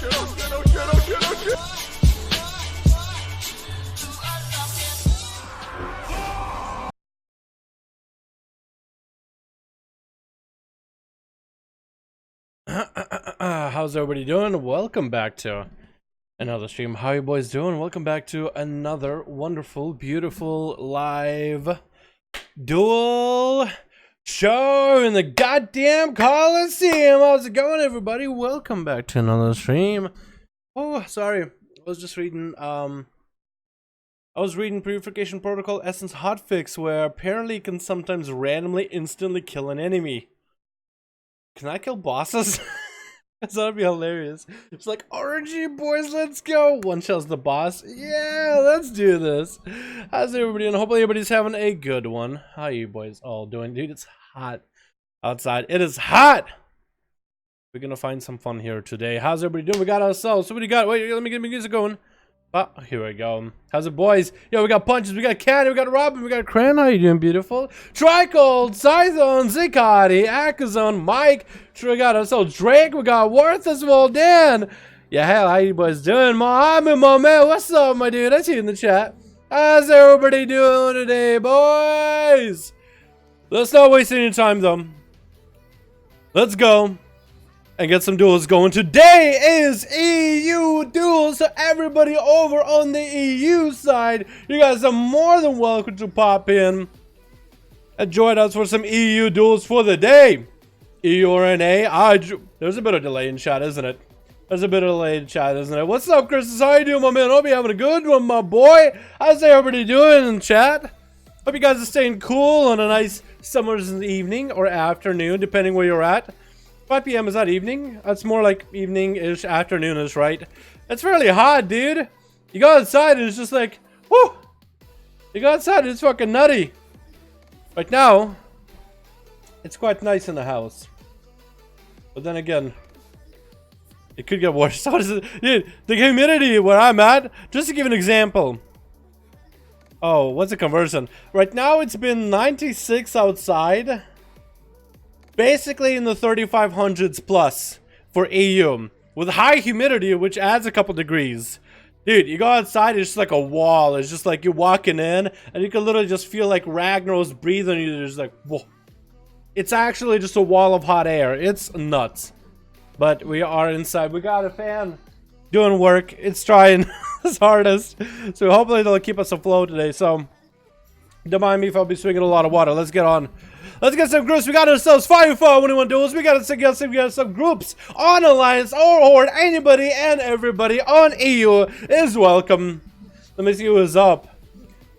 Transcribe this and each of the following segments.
How's everybody doing? Welcome back to another stream. How you boys doing? Welcome back to another wonderful, beautiful live duel show in the goddamn Coliseum. How's it going, everybody? Welcome back to another stream. Oh, sorry. I was just reading Purification Protocol Essence hotfix, where apparently you can sometimes randomly instantly kill an enemy. Can I kill bosses? That'd be hilarious. It's like, RNG boys, let's go. One shot's the boss. Yeah, let's do this. How's everybody doing? Hopefully everybody's having a good one. How you boys all doing? Dude, it's hot outside. It is hot. We're gonna find some fun here today. How's everybody doing? We got ourselves. So what do you got? Wait, let me get my music going. Oh, here we go. How's it, boys? Yo, we got Punches, we got Candy, we got Robin, we got Cran. How you doing, beautiful? Tricold, Scython, Zikati, Akazone, Mike. We got ourselves Drake, we got Worth as well, Dan. Yeah, hell, how you boys doing? Mohammed, my man, what's up, my dude? I see you in the chat. How's everybody doing today, boys? Let's not waste any time, though. Let's go and get some duels going. Today is EU duels, so everybody over on the EU side, you guys are more than welcome to pop in and join us for some EU duels for the day. EU or NA. There's a bit of delay in chat, isn't it? There's a bit of delay in chat, isn't it? What's up, Chris? How you doing, my man? Hope you're having a good one, my boy. How's everybody doing in chat? Hope you guys are staying cool on a nice summer's evening or afternoon, depending where you're at. 5 p.m. is that evening? That's more like evening-ish, afternoon-ish, right? It's fairly hot, dude. You go outside and it's just like, whoo! You go outside and it's fucking nutty. Right now, it's quite nice in the house. But then again, it could get worse. How does it, dude, the humidity where I'm at, just to give an example. Oh, what's the conversion? Right now it's been 96 outside. Basically in the 3500s plus for EU with high humidity, which adds a couple degrees. Dude, you go outside, it's just like a wall. It's just like you're walking in and you can literally just feel like Ragnar's breathing on you. There's like, whoa. It's actually just a wall of hot air. It's nuts. But we are inside. We got a fan doing work. It's trying its hardest. So hopefully they'll keep us afloat today. So don't mind me if I'll be swinging a lot of water. Let's get on. Let's get some groups. We got ourselves 5V5 1V1 DUELS. We got some groups on Alliance or Horde. Anybody and everybody on EU is welcome. Let me see who is up.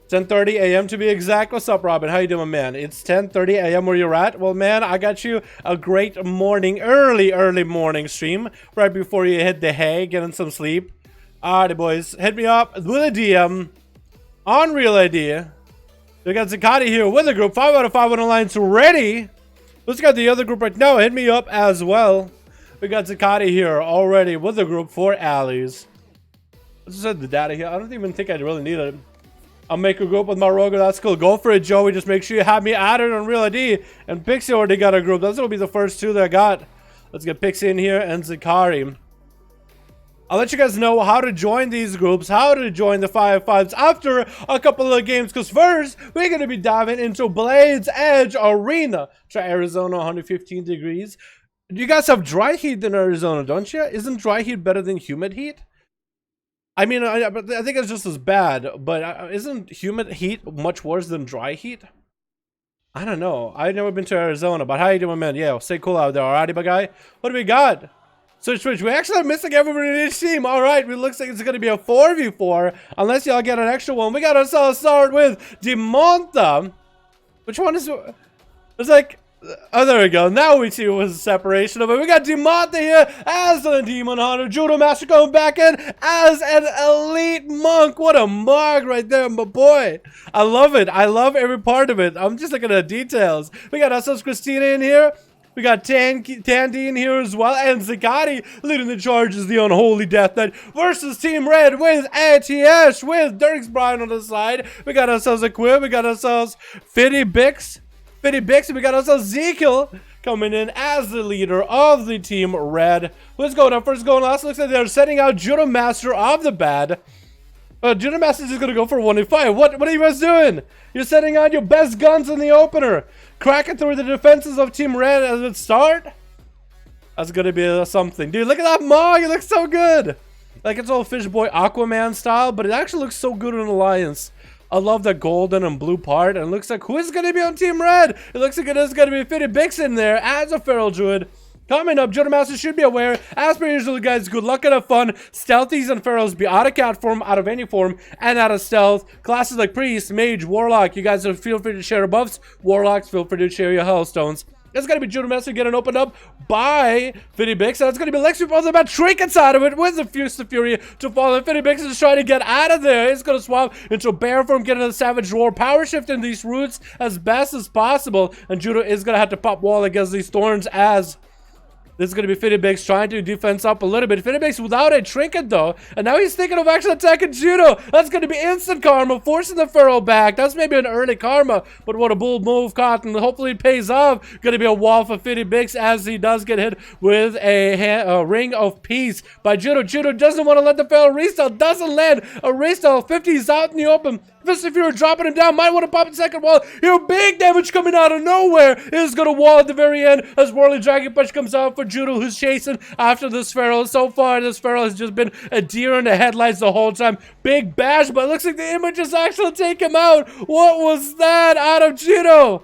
10:30 a.m. to be exact. What's up, Robin? How you doing, man? It's 10:30 a.m. where you're at. Well, man, I got you a great morning, early morning stream right before you hit the hay, getting some sleep. Alrighty, boys, hit me up with a DM on Real ID. We got Zikati here with a group. 5 out of 5 on Alliance ready. Let's get the other group right now. Hit me up as well. We got Zikati here already with a group for allies. Let's just add the data here. I don't even think I really need it. I'll make a group with my Rogue. That's cool. Go for it, Joey. Just make sure you have me added on Real ID. And Pixie already got a group. That's going to be the first two that I got. Let's get Pixie in here and Zikari. I'll let you guys know how to join these groups, how to join the 5v5s after a couple of games, because first, we're going to be diving into Blades Edge Arena. Try Arizona, 115 degrees. You guys have dry heat in Arizona, don't you? Isn't dry heat better than humid heat? I mean, I think it's just as bad, but isn't humid heat much worse than dry heat? I don't know. I've never been to Arizona, but how you doing, man? Yeah, stay cool out there, alrighty, my guy? What do we got? Switch. We actually are missing everybody in this team. All right, it looks like it's going to be a 4v4, unless y'all get an extra one. We got ourselves started with Demonta. Which one is... It's like... Oh, there we go. Now we see what was the separation of it. We got Demonta here as the Demon Hunter. Judo Master coming back in as an Elite Monk. What a mark right there, my boy. I love it. I love every part of it. I'm just looking at the details. We got ourselves Christina in here. We got Tandy in here as well, and Zikati leading the charge as the Unholy Death Knight versus Team Red with ATS, with Dirks Bryan on the side. We got ourselves a Quib, we got ourselves Fitty Bix, and we got ourselves Ezekiel coming in as the leader of the team red. Who's going up first, going last? Looks like they're setting out Judo Master of the bad. Judo Master is just gonna go for 1v5. What are you guys doing? You're setting out your best guns in the opener, cracking through the defenses of Team Red as it start. That's gonna be something, dude. Look at that Mog. It looks so good. Like it's all Fishboy Aquaman style, but it actually looks so good in Alliance. I love the golden and blue part, and it looks like who is going to be on Team Red? It looks like it is going to be 5V5 in there as a Feral Druid. Coming up, Judo Master should be aware. As per usual, guys, good luck and have fun. Stealthies and Ferals be out of cat form, out of any form, and out of stealth. Classes like Priest, Mage, Warlock, you guys feel free to share your buffs. Warlocks, feel free to share your Hellstones. It's going to be Judo Master getting opened up by 5V5. So it's going to be Lexi on the back, trinkets out of it with the Fuse the Fury to follow. 5V5 is trying to get out of there. It's going to swap into Bear form, getting the Savage Roar, power shifting these roots as best as possible. And Judo is going to have to pop wall against these thorns as this is going to be 5V5 trying to defense up a little bit. 5V5 without a trinket though. And now he's thinking of actually attacking Judo. That's going to be instant karma, forcing the Feral back. That's maybe an early karma. But what a bold move, Cotton. Hopefully it pays off. Going to be a wall for 5V5 as he does get hit with a Ring of Peace by Judo. Judo doesn't want to let the Feral restyle. Doesn't land. A restyle. 50 is out in the open. Fist of Fury dropping him down. Might want to pop in second wall. Here, big damage coming out of nowhere. Is going to wall at the very end as Whirly Dragon Punch comes out for Judo, who's chasing after this Feral. So far, this Feral has just been a deer in the headlights the whole time. Big bash, but it looks like the images actually take him out. What was that out of Judo?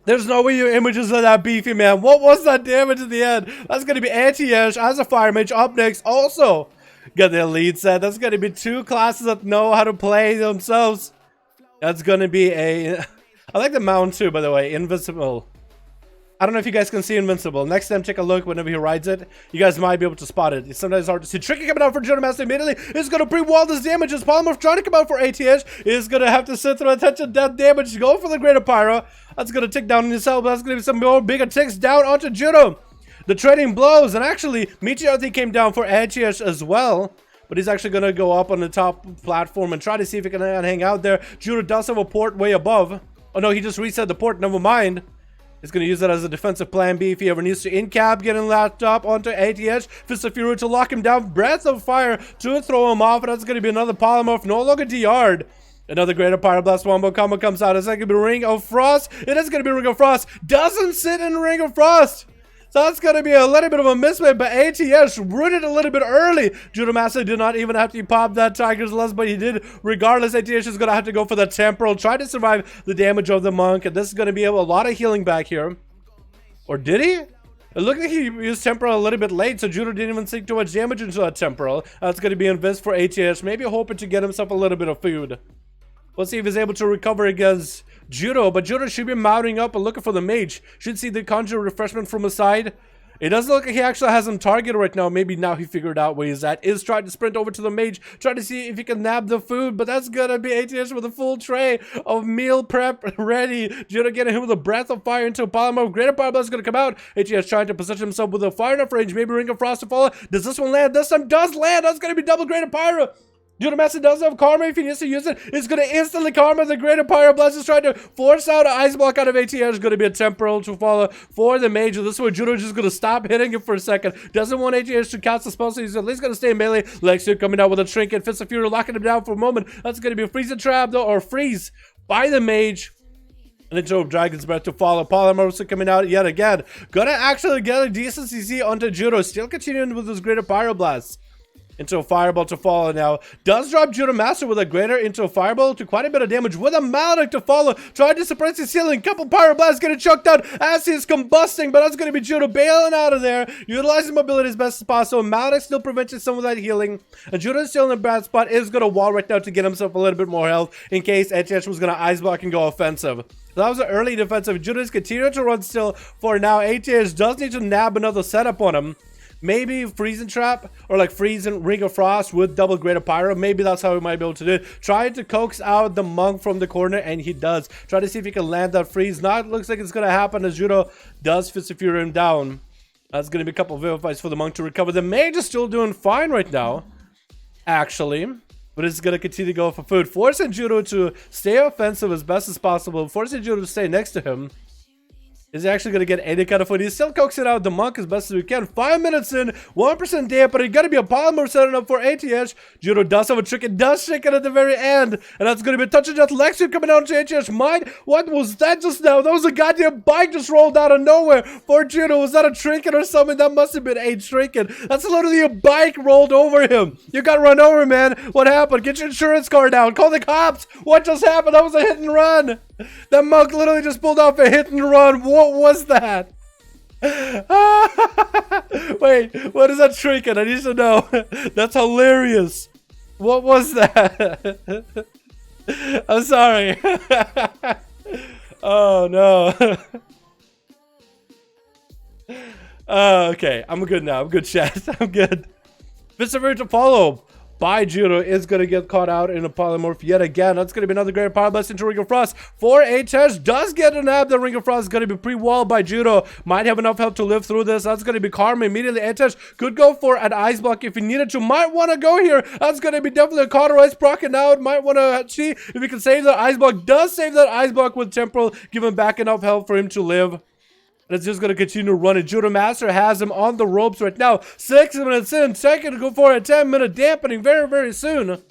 There's no way your images are that beefy, man. What was that damage at the end? That's going to be Anti-Ash as a Fire Mage up next. Also, got the elite set. That's going to be two classes that know how to play themselves. That's going to be a... I like the mount too, by the way. Invincible. I don't know if you guys can see Invincible. Next time, take a look whenever he rides it. You guys might be able to spot it. It's sometimes hard to see. Tricky coming out for Judo Master immediately. Is going to pre-wall this damage. As Polymorph trying to come out for ATH. Is going to have to sit through attention death damage. Go for the Greater Pyro. That's going to tick down on himself. That's going to be some more bigger ticks down onto Judo. The trading blows. And actually, Michioti came down for ATH as well. But he's actually going to go up on the top platform and try to see if he can hang out there. Judo does have a port way above. Oh no, he just reset the port. Never mind. He's going to use that as a defensive plan B if he ever needs to. In-cap, getting lapped up onto ATH. Fist of Fury to lock him down. Breath of Fire to throw him off. And that's going to be another Polymorph. No longer DR'd. Another Greater Pyroblast Wombo combo comes out. It's going to be Ring of Frost. It is going to be Ring of Frost. Doesn't sit in Ring of Frost. So that's going to be a little bit of a misplay, but ATS rooted a little bit early. Judo Master did not even have to pop that Tiger's Lust, but he did. Regardless, ATS is going to have to go for the Temporal, try to survive the damage of the Monk, and this is going to be a lot of healing back here. Or did he? It looked like he used Temporal a little bit late, so Judo didn't even sink too much damage into that Temporal. That's going to be Invis for ATS, maybe hoping to get himself a little bit of food. Let's see if he's able to recover against Judo, but Judo should be mounting up and looking for the Mage. Should see the Conjure Refreshment from the side. It doesn't look like he actually has him targeted right now. Maybe now he figured out where he's at. Is trying to sprint over to the Mage, trying to see if he can nab the food, but that's gonna be ATS with a full tray of meal prep ready. Judo getting him with a Breath of Fire into a Polymorph. Greater Power Blast is gonna come out. ATS trying to position himself with a Fire enough range. Maybe Ring of Frost to follow. Does this one land? This time does land. That's gonna be double Greater Pyro. Judo Master does have Karma if he needs to use it. It's going to instantly Karma. The Greater Pyroblast is trying to force out an Ice Block out of ATH. It's going to be a Temporal to follow for the Mage. This way, Judo is just going to stop hitting it for a second. Doesn't want ATH to cast the spell, so he's at least going to stay in melee. Lexia coming out with a Trinket. Fist of Fury locking him down for a moment. That's going to be a Freeze and Trap, though, or Freeze by the Mage. And then Dragon's Breath to follow. Polymorph coming out yet again. Gonna actually get a decent CC onto Judo. Still continuing with his Greater Pyroblast. Into a Fireball to follow now. Does drop Judo Master with a Greater into a Fireball to quite a bit of damage with a Maledict to follow. Trying to suppress his healing. Couple Pyroblasts getting chucked out as he is combusting, but that's going to be Judo bailing out of there. Utilizing mobility as best as possible. Maledict still preventing some of that healing. And Judo is still in a bad spot. Is going to wall right now to get himself a little bit more health in case HH was going to Ice Block and go offensive. So that was an early defensive. Judo is continuing to run still for now. ATH does need to nab another setup on him. Maybe Freeze and Trap, or like Freeze and Ring of Frost with double Greater Pyro. Maybe that's how we might be able to do it. Trying to coax out the Monk from the corner, and he does. Try to see if he can land that Freeze. Not looks like it's going to happen as Judo does Fist of Fury him down. That's going to be a couple of Vivifies for the Monk to recover. The Mage is still doing fine right now, actually. But it's going to continue to go for food. Forcing Judo to stay offensive as best as possible. Forcing Judo to stay next to him. Is he actually going to get any kind of food? He's still coaxing out the monk as best as we can. 5 minutes in, 1% dampening. Going to be a polymer setting up for ATH. Judo does have a trick. It does shake it at the very end. And that's going to be a touch of death. Lexi coming out to ATH. Mind, what was that just now? That was a goddamn bike just rolled out of nowhere for Judo. Was that a trinket or something? That must have been a trinket. That's literally a bike rolled over him. You got run over, man. What happened? Get your insurance card out. Call the cops. What just happened? That was a hit and run. That monk literally just pulled off a hit and run. What was that? Wait, what is that trinket? I need to know. That's hilarious. What was that? I'm sorry. Oh no. Okay, I'm good now. I'm good, chat. I'm good. Mr. to follow by Judo is going to get caught out in a polymorph yet again. That's going to be another great power blast into Ring of Frost. For ATESH does get an ab. The Ring of Frost is going to be pre-walled by Judo. Might have enough help to live through this. That's going to be karma immediately. ATESH could go for an ice block if he needed to. Might want to go here. That's going to be definitely a cauterize proccing out. Might want to see if he can save that ice block. Does save that ice block with temporal. Give him back enough health for him to live. And it's just going to continue running. Judo Master has him on the ropes right now. 6 minutes in. Second to go for a 10-minute dampening very, very soon.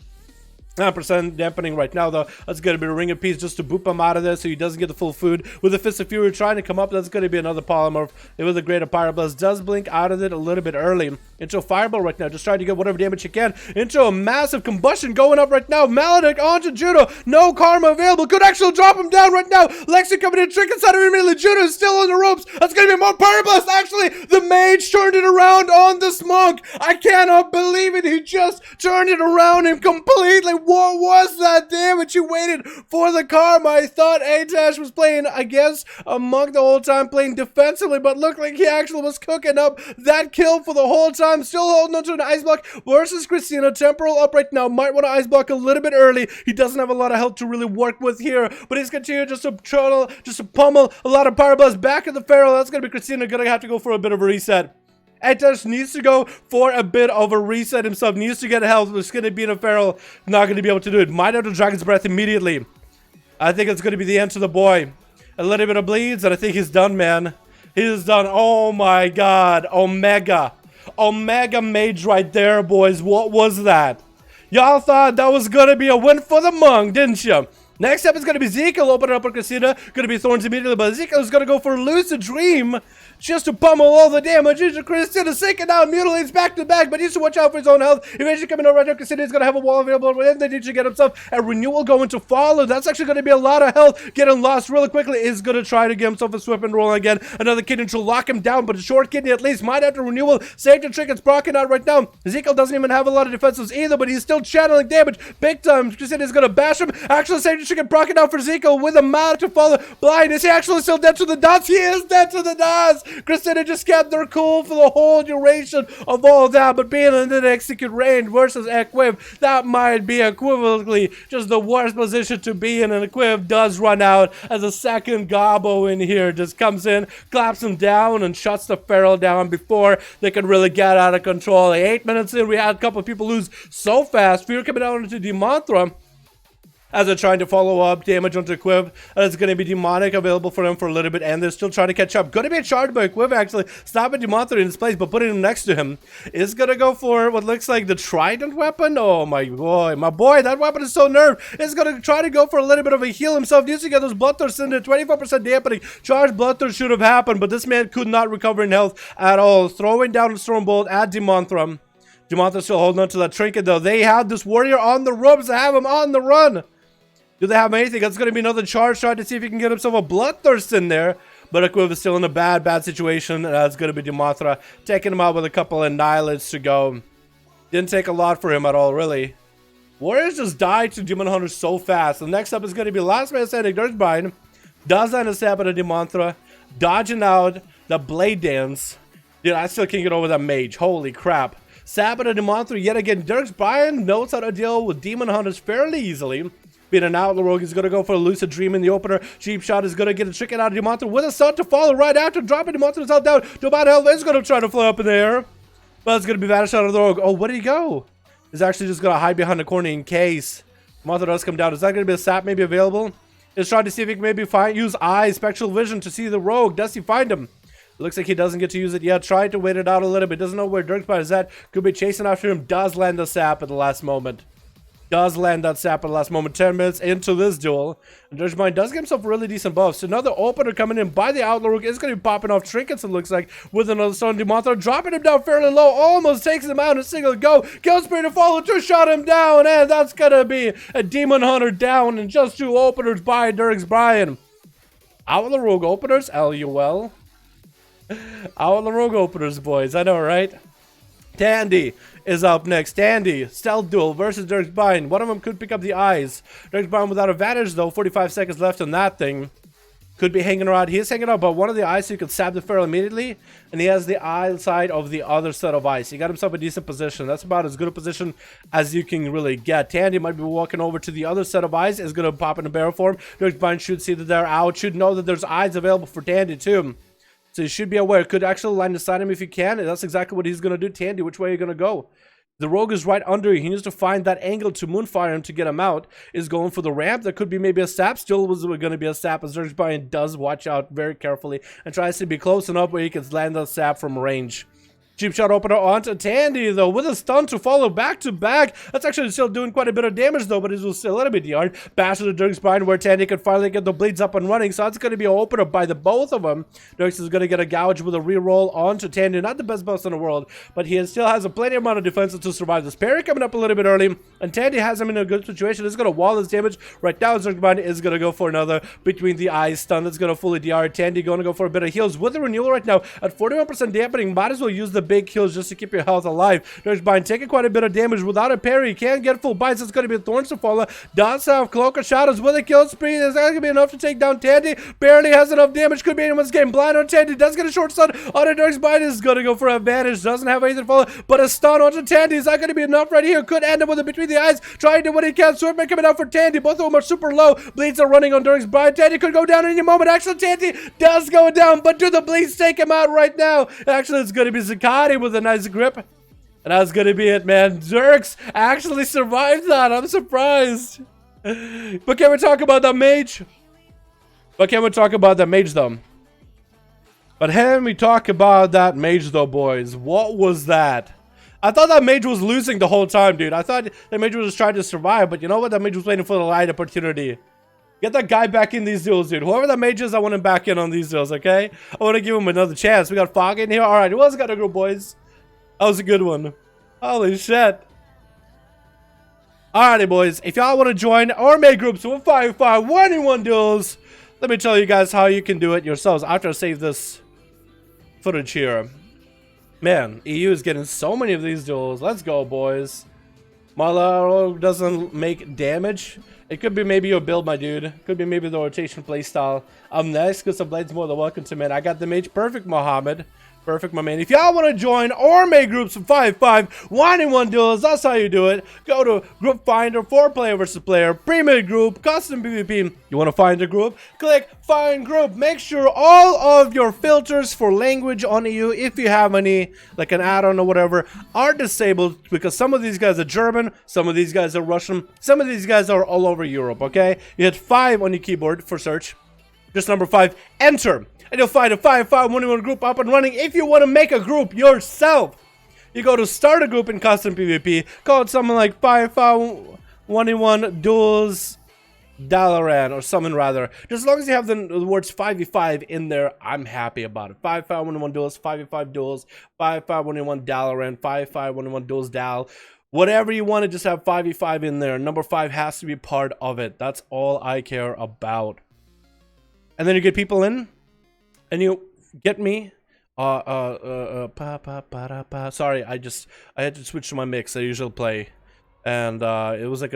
9% dampening right now, though. That's going to be a ring of peace just to boop him out of there so he doesn't get the full food. With the Fist of Fury trying to come up, that's going to be another polymorph. It was a greater Pyroblast. Does blink out of it a little bit early. Into a Fireball right now. Just trying to get whatever damage you can. Into a massive combustion going up right now. Maledict onto Judo. No karma available. Could actually drop him down right now. Lexi coming in. Trick inside of him immediately. Judo is still on the ropes. That's going to be more Pyroblast. Actually, the mage turned it around on this monk. I cannot believe it. He just turned it around him completely. What was that damage? He waited for the karma. I thought ATESH was playing against a monk the whole time, playing defensively, but looked like he actually was cooking up that kill for the whole time. Still holding on to an ice block versus Christina. Temporal up right now. Might want to ice block a little bit early. He doesn't have a lot of health to really work with here, but he's continuing just to turtle, just to pummel a lot of Pyroblast back at the Feral. That's going to be Christina. Going to have to go for a bit of a reset. ATESH needs to go for a bit of a reset himself. Needs to get health. It's going to be in a Feral. Not going to be able to do it. Might have to Dragon's Breath immediately. I think it's going to be the end to the boy. A little bit of bleeds, and I think he's done, man. He's done. Oh my god. Omega. Omega Mage right there, boys. What was that? Y'all thought that was going to be a win for the monk, didn't you? Next up is going to be Ezekiel opening up on Christina. Going to be Thorns immediately, but Ezekiel is going to go for Lucid Dream. Just to pummel all the damage into Christina. Sinking down, mutilates back to back, but needs to watch out for his own health. Eventually coming over right now, Christina is going to have a wall available with him. They need to get himself a renewal going to follow. That's actually going to be a lot of health. Getting lost really quickly. Is going to try to get himself a swip and roll again. Another kidney to lock him down, but a short kidney at least. Might have to renewal. Save the trick. It's blocking out right now. Ezekiel doesn't even have a lot of defenses either, but he's still channeling damage big time. Christina is going to bash him. Actually, save the trick and blocking out for Ezekiel with a mouth to follow. Blind. Is he actually still dead to the dots? He is dead to the dots. Christina just kept their cool for the whole duration of all that, but being in the execute range versus Equiv, that might be equivalently just the worst position to be in, and Equiv does run out as a second Gobbo in here just comes in, claps him down, and shuts the Feral down before they can really get out of control. 8 minutes in, we had a couple of people lose so fast. Fear coming down into Demonthra as they're trying to follow up damage onto Equiv. It's going to be Demonic available for them for a little bit, and they're still trying to catch up. Going to be a charge by Equiv, actually. Stopping Demonthra in his place, but putting him next to him. Is going to go for what looks like the Trident weapon. Oh, my boy, that weapon is so nerfed. Is going to try to go for a little bit of a heal himself. Needs to get those Bloodthirsts in there. 24% dampening. Charge Bloodthirst should have happened, but this man could not recover in health at all. Throwing down a Stormbolt at Demonthra. Demonthra still holding on to that trinket, though. They have this warrior on the ropes. They have him on the run. Do they have anything? That's going to be another charge trying to see if he can get himself a Bloodthirst in there. But Equiv is still in a bad situation. That's going to be Demonthra taking him out with a couple of Annihilates to go. Didn't take a lot for him at all, really. Warriors just died to Demon Hunters so fast. The next up is going to be Last Man Standing. There's Brian. Does that stab at a Demonthra. Dodging out the Blade Dance. Dude, I still can't get over that mage. Holy crap. Stab at a Demonthra yet again. Dirks Bryan knows how to deal with Demon Hunters fairly easily. Being an Outlaw Rogue is going to go for a Lucid Dream in the opener. Cheap Shot is going to get a chicken out of Demonthra with a stun to follow right after. Dropping Demonthra's health down. Domon Health is going to try to fly up in the air. But it's going to be Vanish out of the Rogue. Oh, where did he go? He's actually just going to hide behind the corner in case. Demonthra does come down. Is that going to be a sap maybe available? Is trying to see if he can maybe use eye, spectral vision to see the rogue. Does he find him? Looks like he doesn't get to use it yet. Tried to wait it out a little bit. Doesn't know where Dirkspire is at. Could be chasing after him. Does land the sap at the last moment. Does land that sap at the last moment. 10 minutes into this duel. And Dirkspire does get himself really decent buffs. Another opener coming in by the Outlaw Rook is going to be popping off trinkets, it looks like, with another Stone Demonthra. Dropping him down fairly low. Almost takes him out in a single go. Kill Spirit to follow to shot him down. And that's going to be a Demon Hunter down. And just 2 openers by Dirkspire. Outlaw Rogue openers. LUL. Outlaw Rogue openers, boys. I know, right? Tandy is up next. Tandy, stealth duel versus Dirkspire. One of them could pick up the eyes. Dirkspire without advantage, though. 45 seconds left on that thing. Could be hanging around. He is hanging out, but one of the eyes, so you can stab the ferrule immediately. And he has the eye side of the other set of eyes. He got himself a decent position. That's about as good a position as you can really get. Tandy might be walking over to the other set of eyes. Is going to pop in a barrel form. Dirkspire should see that they're out. Should know that there's eyes available for Tandy, too. So you should be aware. Could actually line aside him if you can. And that's exactly what he's going to do. Tandy, which way are you going to go? The rogue is right under you. He needs to find that angle to moonfire him to get him out. Is going for the ramp. There could be maybe a sap. Still was going to be a sap. As Dirkspire does watch out very carefully and tries to be close enough where he can land the sap from range. Cheap shot opener onto Tandy, though, with a stun to follow back to back. That's actually still doing quite a bit of damage, though, but it will still a little bit hard. Bash to the Dirkspire, where Tandy can finally get the bleeds up and running. So that's going to be an opener by the both of them. Dirks is going to get a gouge with a reroll onto Tandy. Not the best boss in the world, but he still has a plenty amount of defense to survive this parry coming up a little bit early. And Tandy has him in a good situation. He's going to wall his damage. Right now, Dirkspire is going to go for another between the eyes stun. That's going to fully DR. Tandy going to go for a bit of heals with the renewal right now at 41% dampening. Might as well use the big heals just to keep your health alive. Dirkspire taking quite a bit of damage without a parry. Can't get full bites. It's going to be Thorns to follow. Does have Cloak of Shadows with a kill spree. Is that going to be enough to take down Tandy? Barely has enough damage. Could be anyone's game. Blind on Tandy. Does get a short stun on a Dirkspire. Is going to go for advantage. Doesn't have anything to follow, but a stun onto Tandy. Is that going to be enough right here? Could end up with it between the eyes. Trying to what he can. Swordman coming out for Tandy. Both of them are super low. Bleeds are running on Dirkspire. Tandy could go down in any moment. Actually, Tandy does go down, but do the bleeds take him out right now? Actually, it's going to be Zakati with a nice grip. And that's gonna be it, man. Dirks actually survived that. I'm surprised. But can we talk about that mage? But can we talk about that mage, though? But can we talk about that mage, though, boys? What was that? I thought that mage was losing the whole time, dude. I thought that mage was just trying to survive. But you know what? That mage was waiting for the right opportunity. Get that guy back in these duels, dude. Whoever that mage is, I want him back in on these duels, okay? I want to give him another chance. We got Fog in here. All right, who else got a group, boys? That was a good one. Holy shit. Alrighty, boys. If y'all want to join or make groups with 5v5 1v1 duels, let me tell you guys how you can do it yourselves after I save this footage here. Man, EU is getting so many of these duels. Let's go, boys. Motherboar doesn't make damage. It could be maybe your build, my dude. Could be maybe the rotation playstyle. I'm nice because the blade's more than welcome to, man. I got the mage perfect, Mohammed. Perfect, my man. If y'all want to join or make groups of 5v5 1v1 duels, that's how you do it. Go to Group Finder, 4-player versus player, pre-made group, custom PvP. You want to find a group? Click Find Group. Make sure all of your filters for language on EU, if you have any, like an add-on or whatever, are disabled because some of these guys are German, some of these guys are Russian, some of these guys are all over Europe, okay? You hit 5 on your keyboard for search. Just number 5, enter. And you'll find a 5v5 1v1 group up and running. If you want to make a group yourself, you go to start a group in custom PvP. Call it something like 5v5 1v1 Duels Dalaran or something rather. Just as long as you have the words 5v5 in there, I'm happy about it. 5v5 1v1 Duels, 5v5 Duels, 5v5 1v1 Dalaran, 5v5 1v1 Duels Dal. Whatever you want to just have 5v5 in there. Number 5 has to be part of it. That's all I care about. And then you get people in. And you get me, sorry, I had to switch to my mix I usually play. And, it was like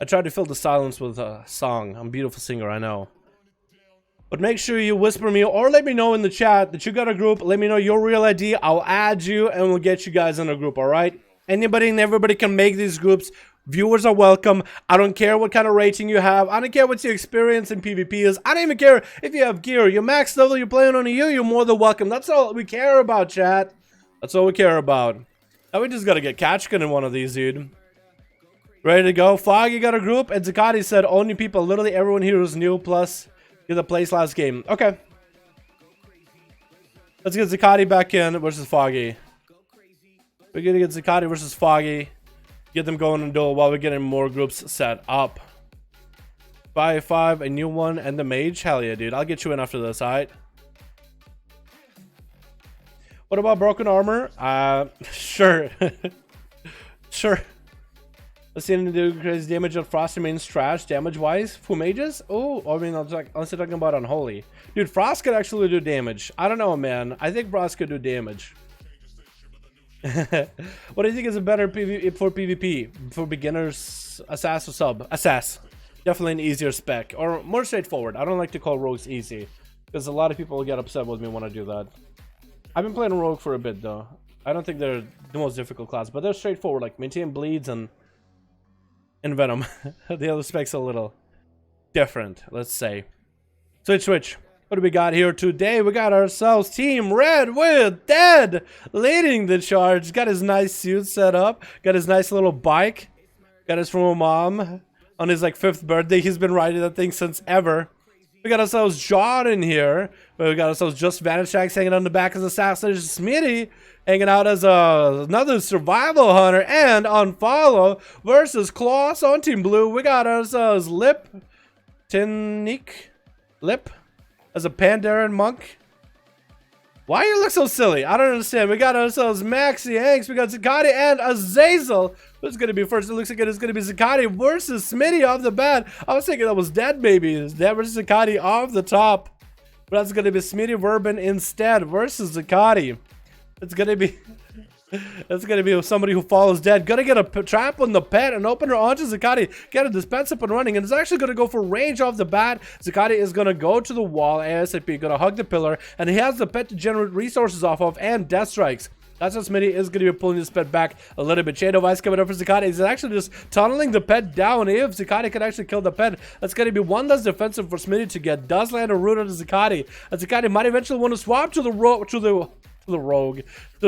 I tried to fill the silence with a song. I'm a beautiful singer, I know. But make sure you whisper me or let me know in the chat that you got a group. Let me know your real ID. I'll add you and we'll get you guys in a group, alright? Anybody and everybody can make these groups. Viewers are welcome. I don't care what kind of rating you have. I don't care what your experience in PvP is. I don't even care if you have gear. You're max level, you're playing on EU, you're more than welcome. That's all we care about, chat. That's all we care about. Now we just gotta get Kachkin in one of these, dude. Ready to go. Foggy got a group, and Zakati said only people, literally everyone here is new, plus get the place last game. Okay. Let's get Zakati back in versus Foggy. We're gonna get Zakati versus Foggy. Get them going in duel while we're getting more groups set up. 5v5, a new one, and the mage. Hell yeah, dude. I'll get you in after this, alright? What about broken armor? Sure. Sure. Let's see him do crazy damage on Frost remains trash damage-wise. Full mages? Oh, I mean, unless you're talking about Unholy. Dude, Frost could actually do damage. I don't know, man. I think Frost could do damage. What do you think is a better for PvP? For beginners, Assas or sub? Assas. Definitely an easier spec. Or more straightforward. I don't like to call rogues easy, because a lot of people will get upset with me when I do that. I've been playing rogue for a bit, though. I don't think they're the most difficult class, but they're straightforward, like maintain bleeds and Venom. The other specs a little different, let's say. Switch. What do we got here today? We got ourselves Team Red with Dead leading the charge. Got his nice suit set up. Got his nice little bike. Got his from a mom on his like 5th birthday. He's been riding that thing since ever. We got ourselves John in here. We got ourselves Just Vanish Shags hanging on the back as Assassin. Smitty hanging out as another survival hunter. And on follow versus Kloss on Team Blue. We got ourselves Lip as a Pandaren monk. Why you look so silly? I don't understand. We got ourselves Maxi Hanks. We got Zakati and Azazel. Who's going to be first? It looks like it is going to be Zakati versus Smitty off the bat. I was thinking that was Dead maybe. It's Dead versus Zakati off the top. But that's going to be Smitty Verban instead versus Zakati. It's going to be... It's gonna be somebody who follows Dead. Gonna get a trap on the pet and open her onto Zakati. Get a dispense up and running. And it's actually gonna go for range off the bat. Zakati is gonna go to the wall ASAP. Gonna hug the pillar. And he has the pet to generate resources off of and death strikes. That's what Smitty is going to be pulling this pet back a little bit. Chain of Ice coming up for Zakati. He's actually just tunneling the pet down. If Zakati can actually kill the pet, that's going to be one less defensive for Smitty to get. Does land a root on Zakati. And Zakati might eventually want to swap to the rogue, to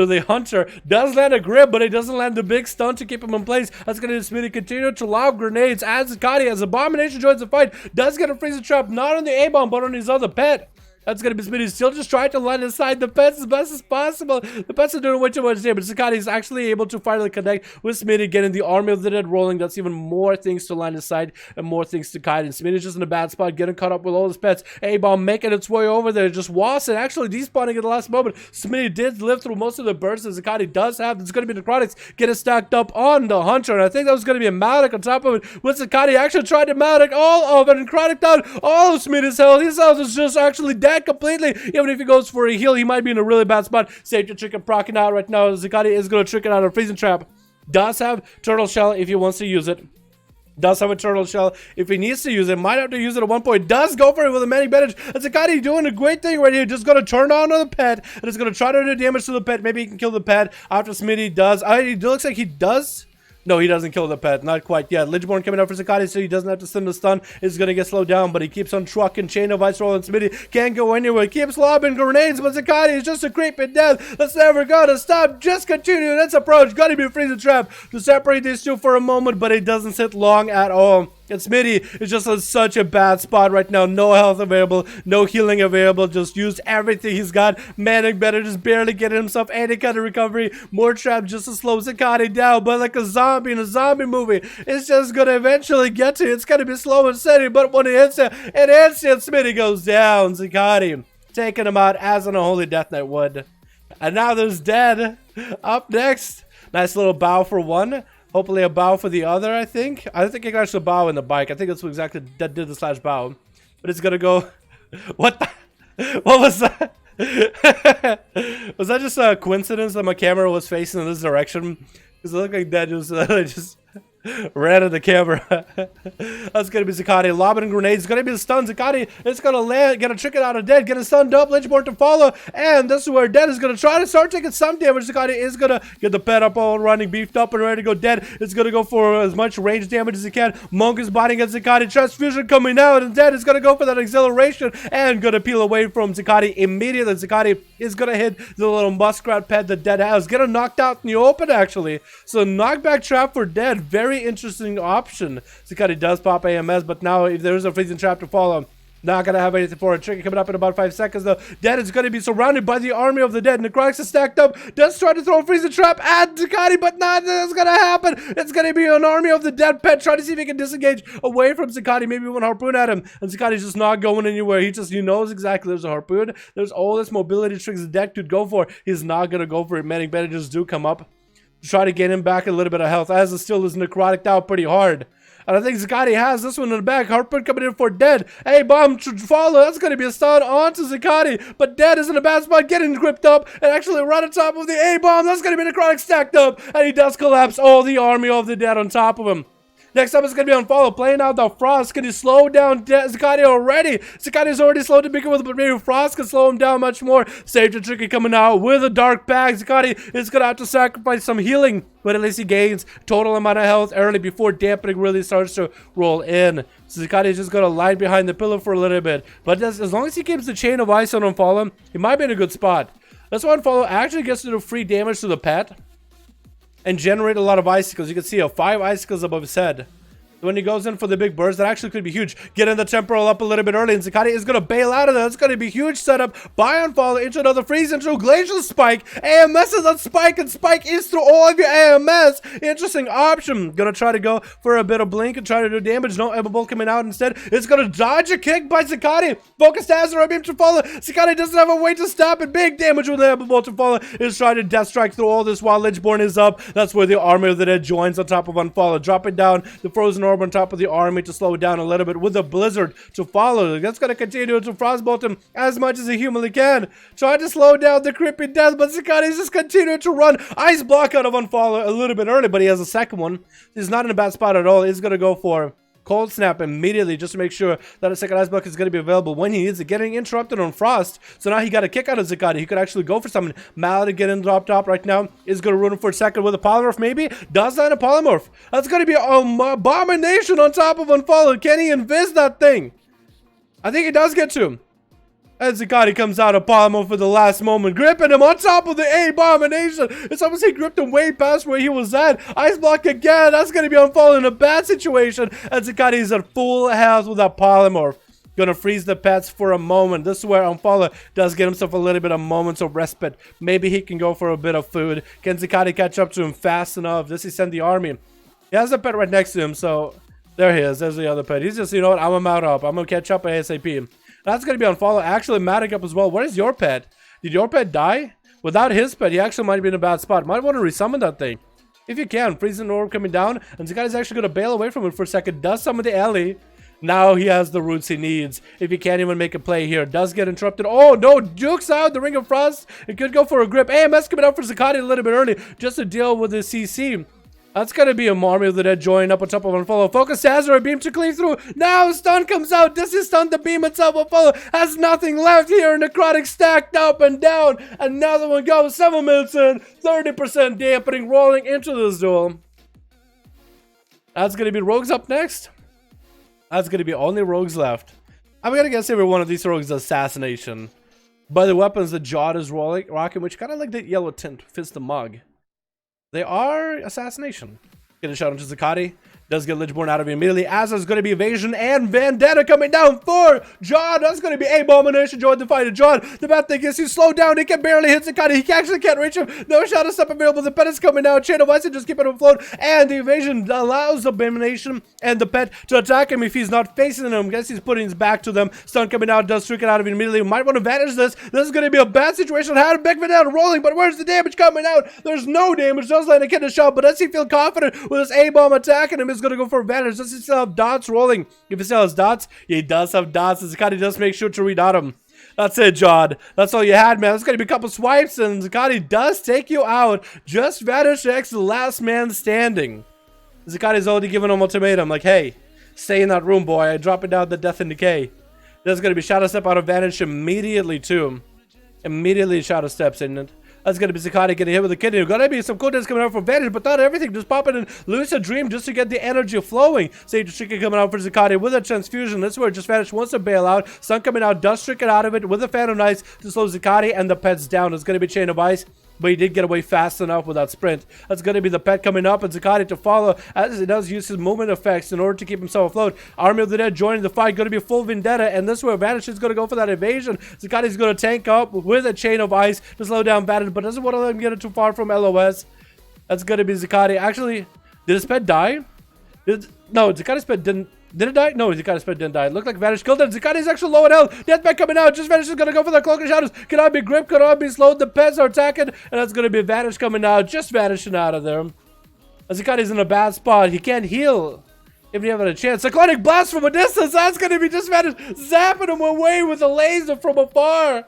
the hunter. Does land a grip, but it doesn't land the big stun to keep him in place. That's gonna do Smitty continue to lob grenades as Zakati, as Abomination joins the fight, does get a freezer trap, not on the A-bomb, but on his other pet. That's gonna be Smitty still just trying to land inside the pets as best as possible. The pets are doing way too much damage. Zakati is actually able to finally connect with Smitty, getting the Army of the Dead rolling. That's even more things to land inside and more things to kite. And Smitty's just in a bad spot, getting caught up with all his pets. A-bomb making its way over there. Just Wasson actually despawning at the last moment. Smitty did live through most of the bursts that Zakati does have. It's gonna be Necrotics getting stacked up on the Hunter. And I think that was gonna be a Malek on top of it. With Zakati actually tried to Malek all of it and Necrotic down all of Smitty's health. His health is just actually dead completely. Even if he goes for a heal, he might be in a really bad spot. Save your chicken procking out right now. Zakati is going to trick it out of a freezing trap. Does have Turtle Shell if he wants to use it. Does have a Turtle Shell if he needs to use it. Might have to use it at one point. Does go for it with a Manic Bandage. And Zakati doing a great thing right here. Just going to turn on the pet. And it's going to try to do damage to the pet. Maybe he can kill the pet after Smitty does. It looks like he does. No, he doesn't kill the pet. Not quite yet. Lichborn coming out for Zakati, so he doesn't have to send the stun. It's going to get slowed down, but he keeps on trucking. Chain of Ice rolling. Smitty can't go anywhere. Keeps lobbing grenades, but Zakati is just a creeping death. That's never going to stop. Just continue. That's approach. Got to be a freezing trap to separate these two for a moment, but it doesn't sit long at all. And Smitty is just in such a bad spot right now. No health available, no healing available. Just used everything he's got. Manic better just barely getting himself any kind of recovery. More traps just to slow Zakati down. But like a zombie in a zombie movie, it's just gonna eventually get to you. It's gonna be slow and steady, but when it hits it, Smitty goes down. Zakati taking him out as an Unholy Death Knight would. And now there's Dead up next. Nice little bow for one. Hopefully a bow for the other, I think. I don't think he can actually bow in the bike. I think that's what exactly Dead did the slash bow. But it's gonna go... What the... What was that? Was that just a coincidence that my camera was facing in this direction? Because it looked like Dead just ran at the camera. That's gonna be Zakati lobbing grenades. It's gonna be the stun. Zakati is gonna land, get a trick out of Dead, get a stunned up. Lichborn to follow, and this is where Dead is gonna try to start taking some damage. Zakati is gonna get the pet up all running, beefed up and ready to go. Dead is gonna go for as much range damage as he can. Monk is biting at Zakati. Transfusion coming out, and Dead is gonna go for that acceleration and gonna peel away from Zakati immediately. Zakati is gonna hit the little muskrat pet that Dead has. Get a knocked out in the open actually. So knockback trap for Dead. Very very interesting option. Zakati does pop AMS, but now if there's a freezing trap to follow, not gonna have anything for it. Tricky coming up in about 5 seconds though. Dead is gonna be surrounded by the army of the dead. Necrotics is stacked up. Does try to throw a freezing trap at Zakati, but not that's gonna happen. It's gonna be an army of the dead pet trying to see if he can disengage away from Zakati. Maybe one harpoon at him, and Zakati's just not going anywhere. He knows exactly there's a harpoon. There's all this mobility tricks the deck could go for. He's not gonna go for it. Medic bandages do come up to try to get him back a little bit of health, as it still is necrotic out pretty hard. And I think Zakati has this one in the back. Harpoon coming in for Dead. Hey, bomb to follow. That's going to be a stun onto Zakati. But Dead is in a bad spot, getting gripped up. And actually right on top of the A-bomb. That's going to be necrotic stacked up. And he does collapse all the army of the dead on top of him. Next up is going to be on follow, playing out the Frost. Can he slow down Zakati already? Zakati's already slowed to begin with, but maybe Frost can slow him down much more. Sage and Tricky coming out with a dark bag. Zakati is going to have to sacrifice some healing, but at least he gains total amount of health early before dampening really starts to roll in. So Zakati is just going to lie behind the pillar for a little bit. But as long as he keeps the chain of ice on Unfollow, he might be in a good spot. That's why Unfollow actually gets to do free damage to the pet and generate a lot of icicles. You can see 5 icicles above his head. When he goes in for the big burst, that actually could be huge. Getting the temporal up a little bit early, and Zakati is going to bail out of that. It's going to be huge setup. Buy on follow into another freeze, into glacial spike. AMS is on spike, and spike is through all of your AMS. Interesting option. Going to try to go for a bit of blink and try to do damage. No Ember Bolt coming out instead. It's going to dodge a kick by Zakati. Focused Azeroth beam to follow. Zakati doesn't have a way to stop it. Big damage with the Ember Bolt to follow. Is trying to death strike through all this while Lichborn is up. That's where the army of the dead joins on top of Unfollow. Dropping down the frozen orb on top of the army to slow it down a little bit with the blizzard to follow. That's going to continue to frostbolt him as much as he humanly can. Try to slow down the creepy death, but Zakati's just continuing to run. Ice block out of Unfollow a little bit early, but he has a second one. He's not in a bad spot at all. He's going to go for Cold Snap immediately just to make sure that a second ice block is going to be available when he needs it. Getting interrupted on Frost. So now he got a kick out of Zakati. He could actually go for something. Malady getting dropped top right now. Is going to ruin him for a second with a polymorph maybe. Does land a polymorph. That's going to be an abomination on top of Unfollow. Can he invis that thing? I think he does get to him. And Zakati comes out of polymorph for the last moment, gripping him on top of the abomination. It's almost he gripped him way past where he was at. Ice block again. That's going to be Unfollow in a bad situation. And Zakati is at full health with that polymorph. Gonna freeze the pets for a moment. This is where Unfollow does get himself a little bit of moments of respite. Maybe he can go for a bit of food. Can Zakati catch up to him fast enough? Does he send the army? He has a pet right next to him, so there he is. There's the other pet. He's just, you know what? I'm gonna mount up. I'm gonna catch up ASAP. That's going to be on follow. Actually, Matic up as well. What is your pet? Did your pet die? Without his pet, he actually might be in a bad spot. Might want to resummon that thing. If you can. Freezing orb coming down. And this guy's actually going to bail away from it for a second. Does summon the Ellie. Now he has the roots he needs. If he can't even make a play here. Does get interrupted. Oh, no. Jukes out the Ring of Frost. It could go for a grip. AMS coming out for Zakati a little bit early. Just to deal with the CC. That's going to be a army of the dead joining up on top of Unfollow. Focus Azeroth beam to cleave through. Now stun comes out. Does he stun the beam itself? Unfollow has nothing left here. Necrotic stacked up and down. Another one goes. 7 minutes in. 30% dampening rolling into this duel. That's going to be rogues up next. That's going to be only rogues left. I'm going to guess every one of these rogues is assassination. By the weapons, the Jawed is rocking, which kind of like that yellow tint fits the mug. They are assassination. Get a shot onto Zakati. Does get Lichborn out of it immediately. ASUS is going to be evasion and Vendetta coming down for John. That's going to be Abomination. Join the fight of John. The bad thing is he's slowed down. He can barely hit Zakati. He actually can't reach him. No shadow step available. The pet is coming down. Chain of Ice and just keep it afloat. And the evasion allows Abomination and the pet to attack him if he's not facing them. Guess he's putting his back to them. Stun coming out. Does streak it out of it immediately. Might want to vanish this. This is going to be a bad situation. Had him back Vendetta rolling, but where's the damage coming out? There's no damage. Does land a kid a shot, but does he feel confident with his A-bomb attacking him? Is going to go for advantage. Does he still have dots rolling? If he still has dots, he does have dots. Zakati does make sure to redot him. That's it, Jod. That's all you had, man. That's going to be a couple swipes, and Zakati does take you out. Just Vanish X, the last man standing. Zakati's already given him an ultimatum, like, hey, stay in that room, boy. I drop it down the Death and Decay. There's going to be Shadow Step out of Vanish immediately, too. Immediately Shadow Steps in it. That's going to be Zakati getting hit with a kidney. Gonna be some coolness coming out for Vantage, but not everything. Just popping in Lucid Dream just to get the energy flowing. Sage Tricky coming out for Zakati with a transfusion. That's where just Vantage wants to bail out. Sun coming out, does trick it out of it with a Phantom Knights to slow Zakati and the pets down. It's going to be Chain of Ice. But he did get away fast enough with that sprint. That's going to be the pet coming up, and Zakati to follow as he does use his movement effects in order to keep himself afloat. Army of the Dead joining the fight, going to be full vendetta, and this is where Vanish is going to go for that evasion. Zakati's going to tank up with a chain of ice to slow down Vanish, but doesn't want to let him get it too far from LOS. That's going to be Zakati. Actually, did his pet die? No, Zakati's pet didn't. Did it die? No, Zakati's pet didn't die. It looked like Vanish killed it. Zakati's actually low in health. Deathbat coming out. Just Vanish is going to go for the Cloak of Shadows. Cannot be gripped. Cannot be slowed. The pets are attacking. And that's going to be Vanish coming out. Just vanishing out of there. Zakati's in a bad spot. He can't heal. If you have a chance. Cyclonic Blast from a distance. That's going to be just Vanish zapping him away with a laser from afar.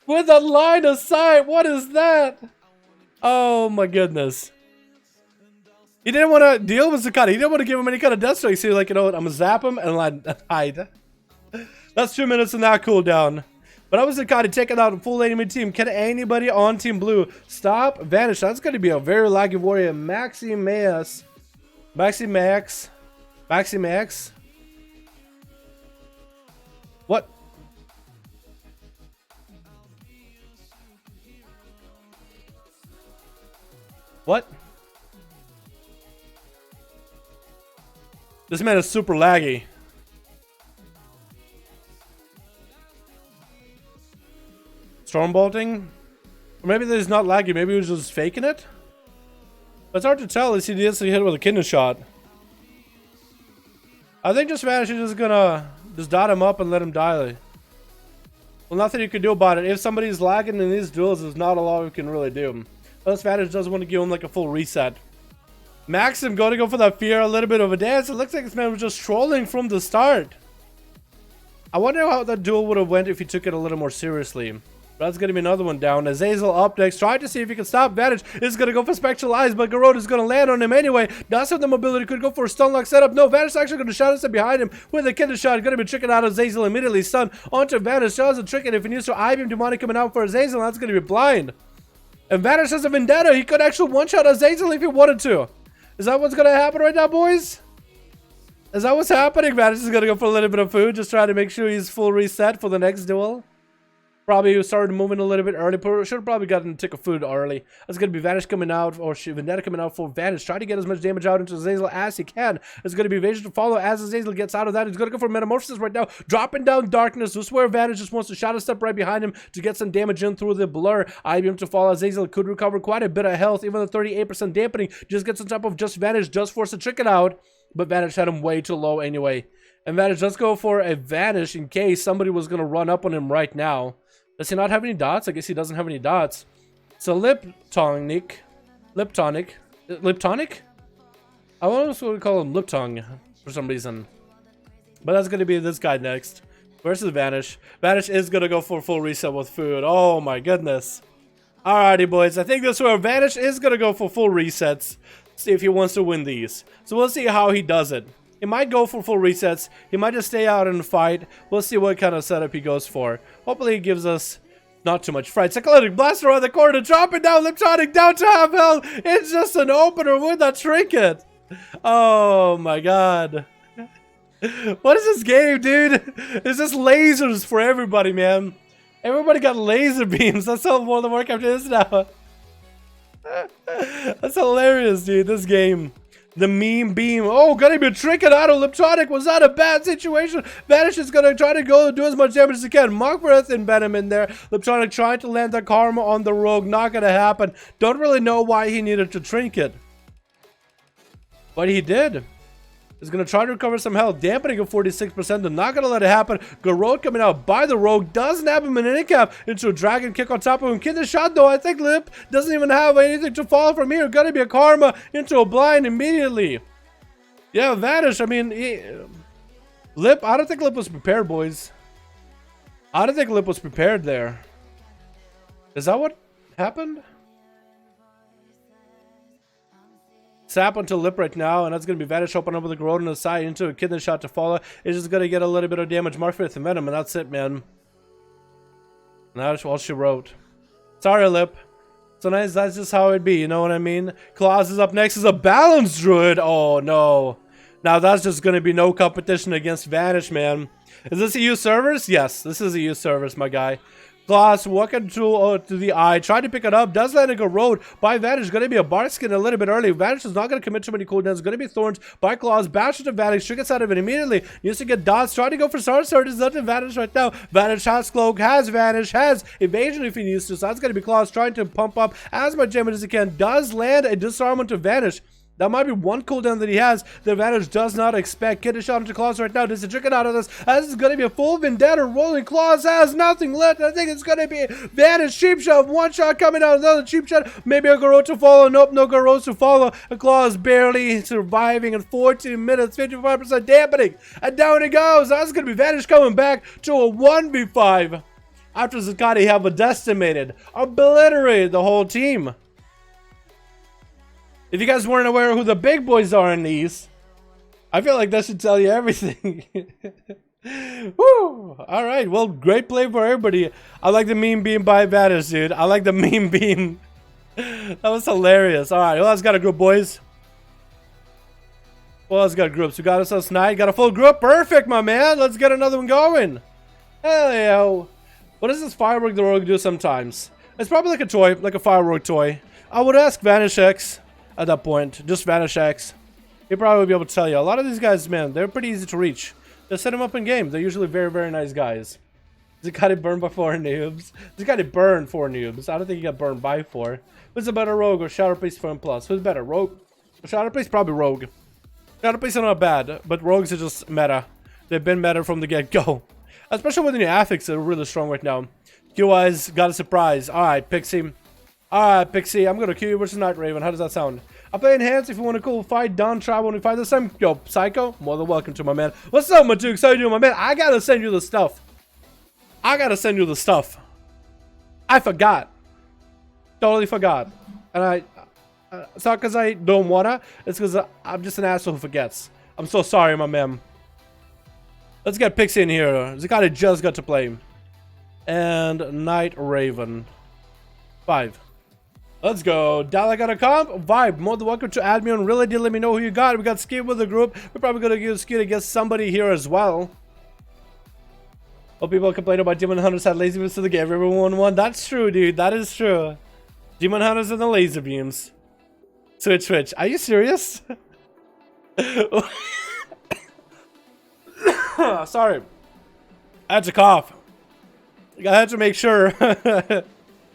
With a line of sight. What is that? Oh my goodness. He didn't want to deal with Zakati. He didn't want to give him any kind of death strike. So he's like, you know what? I'm going to zap him and hide. That's 2 minutes in that cooldown. But I was Zakati taking out a full enemy team. Can anybody on Team Blue stop Vanish? That's going to be a very laggy warrior. Maxi Max. What? What? This man is super laggy. Storm bolting? Or maybe he's not laggy, maybe he was just faking it? But it's hard to tell as he instantly hit it with a kidney shot. I think just Vanish is just gonna just dot him up and let him die. Well, nothing you can do about it. If somebody's lagging in these duels, there's not a lot we can really do. Unless Vanish doesn't want to give him like a full reset. Maxim going to go for that fear, a little bit of a dance. It looks like this man was just trolling from the start. I wonder how that duel would have went if he took it a little more seriously. But that's going to be another one down. Azazel up next, trying to see if he can stop Vanish. Is going to go for Spectral Eyes, but Garrod is going to land on him anyway. Does have the mobility, could go for a stun lock setup. No, Vanish is actually going to shadow step behind him with a kidney shot. Going to be tricking out Azazel immediately. Stun onto Vanish. Shows a trick, and if he needs to I-beam demonic coming out for Azazel, that's going to be blind. And Vanish has a vendetta. He could actually one-shot Azazel if he wanted to. Is that what's going to happen right now, boys? Is that what's happening? Vanish is going to go for a little bit of food. Just trying to make sure he's full reset for the next duel. Probably started moving a little bit early. Should have probably gotten a tick of food early. That's going to be Vanish coming out. Or Vendetta coming out for Vanish. Trying to get as much damage out into Azazel as he can. It's going to be Evasion to follow as Azazel gets out of that. He's going to go for Metamorphosis right now. Dropping down Darkness. This is where Vanish just wants to shadow step right behind him to get some damage in through the blur. IBM to follow. Azazel could recover quite a bit of health. Even the 38% dampening just gets on top of just Vanish. Just force to trick it out. But Vanish had him way too low anyway. And Vanish, let's go for a Vanish in case somebody was going to run up on him right now. Does he not have any dots? I guess he doesn't have any dots. So Lip Tonic? I almost want to call him Lip Tongue for some reason. But that's going to be this guy next. Versus Vanish. Vanish is going to go for full reset with food. Oh my goodness. Alrighty boys, I think this is where Vanish is going to go for full resets. See if he wants to win these. So we'll see how he does it. He might go for full resets. He might just stay out and fight. We'll see what kind of setup he goes for. Hopefully he gives us not too much fright. Cyclonic Blaster on the corner. Dropping down. Liptronic down to half health. It's just an opener with a trinket. Oh my god. What is this game, dude? It's just lasers for everybody, man. Everybody got laser beams. That's how World of Warcraft is now. That's hilarious, dude. This game. The meme beam. Oh, gonna be a trinket out of Liptronic. Was that a bad situation? Vanish is gonna try to go do as much damage as he can. Mark Breath and Venom in there. Liptronic trying to land the karma on the rogue. Not gonna happen. Don't really know why he needed to trinket. But he did. He's gonna try to recover some health. Dampening of 46%. They're not gonna let it happen. Garrod coming out by the rogue. Doesn't have him in any cap. Into a dragon kick on top of him. Kid the shot though. I think Lip doesn't even have anything to follow from here. Gonna be a karma into a blind immediately. Yeah, Vanish. I mean, Lip. I don't think Lip was prepared, boys. I don't think Lip was prepared there. Is that what happened? Sap onto Lip right now, and that's going to be Vanish open up with a Garrod on the side into a kidney shot to follow. It's just going to get a little bit of damage. Mark with the Venom, and that's it, man. And that's all she wrote. Sorry, Lip. So nice, that's just how it'd be, you know what I mean? Claus is up next as a Balance Druid. Oh, no. Now, that's just going to be no competition against Vanish, man. Is this EU servers? Yes, this is EU servers, my guy. Claws walking to the eye, trying to pick it up, does land a good road by Vanish. Going to be a Bark Skin a little bit early. Vanish is not going to commit too many cooldowns. Going to be Thorns by Claws, bashes to Vanish, triggers out of it immediately. Used to get dots, trying to go for Sword. There's nothing Vanish right now. Vanish has Cloak, has Vanish, has Evasion if he needs to. So that's going to be Claws trying to pump up as much damage as he can. Does land a Disarmament to Vanish. That might be one cooldown that he has. The Advantage does not expect. Get a shot into Claws right now. Does he trick it out of this? This is going to be a full Vendetta. Rolling Claws has nothing left. I think it's going to be Vanish cheap shot. One shot coming out. Another cheap shot. Maybe a Garrote to follow. Nope, no Garrote to follow. A Claws barely surviving in 14 minutes. 55% dampening. And down he goes. That's going to be Vanish coming back to a 1v5. After Zakati have decimated, obliterated the whole team. If you guys weren't aware of who the big boys are in these, I feel like that should tell you everything. Woo! Alright, well, great play for everybody. I like the meme beam by Vanish, dude. I like the meme beam. That was hilarious. Alright, who else got a group, boys? Who else got groups? We got ourselves Knight. Got a full group. Perfect, my man. Let's get another one going. Hell yeah. What does this firework the rogue do sometimes? It's probably like a toy, like a firework toy. I would ask Vanish X. At that point, just Vanish X. He'll probably be able to tell you. A lot of these guys, man, they're pretty easy to reach. Just set them up in game. They're usually very, very nice guys. He got it burned by 4 noobs. He got it burned 4 noobs. I don't think he got burned by 4. Who's a better rogue or Shadow Priest for M+? Who's better, rogue? Shadow Priest, probably rogue. Shadow Priest are not bad, but rogues are just meta. They've been meta from the get-go. Especially when the new affix are really strong right now. Q-Eyes got a surprise. Alright, Pixie. Alright, Pixie, I'm gonna queue you versus Night Raven. How does that sound? I play Enhanced if you want a cool fight. Done, try when we fight this time. Yo, Psycho, more than welcome to my man. What's up, my Dukes? How you doing, my man? I gotta send you the stuff. I forgot. Totally forgot. And it's not because I don't wanna. It's because I'm just an asshole who forgets. I'm so sorry, my man. Let's get Pixie in here. Zakati just got to play. And Night Raven. 5. Let's go. Dalaran got a comp. Vibe. More than welcome to add me on. Really did let me know who you got. We got Skid with the group. We're probably going to use Skid against somebody here as well. Well, people complain about Demon Hunters had laser beams to the game. Everyone won. That's true, dude. That is true. Demon Hunters and the laser beams. Switch. Are you serious? Sorry. I had to cough. I had to make sure.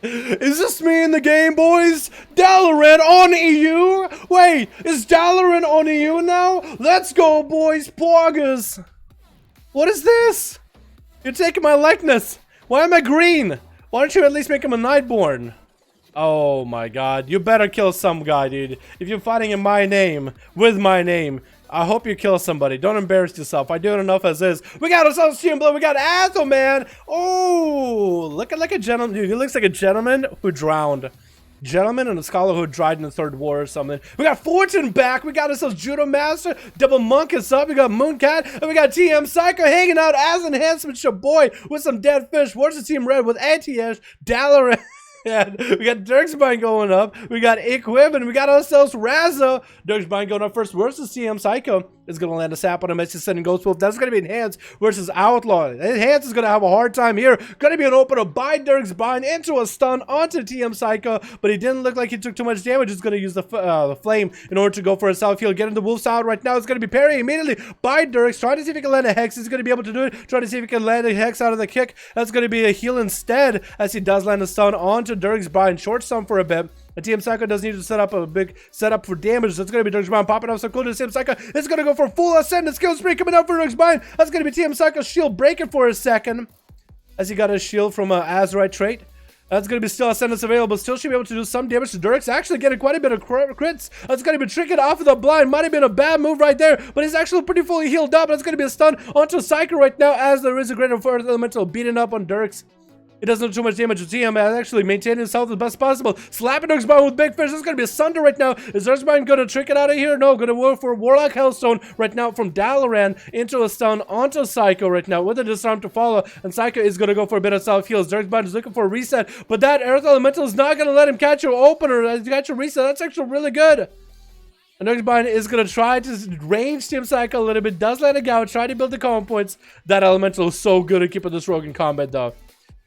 Is this me in the game, boys? Dalaran on EU? Wait, is Dalaran on EU now? Let's go, boys. Poggers. What is this? You're taking my likeness. Why am I green? Why don't you at least make him a Nightborn? Oh my god. You better kill some guy, dude. If you're fighting in my name, with my name, I hope you kill somebody. Don't embarrass yourself. I do it enough as is. We got ourselves Team Blue. We got Athel, man. Oh, looking like a gentleman. Dude, he looks like a gentleman who drowned. Gentleman and a scholar who died in the Third War or something. We got Fortune back. We got ourselves Judo Master. Double Monk is up. We got Mooncat. And we got TM Psycho hanging out as enhancement your boy with some dead fish. Where's the Team Red with Anti-Ash, Dalaran? And we got Dirksbine going up. We got Equib, and we got ourselves Razzo. Dirksbine going up first versus CM Psycho. Is going to land a sap on him as he's sending Ghost Wolf. That's going to be Enhanced versus Outlaw. Enhanced is going to have a hard time here. Going to be an opener by Dirksbine into a stun onto TM Psycho, but he didn't look like he took too much damage. He's going to use the flame in order to go for a self heal. Getting the Wolf's out right now. It's going to be parry immediately by Dirks. Trying to see if he can land a Hex. He's going to be able to do it. Trying to see if he can land a Hex out of the kick. That's going to be a heal instead as he does land a stun onto Dirksbine. Short stun for a bit. The TM Psycho does need to set up a big setup for damage. That's going to be Dirksbine popping off so cool to TM Psycho. It's going to go for full ascendant skill spree coming up for Dirksbine. That's going to be TM Psycho's shield breaking for a second as he got a shield from Azeroth trait. That's going to be still ascendants available. Still should be able to do some damage to Dirks. Actually getting quite a bit of crits. That's going to be tricking off of the blind. Might have been a bad move right there, but he's actually pretty fully healed up. That's going to be a stun onto Psycho right now as there is a greater Earth Elemental beating up on Dirks. It doesn't do too much damage to TM, actually maintaining himself as best possible. Slapping Dirksbine with Big Fish. This is going to be a Sunder right now. Is Dirksbine going to trick it out of here? No, going to work for Warlock Hellstone right now from Dalaran into a stun onto Psycho right now with a disarm to follow. And Psycho is going to go for a bit of self-heals. Dirksbine is looking for a reset, but that Earth Elemental is not going to let him catch your opener. Catch your reset. That's actually really good. And Dirksbine is going to try to range Team Psycho a little bit. Does let it go. Try to build the combo points. That Elemental is so good at keeping this rogue in combat though.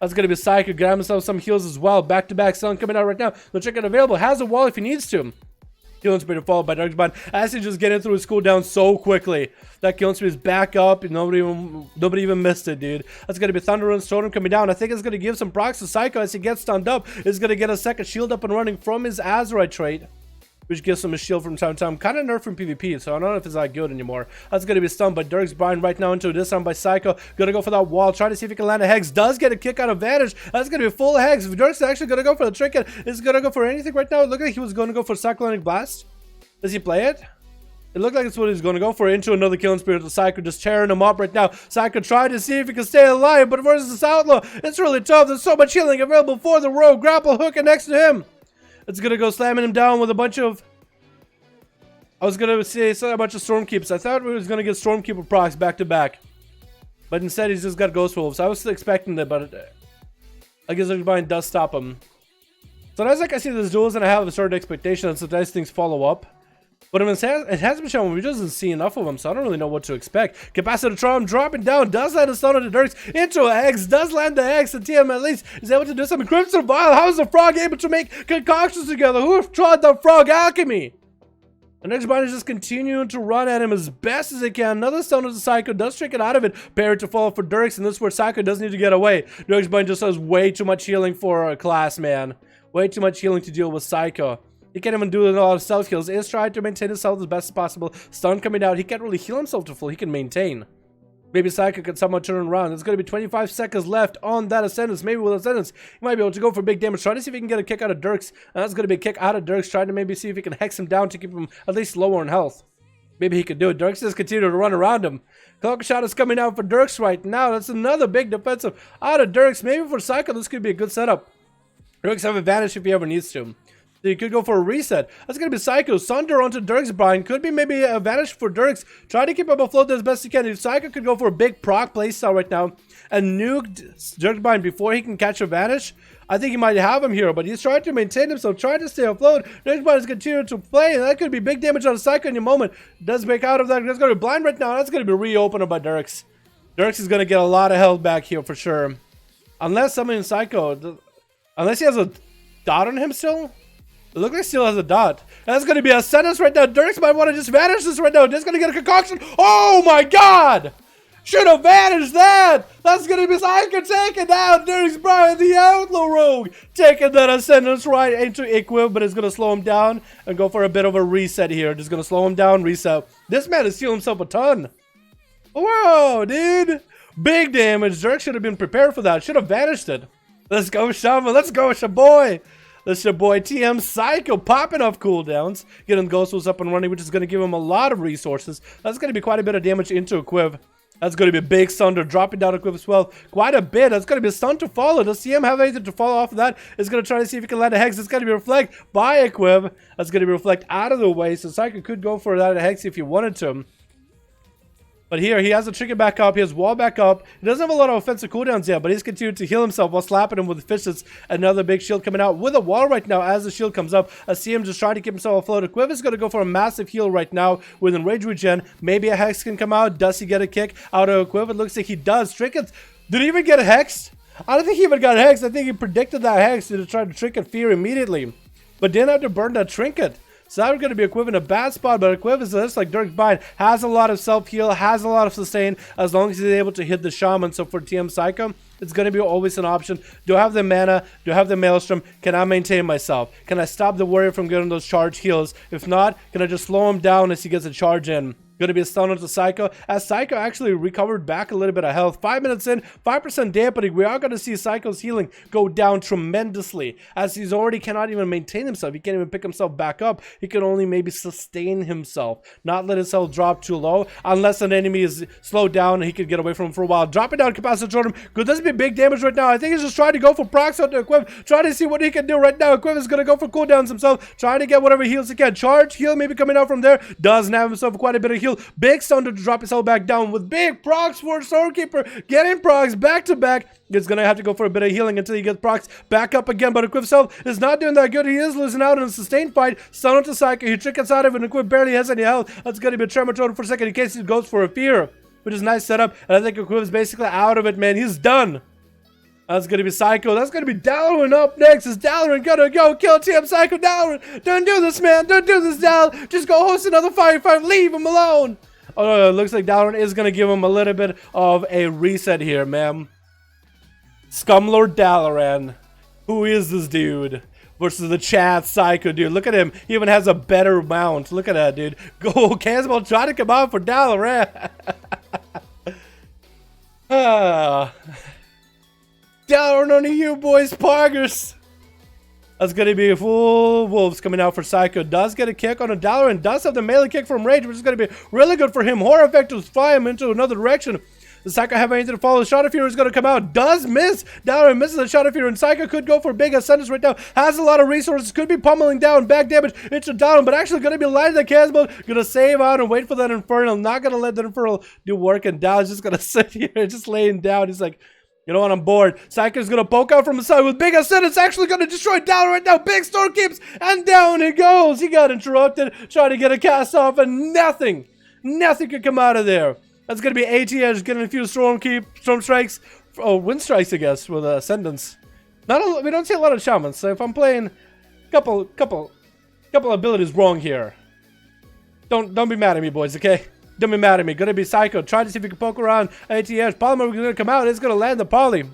That's going to be Psycho. Grab himself some heals as well. Back-to-back stun coming out right now. The Trinket available. Has a wall if he needs to. Killing spree followed by Darkbind. As he just getting through his cooldown so quickly. That killing spree is back up. And nobody even missed it, dude. That's going to be Thunder and Storm coming down. I think it's going to give some procs to Psycho as he gets stunned up. It's going to get a second shield up and running from his Azeroth trait, which gives him a shield from time to time. Kind of nerfed from PvP, so I don't know if it's that good anymore. That's going to be stunned by Darkbind right now into this one by Psycho. Going to go for that wall. Try to see if he can land a Hex. Does get a kick out of Vantage. That's going to be full Hex. If Dirk's actually going to go for the Trinket, is going to go for anything right now. It looked like he was going to go for Cyclonic Blast. Does he play it? It looked like it's what he's going to go for. Into another killing spirit with Psycho, just tearing him up right now. Psycho tried to see if he can stay alive, but versus this Outlaw, it's really tough. There's so much healing available for the rogue. Grapple hooking next to him. It's going to go slamming him down with a bunch of... I was going to say a bunch of Stormkeepers. I thought we was going to get Stormkeeper procs back to back. But instead, he's just got Ghost Wolves. I was still expecting that, but I guess Darkbind does stop him. Sometimes like I see these duels and I have a certain expectation and sometimes things follow up. But it has been shown we just didn't see enough of them, so I don't really know what to expect. Capacitor Tron dropping down, does land a stun on the Dirks into a Hex, does land the Hex, and TM at least is able to do something. Crimson Vial, how is the Frog able to make concoctions together? Who tried the Frog Alchemy? The next bind is just continuing to run at him as best as it can. Another stun of the Psycho does trick it out of it. Parry to fall for Dirks, and this is where Psycho does need to get away. Dirks bind just has way too much healing for a class, man. Way too much healing to deal with Psycho. He can't even do a lot of self heals. Is trying to maintain his health as best as possible. Stun coming out. He can't really heal himself to full. He can maintain. Maybe Psycho can somewhat turn around. There's going to be 25 seconds left on that Ascendance. Maybe with Ascendance, he might be able to go for big damage. Try to see if he can get a kick out of Dirks. And that's going to be a kick out of Dirks. Trying to maybe see if he can hex him down to keep him at least lower in health. Maybe he could do it. Dirks just continue to run around him. Clock shot is coming out for Dirks right now. That's another big defensive out of Dirks. Maybe for Psycho, this could be a good setup. Dirks have advantage if he ever needs to. So you could go for a reset. That's going to be Psycho. Sunder onto Dirks Bind. Could be maybe an advantage for Dirks. Try to keep him afloat as best he can. If Psycho could go for a big proc playstyle right now and nuke Dirks Bind before he can catch advantage, I think he might have him here. But he's trying to maintain himself, trying to stay afloat. Dirks Bind is continuing to play, and that could be big damage on Psycho in a moment. Does break out of that. That's going to be blind right now. That's going to be reopened by Dirks. Dirks is going to get a lot of health back here for sure. Unless someone in Psycho... Unless he has a dot on him still? It looks like he still has a dot. That's going to be a sentence right now. Dirks might want to just vanish this right now. Just going to get a concoction. Oh my god! Should have vanished that! That's going to be Psycho taking down Dirks Brian, the Outlaw Rogue. Taking that Ascendance right into Equip, but it's going to slow him down and go for a bit of a reset here. Just going to slow him down, reset. This man is healing himself a ton. Whoa, dude. Big damage. Dirks should have been prepared for that. Should have vanished it. Let's go, Shama. Let's go, Shaboy. That's your boy TM Psycho popping off cooldowns. Getting Ghost Wolves up and running, which is going to give him a lot of resources. That's going to be quite a bit of damage into Equiv. That's going to be a big Sunder dropping down Equiv as well. Quite a bit. That's going to be a stun to follow. Does TM have anything to follow off of that? It's going to try to see if he can land a Hex. It's going to be Reflect by Equiv. That's going to be Reflect out of the way. So Psycho could go for that Hex if he wanted to. But here, he has a trigger back up, he has wall back up. He doesn't have a lot of offensive cooldowns yet, but he's continued to heal himself while slapping him with fishes. Another big shield coming out with a wall right now as the shield comes up. I see him just trying to keep himself afloat. Equiv is going to go for a massive heal right now with Enrage Regen. Maybe a Hex can come out. Does he get a kick out of Equiv? It looks like he does. Trinket, did he even get a Hex? I don't think he even got a Hex. I think he predicted that Hex to try to Trinket Fear immediately. But didn't have to burn that Trinket. So that's going to be Equiv in a bad spot, but Equiv is just like Dirks Bind, has a lot of self-heal, has a lot of sustain, as long as he's able to hit the Shaman. So for TM Psycho, it's going to be always an option. Do I have the mana? Do I have the Maelstrom? Can I maintain myself? Can I stop the Warrior from getting those charge heals? If not, can I just slow him down as he gets a charge in? Going to be a stun onto Psycho, as Psycho actually recovered back a little bit of health. 5 minutes in, 5% dampening. We are going to see Psycho's healing go down tremendously, as he's already cannot even maintain himself. He can't even pick himself back up. He can only maybe sustain himself, not let his health drop too low, unless an enemy is slowed down and he could get away from him for a while. Dropping down Capacitor Jordan. Could this be big damage right now? I think he's just trying to go for procs onto Equiv, trying to see what he can do right now. Equiv is going to go for cooldowns himself, trying to get whatever heals he can. Charge, heal maybe coming out from there. Doesn't have himself quite a bit of heal. Big Thunder to drop his health back down with big procs for Storekeeper. Getting procs back to back. He's going to have to go for a bit of healing until he gets procs back up again. But Equiv's health is not doing that good. He is losing out in a sustained fight. Stun onto Psycho. He trickets out of it, and Equiv barely has any health. That's going to be a Tremor Totem for a second in case he goes for a Fear, which is a nice setup. And I think Equiv is basically out of it, man. He's done. That's gonna be Psycho. That's gonna be Dalaran up next. Is Dalaran gonna go kill TM Psycho? Dalaran, don't do this, man. Don't do this, Dal. Just go host another 5v5. Leave him alone. Oh no, it looks like Dalaran is gonna give him a little bit of a reset here, ma'am. Scumlord Dalaran. Who is this dude? Versus the Chad Psycho, dude. Look at him. He even has a better mount. Look at that, dude. Go, Caswell, try to come out for Dalaran. Down on you boys, poggers. That's gonna be full wolves coming out for Psycho. Does get a kick on a Dalaran. Does have the melee kick from Rage, which is gonna be really good for him. Horror effects fly him into another direction. The Psycho have anything to follow. The Shot of Fury is going to come out. Does miss. Dalaran misses the Shot of Fury. And Psycho could go for big ascendance right now. Has a lot of resources. Could be pummeling down. Back damage into Dalaran. But actually going to be lighting the Casmo. Going to save out and wait for that Infernal. Not going to let that Infernal do work. And Dalaran's just going to sit here just laying down. He's like, you know what? I'm bored. Psycho's going to poke out from the side with big ascendance. Actually going to destroy Dalaran right now. Big storm keeps. And down he goes. He got interrupted. Trying to get a cast off. And nothing could come out of there. That's going to be ATS getting a few storm strikes. Oh, wind strikes, I guess, with Ascendance. We don't see a lot of shamans, so if I'm playing a couple abilities wrong here, don't be mad at me, boys, okay? Don't be mad at me. Gonna be Psycho. Try to see if we can poke around ATS. Polymer is gonna come out. It's gonna land the Poly.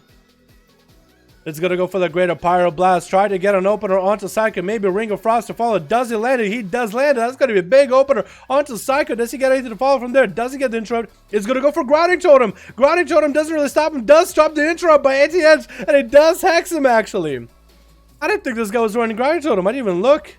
It's gonna go for the Greater Pyroblast. Try to get an opener onto Psycho. Maybe a Ring of Frost to follow. Does he land it? He does land it. That's gonna be a big opener onto Psycho. Does he get anything to follow from there? Does he get the interrupt? It's gonna go for Grounding Totem. Grounding Totem doesn't really stop him. Does stop the interrupt by ATS, and it does hex him actually. I didn't think this guy was running Grounding Totem. I didn't even look.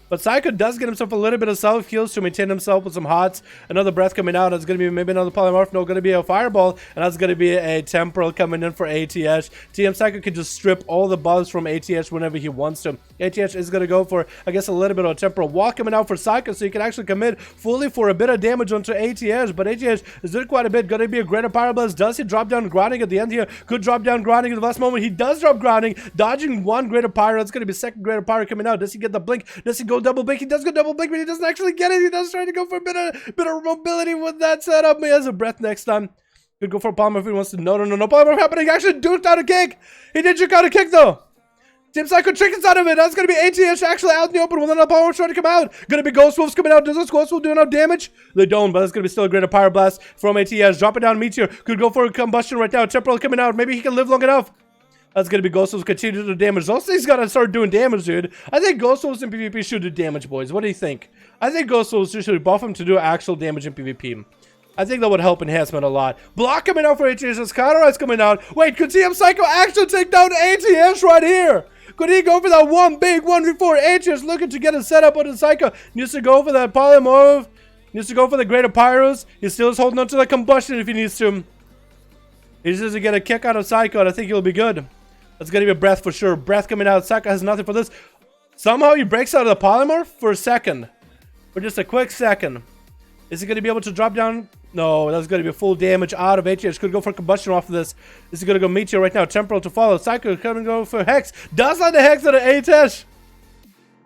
But Psycho does get himself a little bit of self-heals to maintain himself with some hots. Another breath coming out. That's going to be maybe another polymorph. No, going to be a fireball. And that's going to be a temporal coming in for ATS. TM Psycho can just strip all the buffs from ATS whenever he wants to. ATS is going to go for, I guess, a little bit of a temporal walk coming out for Psycho. So he can actually commit fully for a bit of damage onto ATS. But ATS is doing quite a bit. Going to be a Greater Pyroblast. Does he drop down grounding at the end here? Could drop down grounding at the last moment. He does drop grounding. Dodging one Greater Pyro. That's going to be second Greater Pyro coming out. Does he get the blink? Does he go double blink? He does go double blink, but he doesn't actually get it. He does try to go for a bit of mobility with that setup. He has a breath next time. Could go for a polymorph if he wants to. No. Polymorph happening. Actually duked out a kick. He did juke out a kick though. Team Psycho trickles out of it. That's going to be ATS actually out in the open with another polymorph trying to come out. Going to be Ghost Wolves coming out. Does those Ghost Wolves do enough damage? They don't, but that's going to be still a Greater Pyroblast from ATS. Dropping down Meteor. Could go for a combustion right now. Temporal coming out. Maybe he can live long enough. That's going to be Ghost Wolves continue to do damage. Those things got to start doing damage, dude. I think Ghost Wolves in PvP should do damage, boys. What do you think? I think Ghost Wolves should buff him to do actual damage in PvP. I think that would help enhancement a lot. Block coming out for ATS. Counter-Ice coming out. Wait, could TM Psycho actually take down ATS right here? Could he go for that one big 1v4? ATS looking to get a setup on the Psycho. Needs to go for that polymorph. Needs to go for the Greater Pyros. He still is holding on to the combustion if he needs to. He just needs to get a kick out of Psycho, and I think he'll be good. That's going to be a breath for sure. Breath coming out. Psycho has nothing for this. Somehow he breaks out of the polymorph for a second. For just a quick second. Is he going to be able to drop down? No, that's going to be full damage out of ATS. Could go for combustion off of this. This is going to go Meteor right now. Temporal to follow. Psycho coming to go for Hex. Does land the Hex out of ATS.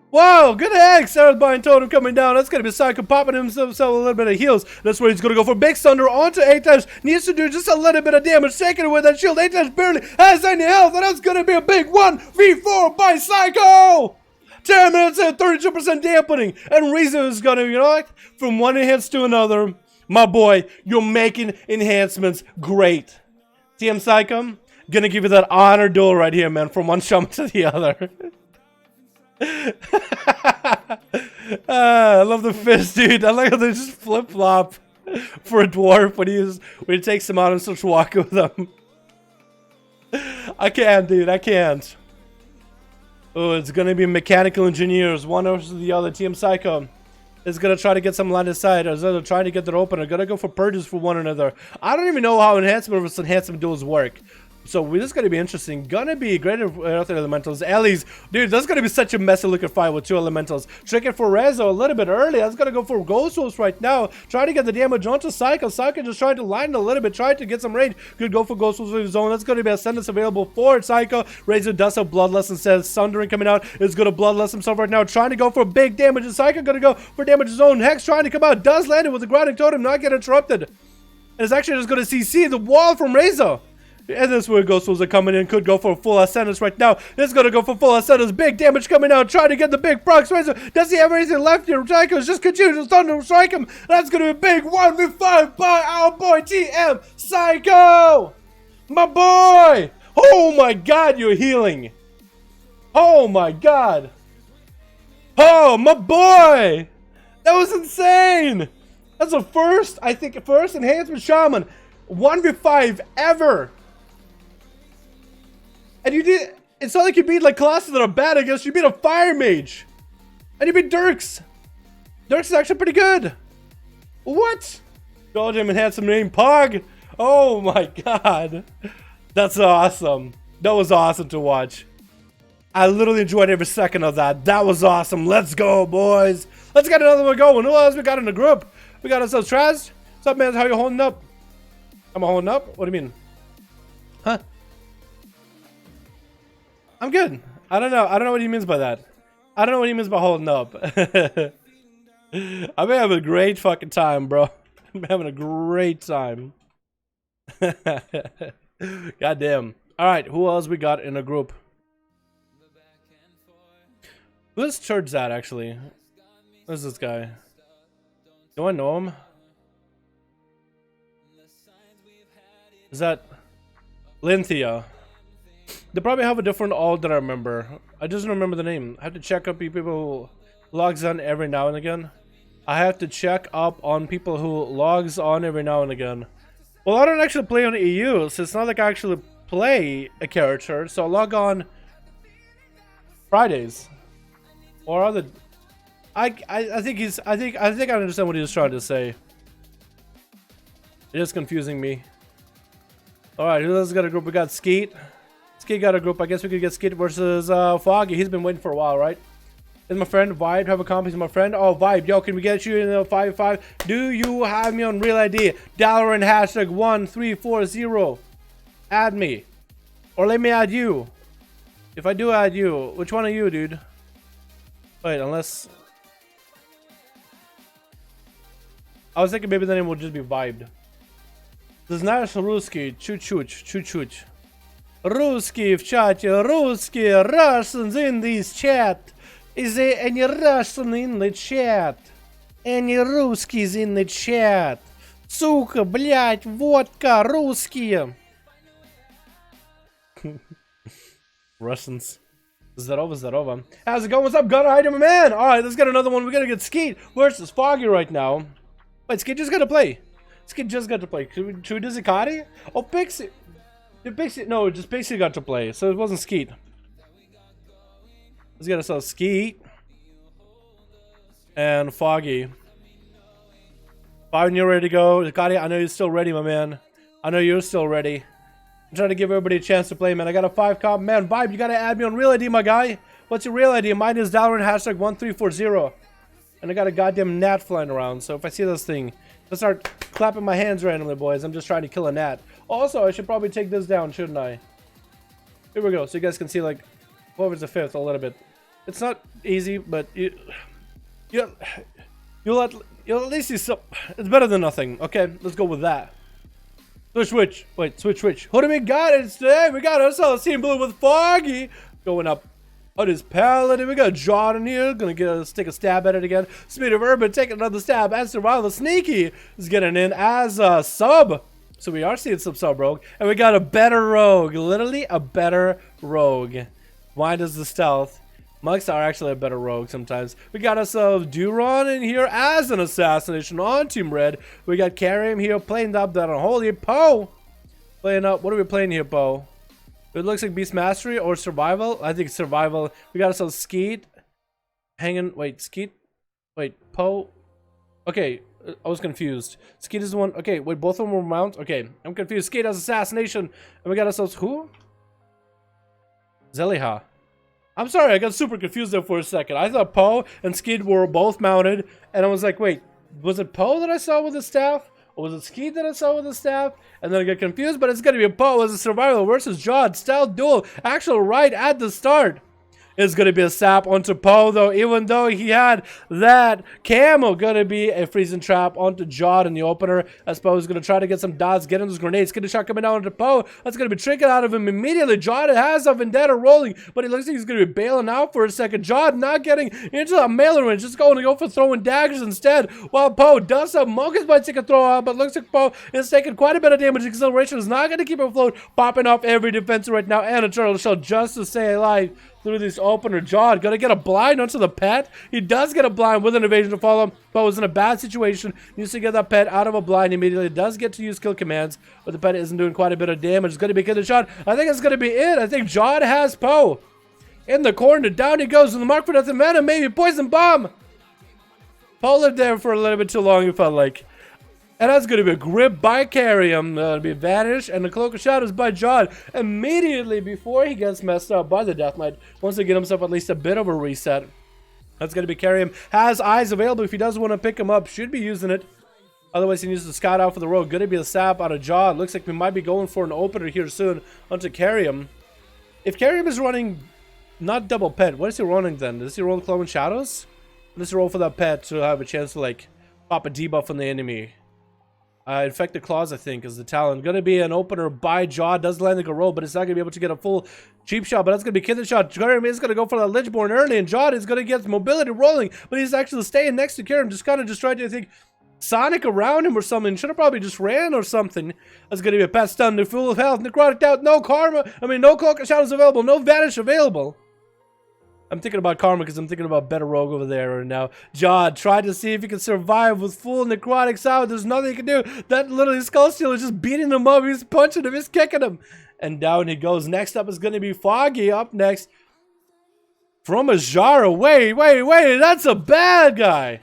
Wow, good Hex. Aerobind Totem coming down. That's going to be Psycho popping himself a little bit of heals. That's where he's going to go for Big Thunder onto ATS. Needs to do just a little bit of damage. Taking away that shield. ATS barely has any health. And that's going to be a big 1v4 by Psycho. 10 minutes and 32% dampening. And Reason is going to, you know what? From one enhance to another. My boy, you're making enhancements great. TM Psycho, gonna give you that honor duel right here, man. From one shaman to the other. I love the fist, dude. I like how they just flip-flop for a dwarf when he takes them out and starts walking with them. I can't, dude. I can't. Oh, it's gonna be mechanical engineers, one over the other. TM Psycho is gonna try to get some line of sight, or they're trying to get their opener. Gonna go for purges for one another. I don't even know how enhancement versus enhancement duels work. So this is going to be interesting. Gonna be greater Earth Elementals. Ellie's. Dude, that's going to be such a messy looking fight with two Elementals. Tricking for Rezo a little bit early. That's going to go for Ghost Wolves right now. Trying to get the damage onto Psycho. Psycho just trying to line a little bit. Trying to get some range. Could go for Ghost Wolves with his own. That's going to be Ascendance available for Psycho. Rezo does have Bloodlust and says Sundering coming out. Is going to Bloodlust himself right now. Trying to go for big damage. And Psycho going to go for damage his own. Hex trying to come out. Does land it with the Grounding Totem. Not get interrupted. And it's actually just going to CC the wall from Rezo. And this is where Ghost Wolves are coming in. Could go for a full ascendance right now. This is going to go for full ascendance. Big damage coming out. Trying to get the big proc razor. Does he have anything left here? Tycho's just continue to thunder strike him. That's going to be a big 1v5 by our boy TM Psycho. My boy. Oh my god, you're healing. Oh my god. Oh, my boy. That was insane. That's the first, I think, first enhancement shaman 1v5 ever. And you did, it's not like you beat like classes that are bad, I guess. You beat a fire mage. And you beat Dirks. Dirks is actually pretty good. What? Goddamn handsome name, Pog. Oh my god. That's awesome. That was awesome to watch. I literally enjoyed every second of that. That was awesome. Let's go, boys. Let's get another one going. Who else we got in the group? We got ourselves Traz. What's up, man? How you holding up? I'm holding up? What do you mean? Huh? I'm good. I don't know. I don't know what he means by that. I don't know what he means by holding up. I've been having a great fucking time, bro. I'm having a great time. Goddamn. Alright, who else we got in the group? Who's church that, actually? Who's this guy? Do I know him? Is that Lynthia? They probably have a different alt that I remember. I just don't remember the name. I have to check up people who logs on every now and again. I have to check up on people who logs on every now and again. Well, I don't actually play on EU, so it's not like I actually play a character. So I log on Fridays. Or other. I think he's. I think I understand what he was trying to say. It is confusing me. All right, who else got a group? We got Skeet. Skeet got a group. I guess we could get Skeet versus Foggy. He's been waiting for a while, right? Is my friend Vibe have a comp? He's my friend. Oh, Vibe, yo, can we get you in the 5v5? Do you have me on real ID? Dalaran hashtag 1340. Add me, or let me add you. If I do add you, which one are you, dude? Wait, unless I was thinking maybe the name will just be Vibed. This Nash Ruski, choo-choo-ch. Ruski в чате, Ruski, Russians in this chat. Is there any Russian in the chat? Any Ruskis in the chat? Сука, блять, водка, русские. Russians. Здорово, здорово. How's it going? What's up, Gunner? How you doing, man? Alright, let's get another one. We gotta get Skeet versus Foggy right now. Wait, Skeet just gotta play. Skeet just got to play. Should we do Zikari? Oh, Pixie. Did Pixie? No, just Pixie got to play. So it wasn't Skeet. Let's get ourselves Skeet. And Foggy. Foggy, you're ready to go. Zikari, I know you're still ready, my man. I know you're still ready. I'm trying to give everybody a chance to play, man. I got a 5 comp. Man, Vibe, you gotta add me on real ID, my guy. What's your real ID? Mine is Dalaran hashtag 1340. And I got a goddamn gnat flying around. So if I see this thing, I'll start clapping my hands randomly, boys. I'm just trying to kill a gnat. Also, I should probably take this down, shouldn't I? Here we go. So you guys can see, like, whoever's the fifth a little bit. It's not easy, but you'll at least see some. It's better than nothing. Okay, let's go with that. Switch. Wait, switch. Who do we got? It's today. We got ourselves Team Blue with Foggy going up. Oh, this Paladin. We got Jordan here. Gonna take a stab at it again. Speed of Urban taking another stab. And Survival Sneaky is getting in as a sub. So we are seeing some sub rogue. And we got a better rogue. Literally a better rogue. Why does the stealth? Monks are actually a better rogue sometimes. We got ourselves Duran in here as an assassination on Team Red. We got Karim here playing up that unholy Poe. Playing up. What are we playing here, Poe? It looks like Beast Mastery or Survival. I think Survival. We got ourselves Skeet. Hanging. Wait, Skeet. Wait, Poe. Okay, I was confused. Skeet is the one. Okay, wait, both of them were mount. Okay, I'm confused. Skeet has assassination. And we got ourselves who? Zeliha. I'm sorry, I got super confused there for a second. I thought Poe and Skeet were both mounted. And I was like, wait, was it Poe that I saw with the staff? Or was it Skeet that I saw with the staff? And then I get confused, but it's gonna be a Poe as a survival versus Jod. Style duel. Actual right at the start. It's going to be a sap onto Poe, though, even though he had that camo. Going to be a freezing trap onto Jod in the opener. As Poe is going to try to get some dots, get in those grenades. Get a shot coming down onto Poe. That's going to be tricking out of him immediately. Jod has a Vendetta rolling, but he looks like he's going to be bailing out for a second. Jod not getting into that melee range, just going to go for throwing daggers instead, while Poe does have Mogus by take a throw out, but looks like Poe is taking quite a bit of damage. Acceleration is not going to keep him afloat, popping off every defense right now, and a turtle shell just to stay alive through this opener. Jod gonna get a blind onto the pet. He does get a blind with an evasion to follow, but was in a bad situation. Needs to get that pet out of a blind immediately. Does get to use kill commands, but the pet isn't doing quite a bit of damage. It's gonna be kill the shot. I think it's gonna be it. I think Jod has Poe in the corner. Down he goes, and the mark for nothing mana, maybe poison bomb. Poe lived there for a little bit too long, it felt like. And that's going to be a grip by Carrium. It'll be Vanish, and the Cloak of Shadows by Jod immediately before he gets messed up by the Death Knight. Wants to get himself at least a bit of a reset. That's going to be Carrium. Has eyes available if he does want to pick him up. Should be using it. Otherwise, he needs to scout out for the road. Going to be a sap out of Jod. Looks like we might be going for an opener here soon onto Carrium. If Carrium is running not double pet, what is he running then? Does he roll Cloak and Shadows? Or does he roll for that pet to have a chance to like pop a debuff on the enemy? Infected Claws, I think, is the talent. Gonna be an opener by Jod. Does land like a roll, but it's not gonna be able to get a full cheap shot. But that's gonna be Kid the shot. Karim is gonna go for that Lichborn early, and Jod is gonna get mobility rolling, but he's actually staying next to Karim. Just kind of just trying to, I think, Sonic around him or something. Should have probably just ran or something. That's gonna be a pet stun. They're full of health. Necrotic out. No Karma. I mean, no Cloak of Shadows available. No Vanish available. I'm thinking about Karma because I'm thinking about Better Rogue over there right now. Jod tried to see if he can survive with full necrotics out. There's nothing he can do. That literally Skull Steel is just beating him up. He's punching him. He's kicking him. And down he goes. Next up is going to be Foggy up next. From Azara. Wait. That's a bad guy.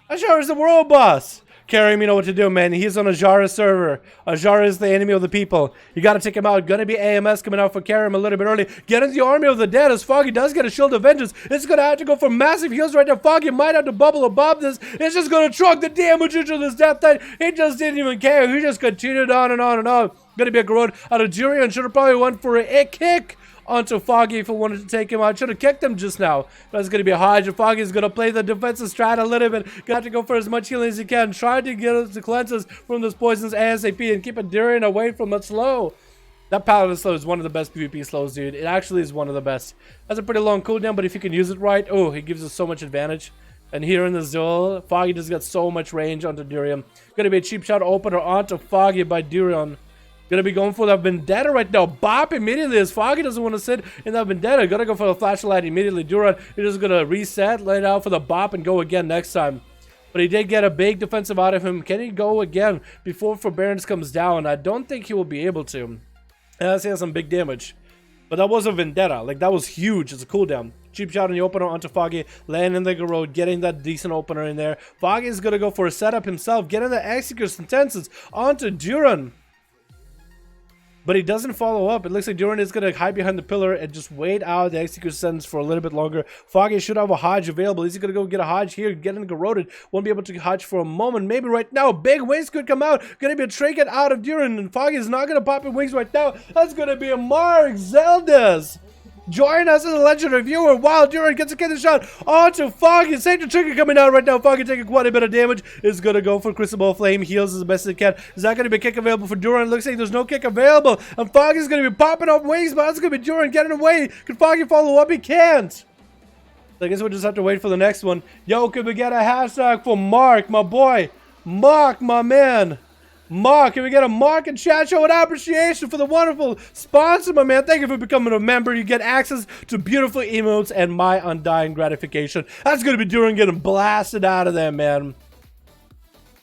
Azara's the world boss. Karim, you know what to do, man. He's on Azara server. Azara is the enemy of the people. You gotta take him out. Gonna be AMS coming out for Karim a little bit early. Get into the army of the dead as Foggy does get a shield of vengeance. It's gonna have to go for massive heals right now. Foggy might have to bubble above this. It's just gonna truck the damage into this Death Knight. He just didn't even care. He just continued on and on and on. Gonna be a Garrod out of Durian. Should have probably went for a kick onto Foggy if I wanted to take him out. Should have kicked him just now. That's going to be a Hodge. Foggy is going to play the defensive strat a little bit. Got to go for as much healing as he can. Try to get the cleanses from those poisons ASAP and keep Durian away from that slow. That Paladin slow is one of the best PvP slows, dude. It actually is one of the best. That's a pretty long cooldown, but if you can use it right, oh, it gives us so much advantage. And here in the duel, Foggy just got so much range onto Durian. Going to be a cheap shot opener onto Foggy by Durian. Gonna be going for that Vendetta right now. Bop immediately as Foggy doesn't want to sit in that Vendetta. Gonna go for the flashlight immediately. Duran is just gonna reset, lay it out for the bop, and go again next time. But he did get a big defensive out of him. Can he go again before Forbearance comes down? I don't think he will be able to. Unless he has some big damage. But that was a Vendetta. Like, that was huge. It's a cooldown. Cheap shot on the opener onto Foggy. Landing the Garrod, getting that decent opener in there. Foggy is gonna go for a setup himself. Getting the Executor Sentences onto Duran. But he doesn't follow up. It looks like Duran is going to hide behind the pillar and just wait out the execution sentence for a little bit longer. Foggy should have a Hodge available. Is he going to go get a Hodge here? Getting Garroded. Won't be able to Hodge for a moment. Maybe right now. Big wings could come out. Going to be a trinket out of Duran. And Foggy is not going to pop in wings right now. That's going to be a Mark Zeldas. Join us as a legendary viewer while Duran gets a killer shot onto Foggy. Safety trigger coming out right now. Foggy taking quite a bit of damage. Is going to go for Crucible Flame. Heals as best as he can. Is that going to be a kick available for Duran? Looks like there's no kick available. And Foggy's going to be popping off wings, but that's going to be Duran getting away. Can Foggy follow up? He can't. So I guess we'll just have to wait for the next one. Yo, could we get a hashtag for Mark, my boy? Mark, my man. Mark, can we get a Mark in chat? Show an appreciation for the wonderful sponsor, my man. Thank you for becoming a member. You get access to beautiful emotes and my undying gratification. That's going to be Duran getting blasted out of there, man.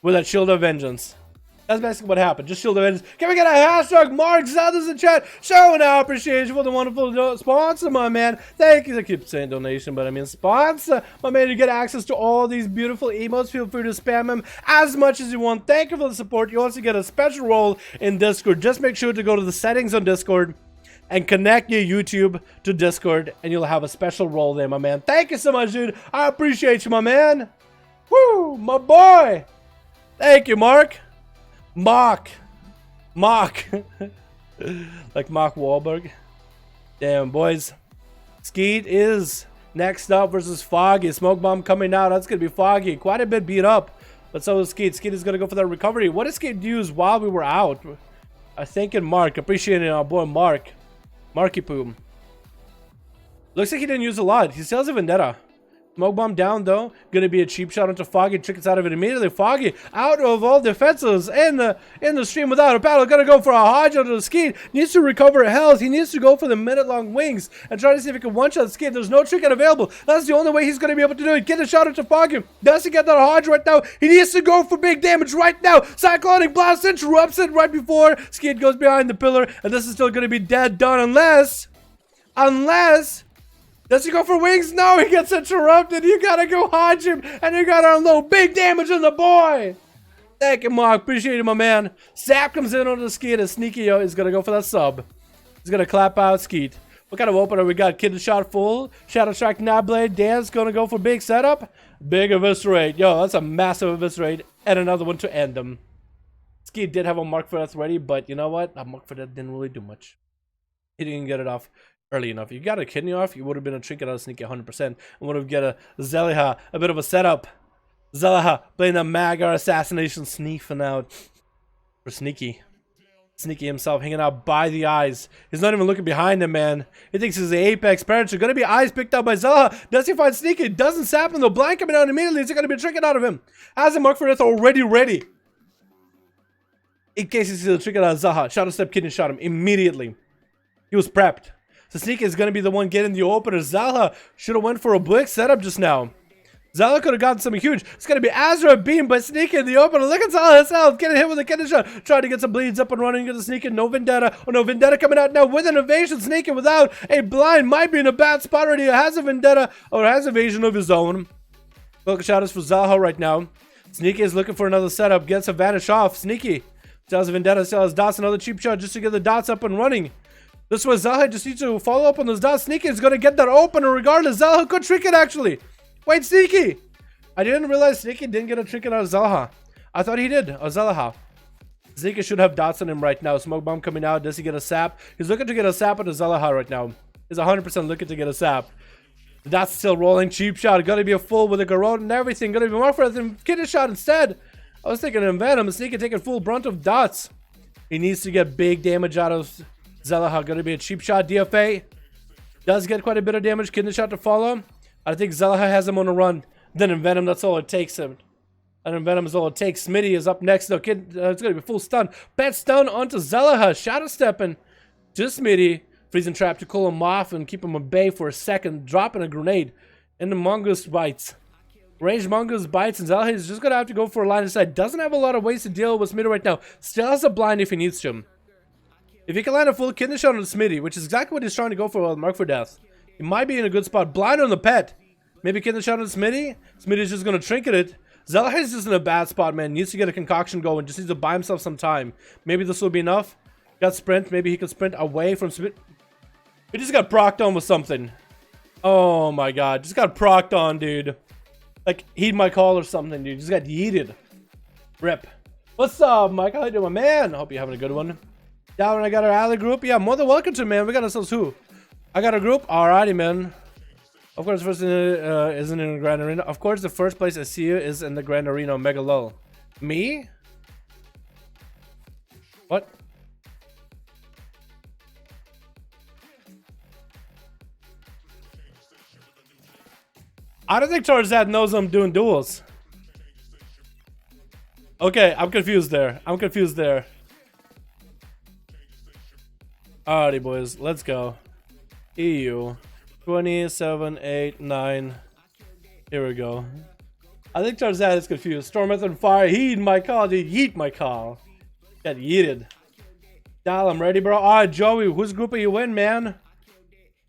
With that Shield of Vengeance. That's basically what happened. Just Shield of Vengeance. Can we get a hashtag Mark Zelda's in chat? Show an appreciation for the wonderful sponsor, my man. Thank you. I keep saying donation, but I mean sponsor. My man, you get access to all these beautiful emotes. Feel free to spam them as much as you want. Thank you for the support. You also get a special role in Discord. Just make sure to go to the settings on Discord and connect your YouTube to Discord, and you'll have a special role there, my man. Thank you so much, dude. I appreciate you, my man. Woo, my boy. Thank you, Mark. Mark. Like Mark Wahlberg. Damn, boys. Skeet is next up versus Foggy. Smoke bomb coming out. That's going to be Foggy. Quite a bit beat up. But so is Skeet. Skeet is going to go for that recovery. What did Skeet use while we were out? I think in Mark. Appreciating our boy Mark. Marky Poom. Looks like he didn't use a lot. He still has a Vendetta. Smoke bomb down though. Gonna be a cheap shot onto Foggy. Trickets out of it immediately. Foggy out of all defenses in the stream without a paddle. Gonna go for a hodge onto the Skeet. Needs to recover health. He needs to go for the minute-long wings and try to see if he can one-shot Skeet. There's no trick available. That's the only way he's gonna be able to do it. Get a shot onto Foggy. Does he get that hodge right now? He needs to go for big damage right now. Cyclonic blast interrupts it right before Skeet goes behind the pillar, and this is still gonna be dead done unless. Does he go for wings? No, he gets interrupted. You gotta go hodge him, and you gotta unload big damage on the boy. Thank you, Mark. Appreciate it, my man. Zap comes in onto the Skeet, and Sneaky is gonna go for that sub. He's gonna clap out Skeet. What kind of opener we got? Kid shot full. Shadow Strike, Nabblade. Dan's gonna go for big setup. Big eviscerate. Yo, that's a massive eviscerate. And another one to end him. Skeet did have a mark for that ready, but you know what? A mark for that didn't really do much. He didn't get it off early enough. You got a kidney off, you would have been a trinket out of Sneaky 100%. And would have get a Zeliha, a bit of a setup. Zeliha playing the Magar assassination, sneaking out for Sneaky. Sneaky himself hanging out by the eyes. He's not even looking behind him, man. He thinks he's the apex predator. Gonna be eyes picked up by Zeliha. Does he find Sneaky? Doesn't sap him. The blind coming out immediately. Is it gonna be a trinket out of him? Has a mark for death already ready. In case he sees a trinket out of Zeliha. Shadow Step Kidney shot him immediately. He was prepped. So Sneaky is going to be the one getting the opener. Zeliha should have went for a blick setup just now. Zeliha could have gotten something huge. It's going to be Azeroth beam by Sneaky in the opener. Look at Zeliha himself getting hit with a kidney shot. Trying to get some bleeds up and running into Sneaky. No Vendetta. Oh no, Vendetta coming out now with an evasion. Sneaky without a blind might be in a bad spot already. Has a Vendetta or has evasion of his own. Focus shot is for Zeliha right now. Sneaky is looking for another setup. Gets a vanish off. Sneaky still has a Vendetta. Still has dots. Another cheap shot just to get the dots up and running. This was Zeliha just needs to follow up on those dots. Sneaky is going to get that opener regardless. Zeliha could trick it actually. Wait, Sneaky. I didn't realize Sneaky didn't get a trinket out of Zeliha. I thought he did. Zeliha. Sneaky should have dots on him right now. Smoke bomb coming out. Does he get a sap? He's looking to get a sap on the Zeliha right now. He's 100% looking to get a sap. The dots still rolling. Cheap shot. Gonna be a full with a garrote and everything. Gonna be more for him. Kidney shot instead. I was thinking of Venom. Sneaky taking full brunt of dots. He needs to get big damage out of Zeliha. Gonna be a cheap shot. DFA does get quite a bit of damage. Kidney shot to follow. I think Zeliha has him on a run. Then in Venom, that's all it takes him. And in Venom is all it takes. Smitty is up next though. It's gonna be full stun. Pet stun onto Zeliha. Shadow stepping to Smitty. Freezing trap to cool him off and keep him at bay for a second. Dropping a grenade. And the Mongoose bites. Ranged Mongoose bites, and Zeliha is just gonna have to go for a line of sight. Doesn't have a lot of ways to deal with Smitty right now. Still has a blind if he needs to. If he can land a full kidney shot on Smitty, which is exactly what he's trying to go for with Mark for Death, he might be in a good spot. Blind on the pet. Maybe kidney shot on Smitty. Smitty's just gonna trinket it. Zeliha is just in a bad spot, man. Needs to get a concoction going. Just needs to buy himself some time. Maybe this will be enough. Got sprint. Maybe he can sprint away from Smitty. He just got procced on with something. Oh my god. Just got procced on, dude. Like, heed my call or something, dude. Just got yeeted. Rip. What's up, Mike? How you doing, man? Hope you're having a good one. Dalaran, I got our alley group. Yeah, more than welcome to, man. We got ourselves who? I got a group? Alrighty, man. Of course, first isn't in the Grand Arena. Of course, the first place I see you is in the Grand Arena. Mega lol. Me? What? I don't think Tarzad knows I'm doing duels. Okay, I'm confused there. Alrighty, boys. Let's go. EU. 27, 8, 9. Here we go. I think Tarzad is confused. Storm and fire. Heed my call, dude. Yeet my call. Got yeeted. Dal, I'm ready, bro. Alright, Joey. Whose group are you in, man?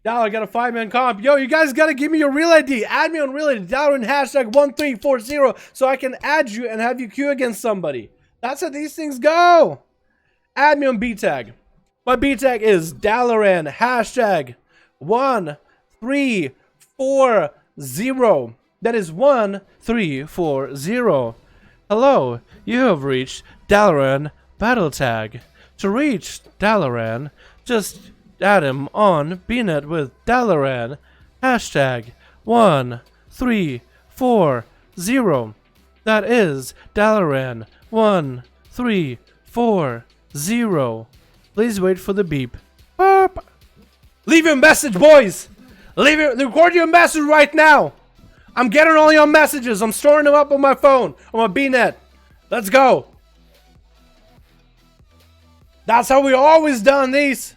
Dal, I got a 5-man comp. Yo, you guys gotta give me your real ID. Add me on real ID. Dalaran hashtag 1340 so I can add you and have you queue against somebody. That's how these things go. Add me on B-tag. My B-tag is Dalaran hashtag 1340. That is 1340. Hello, you have reached Dalaran battle tag. To reach Dalaran, just add him on BNet with Dalaran. Hashtag 1340. That is Dalaran 1340. Please wait for the beep. Burp. Leave your message, boys. Record your message right now. I'm getting all your messages. I'm storing them up on my phone, on my BNet. Let's go. That's how we always done these.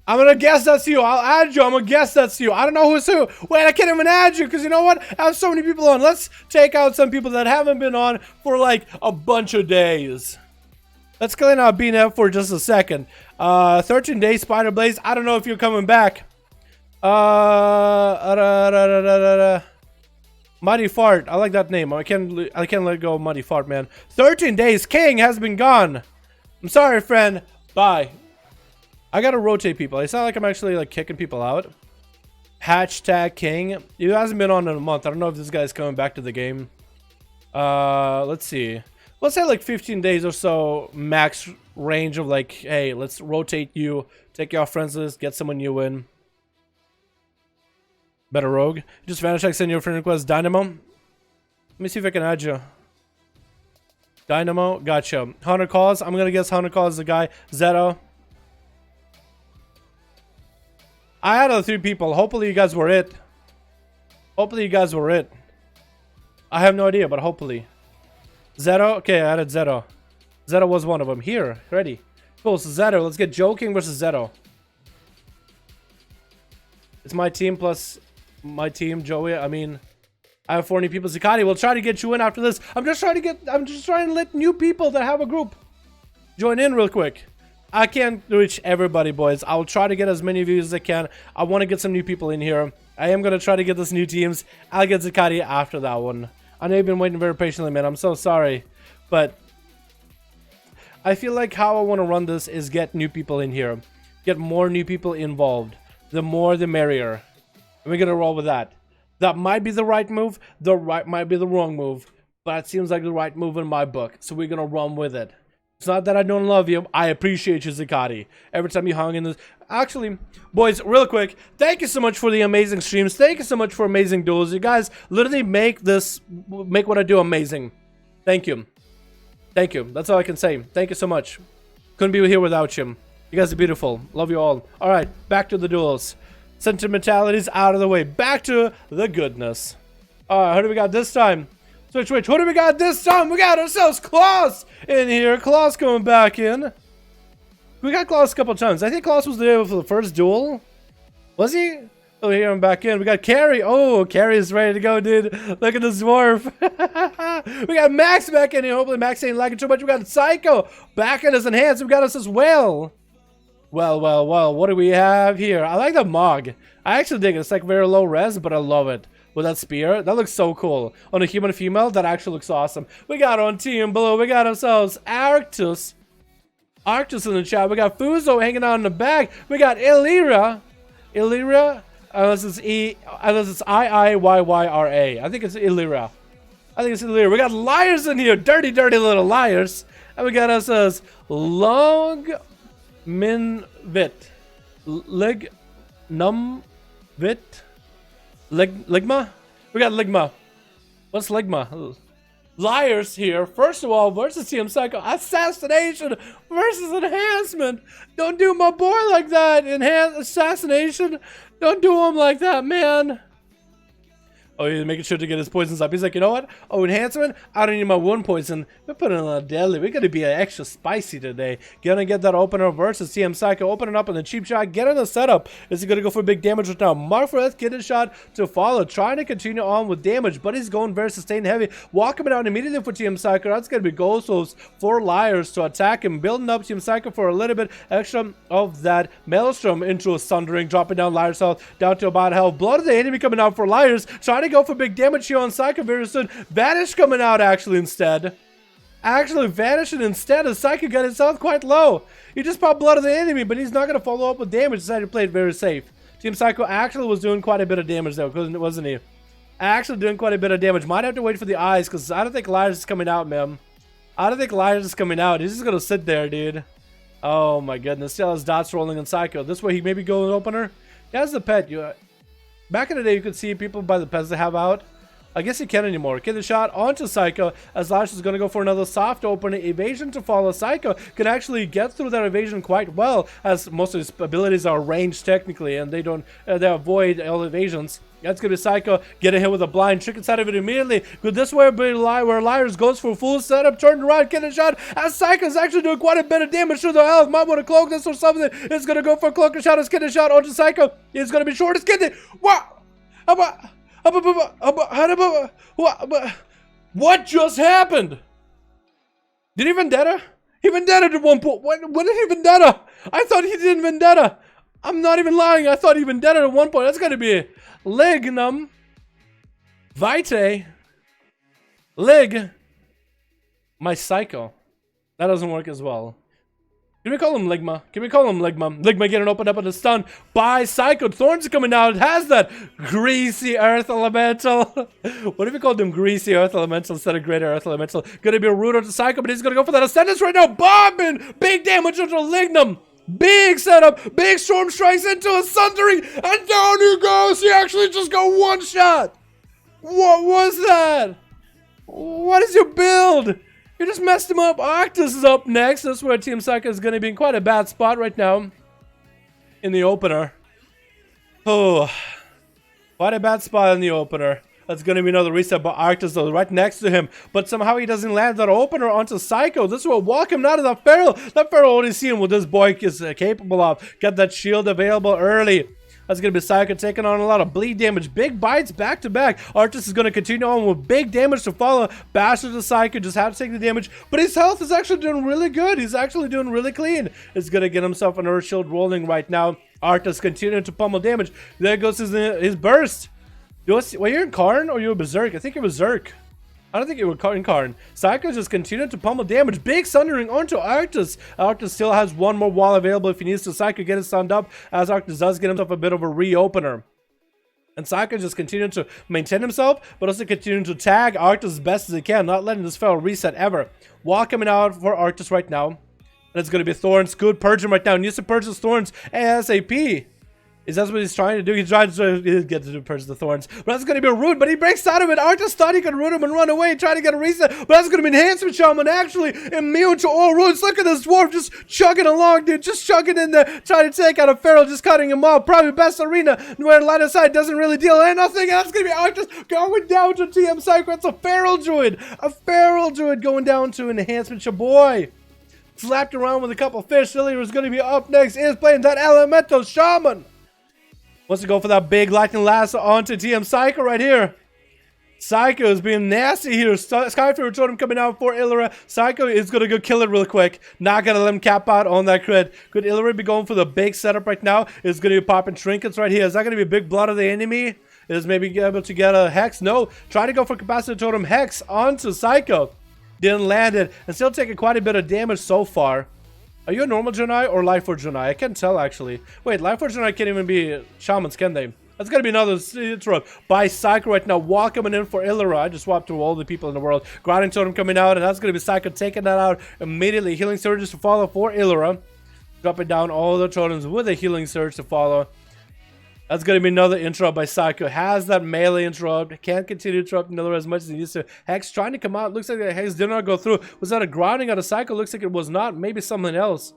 I'm gonna guess that's you. I'll add you. I'm gonna guess that's you. I don't know who's who. Wait, I can't even add you because you know what? I have so many people on. Let's take out some people that haven't been on for like a bunch of days. Let's clean out BNet for just a second. 13 days, Spider Blaze. I don't know if you're coming back. Mighty Fart. I like that name. I can't let go of Mighty Fart, man. 13 days. King has been gone. I'm sorry, friend. Bye. I gotta rotate people. It's not like I'm actually like kicking people out. Hashtag King. He hasn't been on in a month. I don't know if this guy's coming back to the game. Let's see. Let's say like 15 days or so max range of like, hey, let's rotate you, take your friends list, get someone new in. Better rogue. Just vanish, like send your friend request. Dynamo. Let me see if I can add you. Dynamo, gotcha. Hunter Cause. I'm gonna guess Hunter Cause is the guy. Zeta. I had 3 people. Hopefully you guys were it. Hopefully you guys were it. I have no idea, but hopefully. Zeta. Okay, I added Zeta. Zeta was one of them. Here, ready. Cool. So Zeta. Let's get Joking versus Zeta. It's my team plus my team, Joey. I mean, I have 40 people. Zakati, we'll try to get you in after this. I'm just trying to let new people that have a group join in real quick. I can't reach everybody, boys. I'll try to get as many views as I can. I want to get some new people in here. I am going to try to get this new teams. I'll get Zakati after that one. I know you've been waiting very patiently, man. I'm so sorry. But I feel like how I want to run this is get new people in here. Get more new people involved. The more, the merrier. And we're going to roll with that. That might be the right move. Might be the wrong move. But it seems like the right move in my book. So we're going to run with it. It's not that I don't love you. I appreciate you, Zakati. Every time you hung in this. Actually, boys, real quick. Thank you so much for the amazing streams. Thank you so much for amazing duels. You guys literally make what I do amazing. Thank you. Thank you. That's all I can say. Thank you so much. Couldn't be here without you. You guys are beautiful. Love you all. Alright, back to the duels. Sentimentality's out of the way. Back to the goodness. Alright, who do we got this time? Switch. Who do we got this time? We got ourselves Klaus in here. Klaus coming back in. We got Klaus a couple times. I think Klaus was there for the first duel. Was he? Oh, here I'm back in. We got Carrie. Oh, Carrie is ready to go, dude. Look at this dwarf. We got Max back in here. Hopefully Max ain't lagging too much. We got Psycho back in us enhanced. We got us as well. Well. What do we have here? I like the Mog. I actually dig it. It's like very low res, but I love it. With that spear, that looks so cool. On a human female, that actually looks awesome. We got on Team Blue, we got ourselves Arctus in the chat. We got Fuzo hanging out in the back. We got Illyra, unless it's IIYYRA. I think it's Illyra. We got Liars in here, dirty little liars. And we got us as Long Min Vit, Lig Num Vit. Ligma? We got Ligma. What's Ligma? Liars here. First of all, versus TM Psycho. Assassination versus enhancement. Don't do my boy like that. Assassination. Don't do him like that, man. Oh, he's making sure to get his poisons up. He's like, you know what? Oh, enhancement? I don't need my wound poison. We're putting on a deadly. We're going to be extra spicy today. Gonna get that opener versus TM Psycho. Open it up in the cheap shot. Get in the setup. Is he going to go for big damage right now? Mark for that kitten shot to follow. Trying to continue on with damage, but he's going very sustained heavy. Walking it out immediately for TM Psycho. That's going to be Ghosts for Liars to attack him. Building up TM Psycho for a little bit extra of that Maelstrom into a Sundering. Dropping down Liars' health down to about health. Blood of the enemy coming out for Liars. Trying to go for big damage here on Psycho very soon. Vanish coming out actually instead. Vanishing instead as Psycho got his health quite low. He just popped Blood of the enemy, but he's not going to follow up with damage. Decided to play it very safe. Team Psycho actually was doing quite a bit of damage though, wasn't he? Actually doing quite a bit of damage. Might have to wait for the eyes because I don't think Liars is coming out, man. I don't think Liars is coming out. He's just going to sit there, dude. Oh my goodness. Still has dots rolling on Psycho. This way he maybe go an opener. He has the pet. Back in the day, you could see people buy the pets they have out. I guess he can't anymore. Get the shot onto Psycho as Lash is going to go for another soft opener. Evasion to follow. Psycho can actually get through that evasion quite well, as most of his abilities are ranged technically, and they don't they avoid all evasions. That's going to be Psycho getting hit with a blind trick inside of it immediately. Good this way, where Liars goes for a full setup, turned around, get a shot, as Psycho's actually doing quite a bit of damage to the health. Might want to cloak this or something. It's going to go for a cloak and shot. It's getting a shot onto Psycho. He's going to be short. It's getting it. Wow. What just happened? Did he vendetta? He vendetta at one point. When did he vendetta? I thought he didn't vendetta. I'm not even lying. I thought he vendetta at one point. That's going to be Lignum Vitae Lig my Psycho. That doesn't work as well. Can we call him Ligma? Can we call him Ligma? Ligma getting opened up on the stun by Psycho. Thorns are coming out. It has that greasy earth elemental. What if we called him greasy earth elemental instead of greater earth elemental? Gonna be a rude to Psycho, but he's gonna go for that ascendance right now. Bombing! Big damage onto Lignum. Big setup. Big storm strikes into a sundering. And down he goes. He actually just got one shot. What was that? What is your build? You just messed him up. Arctis is up next. That's where Team Psycho is going to be in quite a bad spot right now in the opener. Oh, quite a bad spot in the opener. That's going to be another reset by Arctis though, right next to him. But somehow he doesn't land that opener onto Psycho. This will walk him out of that Feral. That Feral already seen what this boy is capable of. Got that shield available early. That's going to be Psycho taking on a lot of bleed damage. Big bites back to back. Arctis is going to continue on with big damage to follow. Bashes to Psycho. Just have to take the damage. But his health is actually doing really good. He's actually doing really clean. He's going to get himself an Earth Shield rolling right now. Arctis continuing to pummel damage. There goes his burst. Were you in Karn or you were Berserk? I think it was Berserk. I don't think it was in Karn. Psycho just continued to pummel damage. Big sundering onto Arctis. Arctis still has one more wall available if he needs to. Psycho get it stunned up, as Arctis does get himself a bit of a reopener. And Psycho just continuing to maintain himself, but also continuing to tag Arctis as best as he can, not letting this Feral reset ever. Wall coming out for Arctis right now. And it's going to be Thorns. Good, purge him right now. Needs to purge his Thorns ASAP. Is that what he's trying to do? He's trying to get to purge the Thorns. But that's going to be a rude, but he breaks out of it. Arctis thought he could root him and run away, trying to get a reset. But that's going to be Enhancement Shaman, actually immune to all runes. Look at this dwarf just chugging along, dude. Just chugging in there, trying to take out a Feral, just cutting him off. Probably best arena where line of sight doesn't really deal anything. And that's going to be Arctis going down to TM Psycho. It's a Feral Druid. A Feral Druid going down to Enhancement Shaboy. Slapped around with a couple fish. Silly was going to be up next. Is playing that Elemental Shaman. Wants to go for that big lightning lasso onto TM Psycho right here. Psycho is being nasty here. Skyfear Totem coming out for Illera. Psycho is going to go kill it real quick. Not going to let him cap out on that crit. Could Illera be going for the big setup right now? Is going to be popping trinkets right here. Is that going to be a big blood of the enemy? Is maybe able to get a Hex? No. Try to go for Capacitor Totem Hex onto Psycho. Didn't land it. And still taking quite a bit of damage so far. Are you a normal Junai or Lifeforge Junai? I can't tell, actually. Wait, Lifeforge Junai can't even be shamans, can they? That's gonna be another interrupt by Psycho right now. Wall coming in for Illera. I just swapped through all the people in the world. Grounding Totem coming out, and that's gonna be Psycho taking that out immediately. Healing Surges to follow for Illera. Dropping down all the totems with a Healing Surge to follow. That's going to be another interrupt by Psycho. Has that melee interrupt. Can't continue to interrupt Illera as much as he needs to. Hex trying to come out. Looks like the Hex did not go through. Was that a grounding out of Psycho? Looks like it was not. Maybe something else.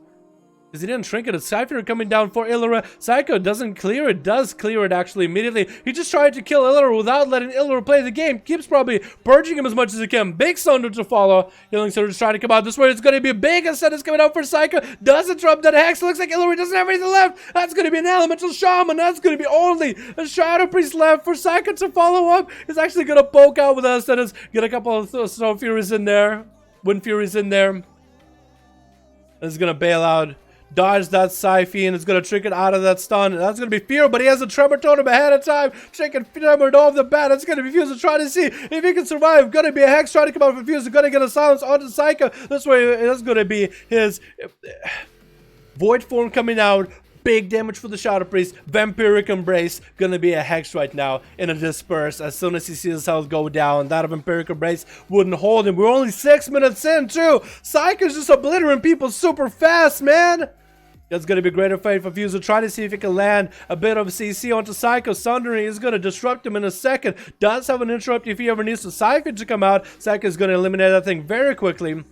Because he didn't trinket it. Skyfear coming down for Illera. Psycho doesn't clear it. Does clear it actually immediately. He just tried to kill Illera without letting Illera play the game. Keeps probably purging him as much as he can. Big Sunder to follow. Healing Surge trying to come out this way. It's going to be a big ascendance coming out for Psycho. Doesn't drop that Hex. Looks like Illera doesn't have anything left. That's going to be an Elemental Shaman. That's going to be only a Shadow Priest left for Psycho to follow up. He's actually going to poke out with that ascendance. Get a couple of Snow Furies in there. Wind Furies in there. He's going to bail out. Dodge that Scythe and is going to trick it out of that stun. That's going to be Fear, but he has a Tremor Totem ahead of time. Taking Tremor off the bat. That's going to be Fuse to try to see if he can survive. Going to be a Hex trying to come out from Fuse. Going to get a Silence onto Psycho. This way, that's going to be his Void form coming out. Big damage for the Shadow Priest. Vampiric Embrace gonna be a hex right now in a disperse. As soon as he sees his health go down, that Vampiric Embrace wouldn't hold him. We're only 6 minutes in too. Psycho's just obliterating people super fast, man. That's going to be greater fate for Fuser, trying to see if he can land a bit of CC onto Psycho. Sundering is going to disrupt him in a second. Does have an interrupt if he ever needs the Psycho to come out. Psycho is going to eliminate that thing very quickly.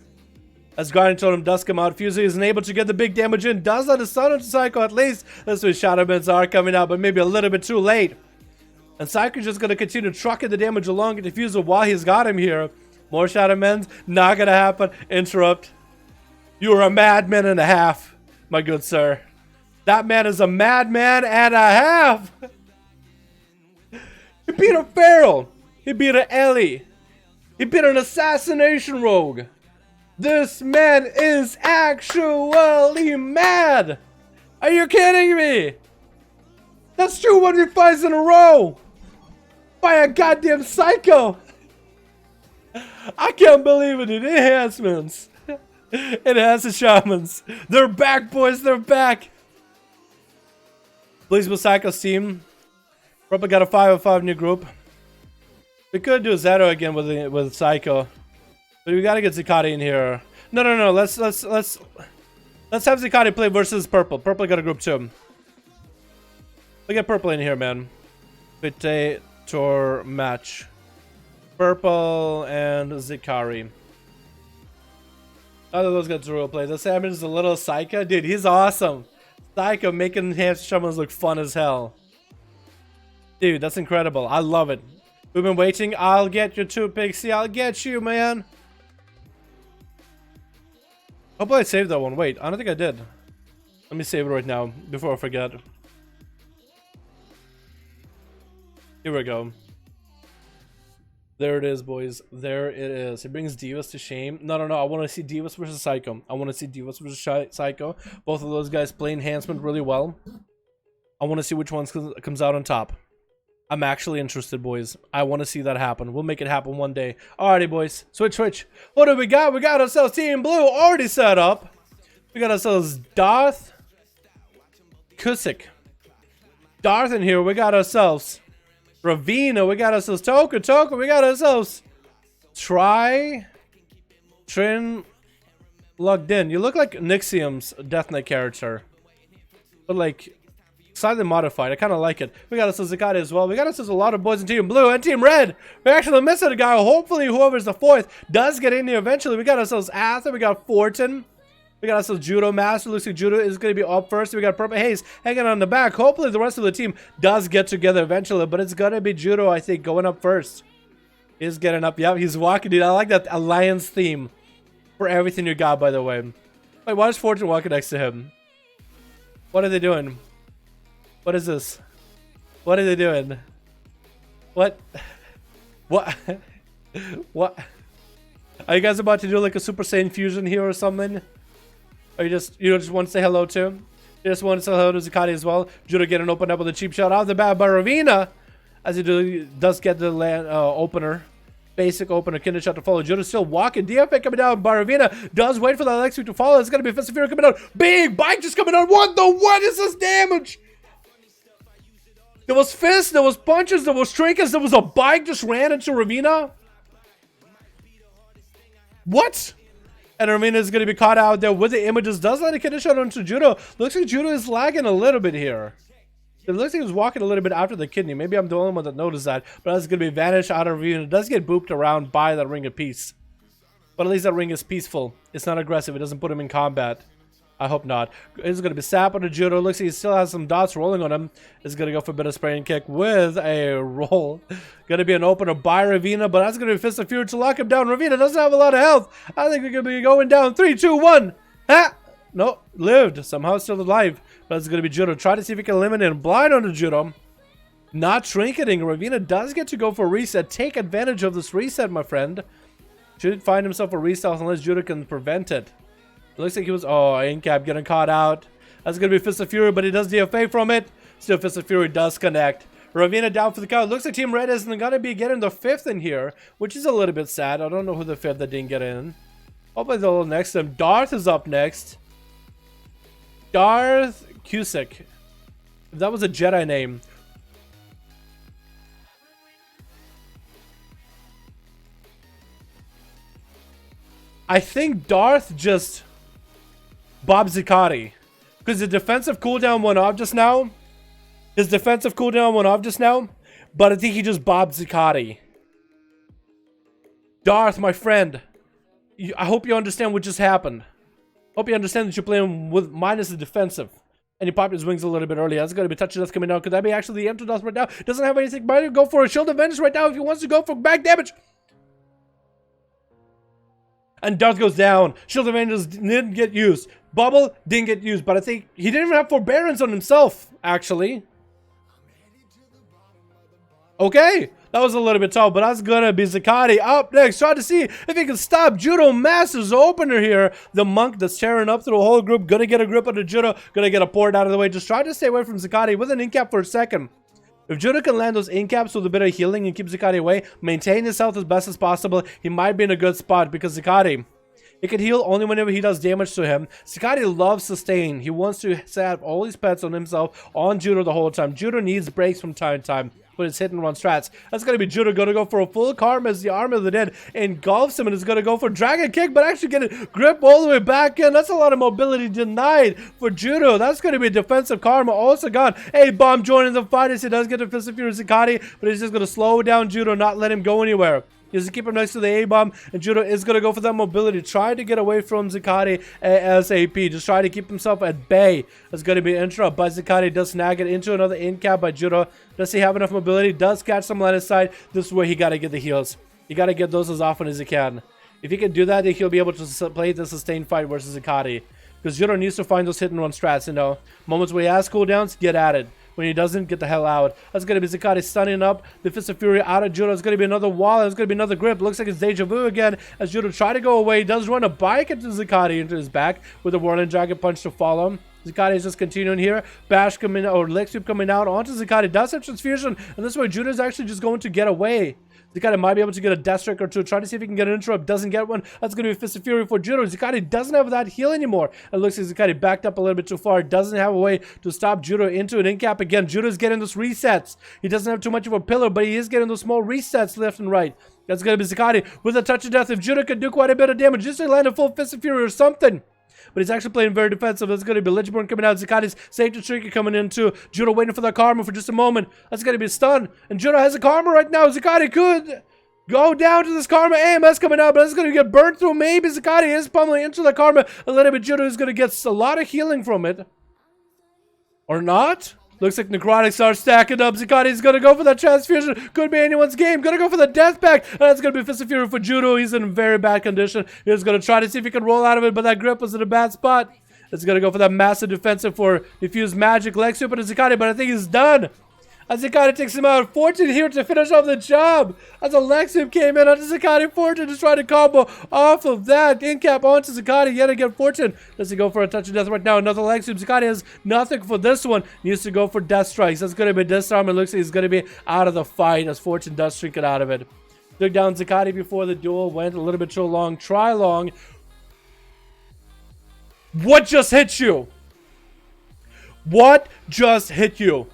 As Guardian Totem does come out, Fuser isn't able to get the big damage in. Does let his stun onto Psycho at least. That's where Shadow Bends are coming out, but maybe a little bit too late. And Psycho's just going to continue trucking the damage along into Fuser while he's got him here. More Shadow Bends, not going to happen. Interrupt. You're a madman and a half, my good sir. That man is a madman and a half. He beat a Feral. He beat an Ellie. He beat an assassination rogue. This man is actually mad. Are you kidding me? That's 2 1v5s in a row. By a goddamn Psycho. I can't believe it. Enhancements. Enhance the Shamans. They're back, boys. They're back. Please with Psycho's team. Probably got a 5v5 new group. We could do Zero again with Psycho, but we gotta get Zakati in here. No. Let's have Zakati play versus Purple. Purple got a group too. We get Purple in here, man. Potator match. Purple and Zakari. None of those guys role play. The Salmon is a little Psycho. Dude, he's awesome. Psycho making enhanced shamans look fun as hell. Dude, that's incredible. I love it. We've been waiting. I'll get you too, Pixie. I'll get you, man. Hopefully I saved that one. Wait, I don't think I did. Let me save it right now before I forget. Here we go. There it is, boys. There it is. It brings Divas to shame. No. I want to see Divas versus Psycho. I want to see Divas versus Psycho. Both of those guys play enhancement really well. I want to see which one comes out on top. I'm actually interested, boys. I want to see that happen. We'll make it happen one day. Alrighty, boys. Switch. What do we got? We got ourselves Team Blue already set up. We got ourselves Darth Kusik. Darth in here. We got ourselves Ravina, we got ourselves Toka, we got ourselves Trin logged in. You look like Nixium's Death Knight character, but like slightly modified. I kind of like it. We got ourselves Zakati as well. We got ourselves a lot of boys in Team Blue and Team Red. We're actually missing a guy. Hopefully whoever's the fourth does get in here eventually. We got ourselves Ather, we got Fortin. We got ourselves Judo Master. Looks like Judo is going to be up first. We got Purple Haze hanging on the back. Hopefully the rest of the team does get together eventually, but it's going to be Judo, I think, going up first. He's getting up. Yep, he's walking, dude. I like that alliance theme for everything you got, by the way. Wait, why is Fortune walking next to him? What are they doing? What is this? What are they doing? What? What? What? Are you guys about to do like a Super Saiyan fusion here or something? Or you just want to say hello to him? You just want to say hello to Zakati as well. Judo getting opened up with a cheap shot off the bat by Ravina. As he does get the land opener. Basic opener, Kinder shot to follow. Judo still walking. DFA coming down by Ravina. Does wait for the Alexi to follow. It's going to be Fist of Fury coming out. Big bike just coming out. What is this damage? There was fists, there was punches, there was trinkets, there was a bike just ran into Ravina. What? And Ravina is going to be caught out there with the images. Does let a Kinder shot onto Judo. Looks like Judo is lagging a little bit here. It looks like he was walking a little bit after the kidney. Maybe I'm the only one that noticed that. But that's going to be vanished out of Ravina. It does get booped around by that Ring of Peace. But at least that ring is peaceful. It's not aggressive. It doesn't put him in combat. I hope not. It's going to be Sap on the Judo. Looks like he still has some dots rolling on him. It's going to go for a bit of spray and kick with a roll. Going to be an opener by Ravina, but that's going to be Fist of Fury to lock him down. Ravina doesn't have a lot of health. I think we're going to be going down. 3, 2, 1. Ah! No, lived. Somehow still alive. But it's going to be Judo. Try to see if he can eliminate him. Blind on the Judo. Not trinketing. Ravina does get to go for a reset. Take advantage of this reset, my friend. Should find himself a reset unless Judo can prevent it. It looks like he was... Oh, Incap getting caught out. That's going to be Fist of Fury, but he does DFA from it. Still, Fist of Fury does connect. Ravina down for the count. Looks like Team Red isn't going to be getting the 5th in here, which is a little bit sad. I don't know who the 5th that didn't get in. Hopefully they'll next to him. Darth is up next. Darth Cusick. If that was a Jedi name. I think Darth just Bob Zicati. Because the defensive cooldown went off just now. His defensive cooldown went off just now. But I think he just Bob Zicati. Darth, my friend. I hope you understand what just happened. Hope you understand that you're playing with minus the defensive. And you pop his wings a little bit early. That's going to be touch of death coming down. Could that be actually the Empty Dust right now? Doesn't have anything. Might go for a Shield of Vengeance right now if he wants to go for back damage. And Darth goes down. Shield of Vengeance didn't get used. Bubble didn't get used. But I think he didn't even have Forbearance on himself, actually. Okay. That was a little bit tough, but that's gonna be Zicati up next. Trying to see if he can stop Judo Master's opener here. The monk that's tearing up through the whole group. Gonna get a grip on the Judo. Gonna get a port out of the way. Just try to stay away from Zicati with an in-cap for a second. If Judo can land those in-caps with a bit of healing and keep Zicati away, maintain his health as best as possible, he might be in a good spot because Zicati, he can heal only whenever he does damage to him. Zicati loves sustain. He wants to have all his pets on himself, on Judo the whole time. Judo needs breaks from time to time with his hit and run strats. That's going to be Judo going to go for a full karma as the Army of the Dead engulfs him and is going to go for Dragon Kick, but actually get a grip all the way back in. That's a lot of mobility denied for Judo. That's going to be defensive karma also gone. A-bomb joining the fight as he does get defensive fury Zicati, but he's just going to slow down Judo, not let him go anywhere. He has to keep him next to the A-bomb, and Judo is going to go for that mobility. Try to get away from Zicati ASAP. Just try to keep himself at bay. That's going to be an interrupt, but Zicati does snag it into another in-cap by Judo. Does he have enough mobility? Does catch some line of sight. This is where he got to get the heals. You got to get those as often as he can. If he can do that, then he'll be able to play the sustained fight versus Zicati. Because Judo needs to find those hit and run strats, you know. Moments where he has cooldowns, get at it. When he doesn't, get the hell out. That's going to be Zicati stunning up the Fist of Fury out of Judo. It's going to be another wall. It's going to be another grip. Looks like it's deja vu again as Judo try to go away. He does run a bike into Zicati into his back with a Whirling Dragon Punch to follow. Zicati is just continuing here. Bash coming out, or leg sweep coming out onto Zicati. Does have Transfusion, and this way Judo is actually just going to get away. Zicati might be able to get a Death Strike or two. Try to see if he can get an interrupt. Doesn't get one. That's going to be Fist of Fury for Judo. Zicati doesn't have that heal anymore. It looks like Zicati backed up a little bit too far. Doesn't have a way to stop Judo into an in-cap again. Judo's getting those resets. He doesn't have too much of a pillar, but he is getting those small resets left and right. That's going to be Zicati with a touch of death. If Judo could do quite a bit of damage, just to land a full Fist of Fury or something. But he's actually playing very defensive. That's going to be Lichborn coming out. Zicati's safety trinket coming into Judo waiting for that karma for just a moment. That's going to be a stun. And Judo has a karma right now. Zicati could go down to this karma. AMS coming out, but it's going to get burnt through. Maybe Zicati is pummeling into the karma a little bit. Judo is going to get a lot of healing from it. Or not. Looks like Necrotic starts stacking up. Zicati is going to go for that transfusion. Could be anyone's game. Going to go for the death pack. And that's going to be Fist of Fury for Judo. He's in very bad condition. He's going to try to see if he can roll out of it, but that grip was in a bad spot. It's going to go for that massive defensive for Diffuse Magic. Leg sweep on Zicati, but I think he's done. As Zicati takes him out. Fortune here to finish off the job. As a leg sweep came in onto Zicati. Fortune just trying to combo off of that. In-cap onto Zicati. Yet again, Fortune. Does he go for a touch of death right now? Another leg sweep. Zicati has nothing for this one. Needs to go for death strikes. That's going to be disarm. It looks like he's going to be out of the fight as Fortune does shrink it out of it. Took down Zicati before the duel. Went a little bit too long. Try long. What just hit you? What just hit you?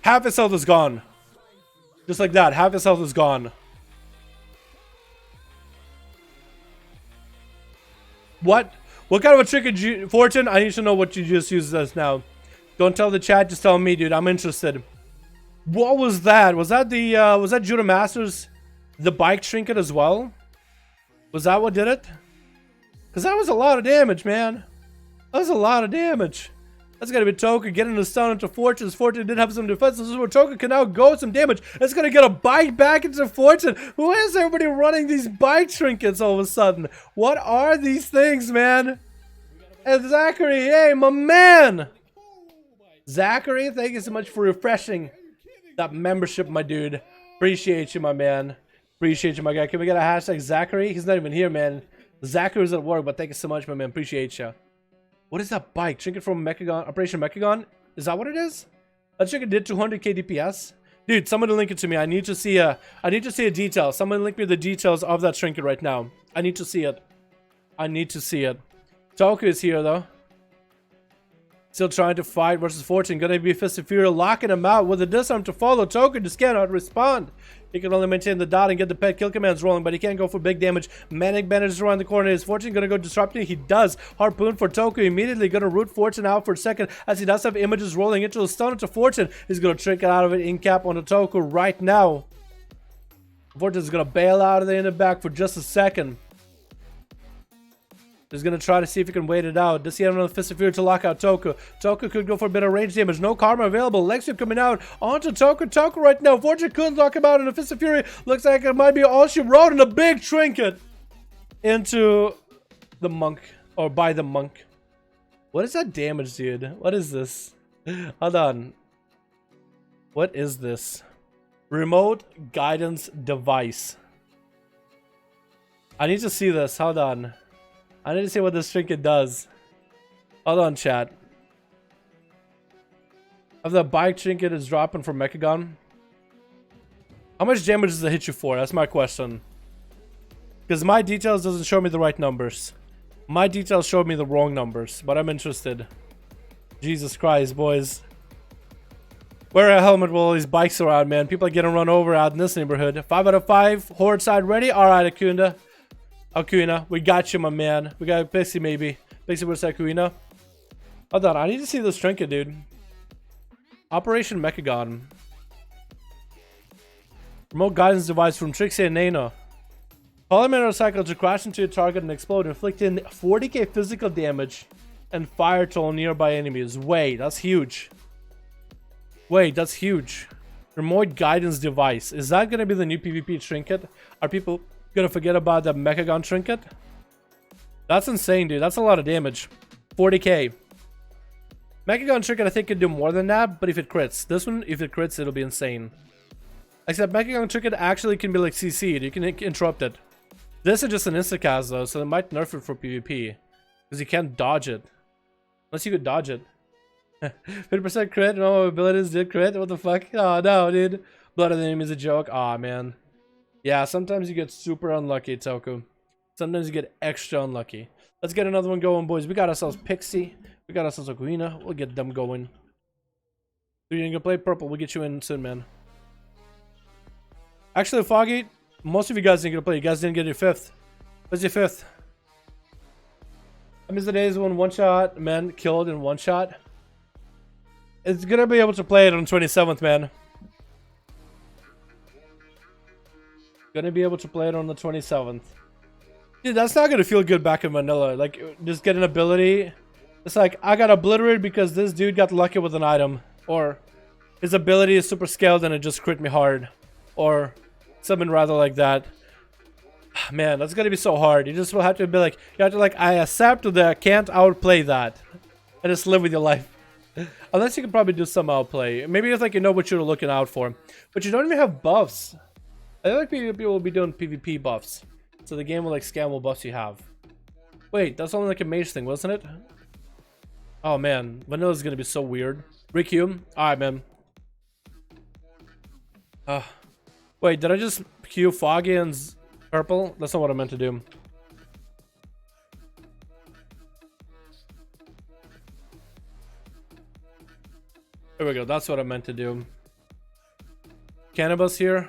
Half his health is gone. Just like that. Half his health is gone. What? What kind of a trick, Fortune? I need to know what you just used as now. Don't tell the chat. Just tell me, dude. I'm interested. What was that? Was that the, was that Judo Masters? The bike trinket as well? Was that what did it? Because that was a lot of damage, man. That was a lot of damage. That's going to be Toka getting the stun into Fortune. Fortune did have some defense. This is where Toka can now go some damage. It's going to get a bite back into Fortune. Who is everybody running these bike trinkets all of a sudden? What are these things, man? And Zachary, hey, my man. Zachary, thank you so much for refreshing that membership, my dude. Appreciate you, my man. Appreciate you, my guy. Can we get a hashtag Zachary? He's not even here, man. Zachary's at work, but thank you so much, my man. Appreciate you. What is that bike? Trinket from Mechagon, Operation Mechagon? Is that what it is? That trinket did 200k DPS. Dude, somebody link it to me. I need to see a detail. Somebody link me the details of that trinket right now. I need to see it. I need to see it. Toku is here though. Still trying to fight versus Fortune. Gonna be Fist of Fury locking him out with a disarm to follow. Toku just cannot respond. He can only maintain the dot and get the pet kill commands rolling, but he can't go for big damage. Manic manages around the corner. Is Fortune gonna go disrupting? He does. Harpoon for Toku. Immediately gonna root Fortune out for a second as he does have images rolling into the stun to Fortune. He's gonna trick it out of it in cap on the Toku right now. Fortune's gonna bail out of there in the back for just a second. He's gonna try to see if he can wait it out. Does he have another Fist of Fury to lock out Toku? Toku could go for a bit of range damage. No karma available. Lexio coming out onto Toku. Toku right now. Fortune couldn't lock him out in a Fist of Fury. Looks like it might be all she wrote, and a big trinket into the monk, or by the monk. What is that damage, dude? What is this? Hold on. What is this? Remote guidance device. I need to see this. Hold on. I need to see what this trinket does. Hold on, chat. If the bike trinket is dropping from Mechagon, how much damage does it hit you for? That's my question. Because my details doesn't show me the right numbers. My details show me the wrong numbers, but I'm interested. Jesus Christ, boys. Wear a helmet with all these bikes around, man. People are getting run over out in this neighborhood. 5 out of 5. Horde side ready? Alright, Akunda. Akuna, we got you, my man. We got Pixie, maybe. Pixie versus Akuna. Hold on, I need to see this trinket, dude. Operation Mechagon. Remote guidance device from Trixie and Nana. Polymer cycle to crash into a target and explode, inflicting 40k physical damage and fire to all nearby enemies. Wait, that's huge. Wait, that's huge. Remote guidance device. Is that gonna be the new PvP trinket? Are people gonna forget about the Mechagon trinket? That's insane, dude. That's a lot of damage. 40k. Mechagon trinket I think can do more than that, but if it crits. This one, if it crits, it'll be insane. Except Mechagon trinket actually can be like CC'd. You can interrupt it. This is just an instacast though, so they might nerf it for PvP. Because you can't dodge it. Unless you could dodge it. 50% crit, no abilities did crit. What the fuck? Oh no, dude. Blood of the enemy is a joke. Aw, man. Yeah, sometimes you get super unlucky, Toku. Sometimes you get extra unlucky. Let's get another one going, boys. We got ourselves Pixie. We got ourselves Aquina. We'll get them going. You're gonna play purple. We'll get you in soon, man. Actually, Foggy, most of you guys didn't get to play. You guys didn't get your 5th. What's your 5th? I miss the days when one shot men killed in one shot. It's gonna be able to play it on 27th, man. Gonna be able to play it on the 27th. Dude, that's not gonna feel good back in vanilla. Like, just get an ability. It's like, I got obliterated because this dude got lucky with an item. Or, his ability is super scaled and it just crit me hard. Or, something rather like that. Man, that's gonna be so hard. You just will have to be like, you have to like, I accept that I can't outplay that. And just live with your life. Unless you can probably do some outplay. Maybe it's like you know what you're looking out for. But you don't even have buffs. I feel like people will be doing PvP buffs. So the game will like scan what buffs you have. Wait, that's only like a mage thing, wasn't it? Oh man, vanilla's gonna be so weird. Riku, alright man. Wait, did I just queue Foggy and purple? That's not what I meant to do. There we go, that's what I meant to do. Cannabis here.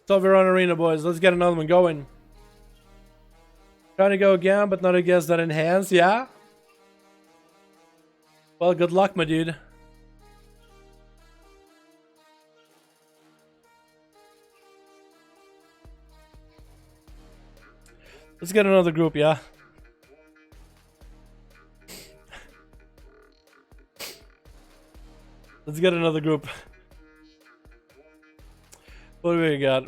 Silver Arena, boys. Let's get another one going. Trying to go again, but not against that enhanced, yeah? Well, good luck, my dude. Let's get another group, yeah? Let's get another group. What do we got?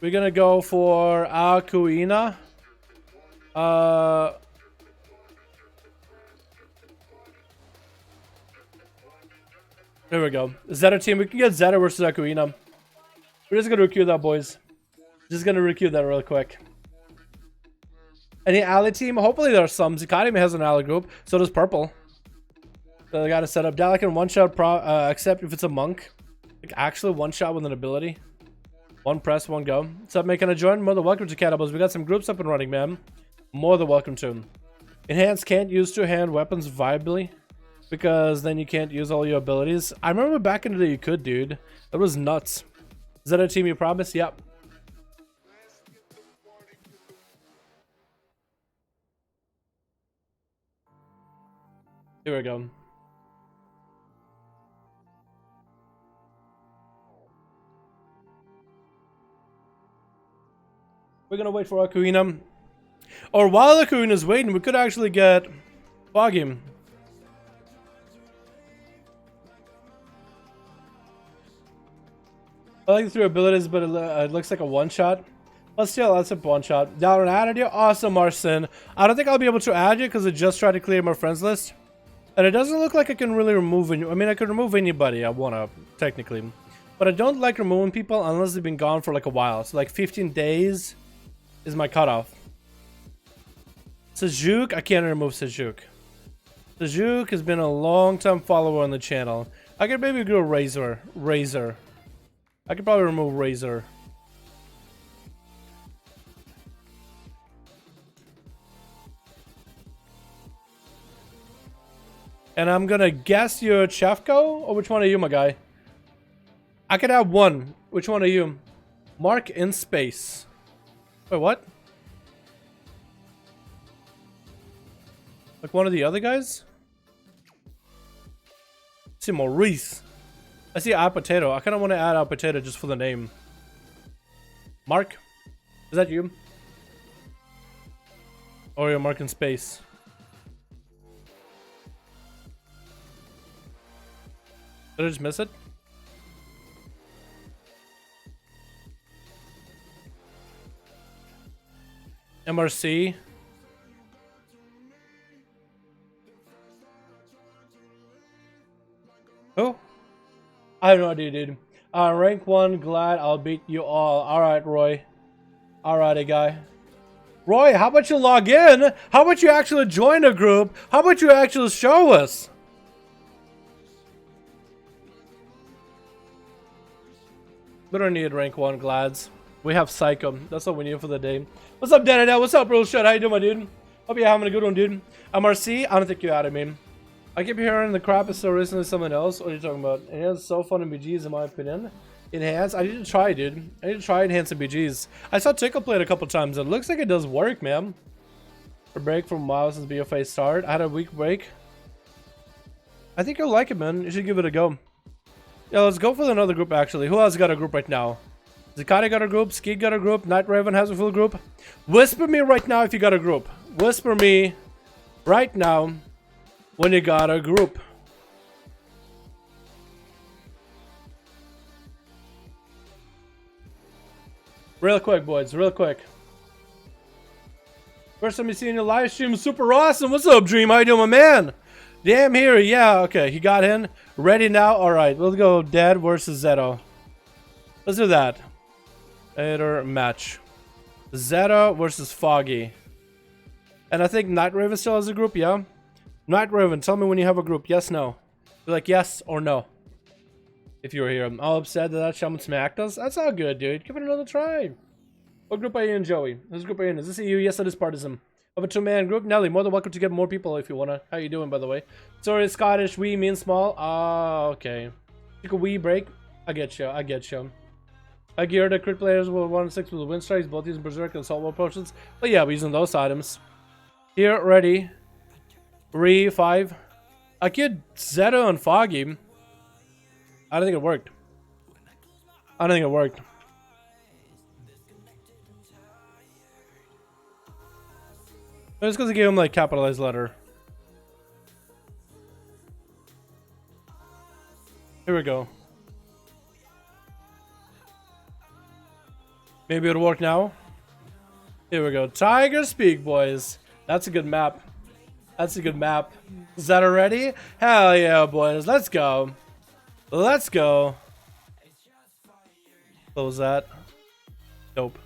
We're gonna go for Akuina. There we go. Zeta team. We can get Zeta versus Akuina. We're just gonna recue that, boys. Just gonna recue that real quick. Any ally team? Hopefully there's some. Academy has an ally group. So does Purple. So they gotta set up Dalaran one shot except if it's a monk. Like actually one shot with an ability. One press, one go. What's up, making a join? Mother, welcome to Cannibals. We got some groups up and running, man. More than welcome to. Enhanced can't use two-hand weapons viably because then you can't use all your abilities. I remember back in the day you could, dude. That was nuts. Is that a team you promised? Yep. Here we go. We're gonna wait for Akuina. Or while Akuina's waiting, we could actually get Foggy. I like the three abilities, but it looks like a one-shot. But still, that's a one-shot. Dalaran added you. Awesome, Marcin. I don't think I'll be able to add you because I just tried to clear my friends list. And it doesn't look like I can really remove any. I mean, I could remove anybody I want to, technically. But I don't like removing people unless they've been gone for like a while. So like 15 days is my cutoff. Sejuk, I can't remove Sejuk. Sejuk has been a long-time follower on the channel. I could maybe go Razor. I could probably remove Razor. And I'm gonna guess you're Chefko, or which one are you, my guy? I could have one. Which one are you? Mark in space. Wait, what? Like one of the other guys? I see Maurice. I see Add Potato. I kind of want to add Add Potato just for the name. Mark? Is that you? Or you're Mark in space? Did I just miss it? MRC. Who? I have no idea, dude. Rank 1, glad I'll beat you all. Alright, Roy. Alrighty, guy. Roy, how about you log in? How about you actually join a group? How about you actually show us? We don't need rank 1 glads. We have Psycho. That's what we need for the day. What's up, Danadel? What's up, real shit? How you doing, my dude? Hope you're having a good one, dude. MRC, I don't think you're out of me. I keep hearing the crap is so recently someone else. What are you talking about? Enhanced so fun in BGs, in my opinion. Enhanced? I need to try, dude. I need to try enhanced in BGs. I saw Tickle play it a couple times. It looks like it does work, man. A break from a while since BFA start. I had a week break. I think you'll like it, man. You should give it a go. Yeah, let's go for another group, actually. Who else got a group right now? Zakati got a group. Ski got a group. Night Raven has a full group. Whisper me right now if you got a group. Whisper me right now when you got a group. Real quick, boys. Real quick. First time you seen your live stream. Super awesome. What's up, Dream? How you doing, my man? Damn here. Yeah, okay. He got in. Ready now? Alright. Let's go Dead versus Zeto. Let's do that. Later match. Zeto versus Foggy. And I think Night Raven still has a group, yeah? Night Raven, tell me when you have a group. Yes, no. Be like yes or no. If you were here. I'm all upset that Shaman smacked us. That's all good, dude. Give it another try. What group are you in, Joey? This group are you in? Is this EU? Yes, it is Partisan. Of a two-man group. Nelly, more than welcome to get more people if you wanna. How you doing, by the way? Sorry, Scottish, wee means small. Ah, okay. Take a wee break. I get you. I get you. I gear the crit players will 1-6 with wind strikes, both using berserk and salvo potions. But yeah, we're using those items. Here, ready. 3, 5. I killed Zeto and Foggy. I don't think it worked. I don't think it worked. Just because I gave him like capitalized letter. Here we go. Maybe it'll work now. Here we go. Tiger Speak, boys. That's a good map. That's a good map. Is that already? Hell yeah, boys. Let's go. Let's go. Close that. Dope.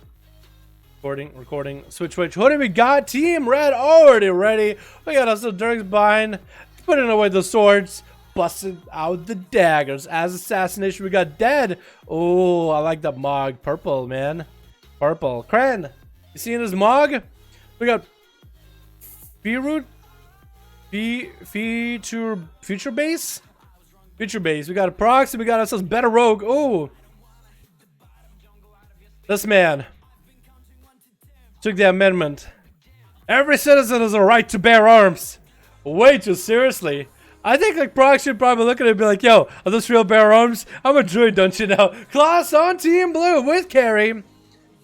Recording. Switch. Who do we got? Team Red already ready. We got us the Dirks behind. Putting away the swords. Busting out the daggers. As assassination, we got Dead. Oh, I like that Mog. Purple, man. Purple. Cran. You seeing this Mog? We got B-root? Future base? Future base. We got a proxy, we got ourselves better rogue. Oh! This man took the amendment. Every citizen has a right to bear arms. Way too seriously. I think like proxy would probably look at it and be like, yo, are this real bear arms? I'm a druid, don't you know? Class on Team Blue with Carrie.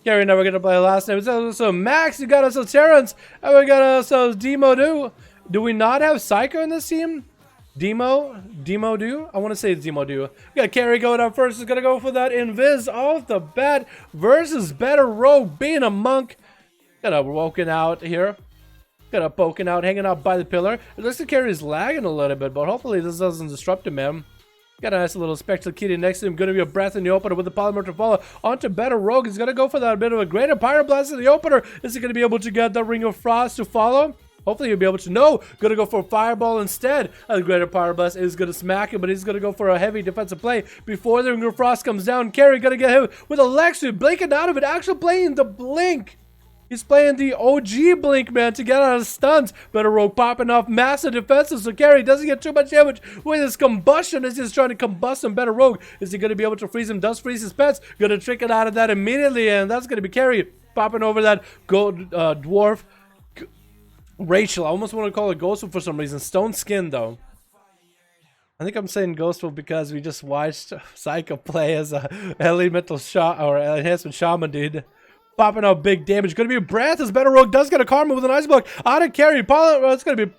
Carrie never gonna play last name. So Max, you got ourselves Terrence, and we got ourselves Demo Do. Do we not have Psycho in this team? Demo Do? I want to say it's Demo Do. We got Carrie going up first. Is gonna go for that Invis off the bat versus better rogue being a monk. Kind of woken out here. Kind of poking out, hanging out by the pillar. It looks like Carrie's lagging a little bit, but hopefully this doesn't disrupt him, man. Got a nice little spectral kitty next to him. Gonna be a breath in the opener with the polymer to follow. Onto better rogue. He's gonna go for that bit of a greater pyroblast in the opener. Is he gonna be able to get the ring of frost to follow? Hopefully he'll be able to. No, gonna go for a fireball instead. A greater pyroblast is gonna smack him, but he's gonna go for a heavy defensive play before the ring of frost comes down. Carrie gonna get him with a Lexus, blinking out of it. Actually playing the blink. He's playing the OG blink, man, to get out of stuns. Better rogue popping off massive defenses, so Carrie doesn't get too much damage with his combustion as he's trying to combust him. Better rogue, is he gonna be able to freeze him? Does freeze his pets. Gonna trick it out of that immediately, and that's gonna be Carrie popping over that gold dwarf. Rachel, I almost want to call it Ghostful for some reason. Stone Skin, though. I think I'm saying Ghostful because we just watched Psycho play as a elemental shot or enhancement shaman, dude. Popping out big damage. Gonna be a breath as better rogue does get a karma with an ice block. Out of Carrie. It's gonna be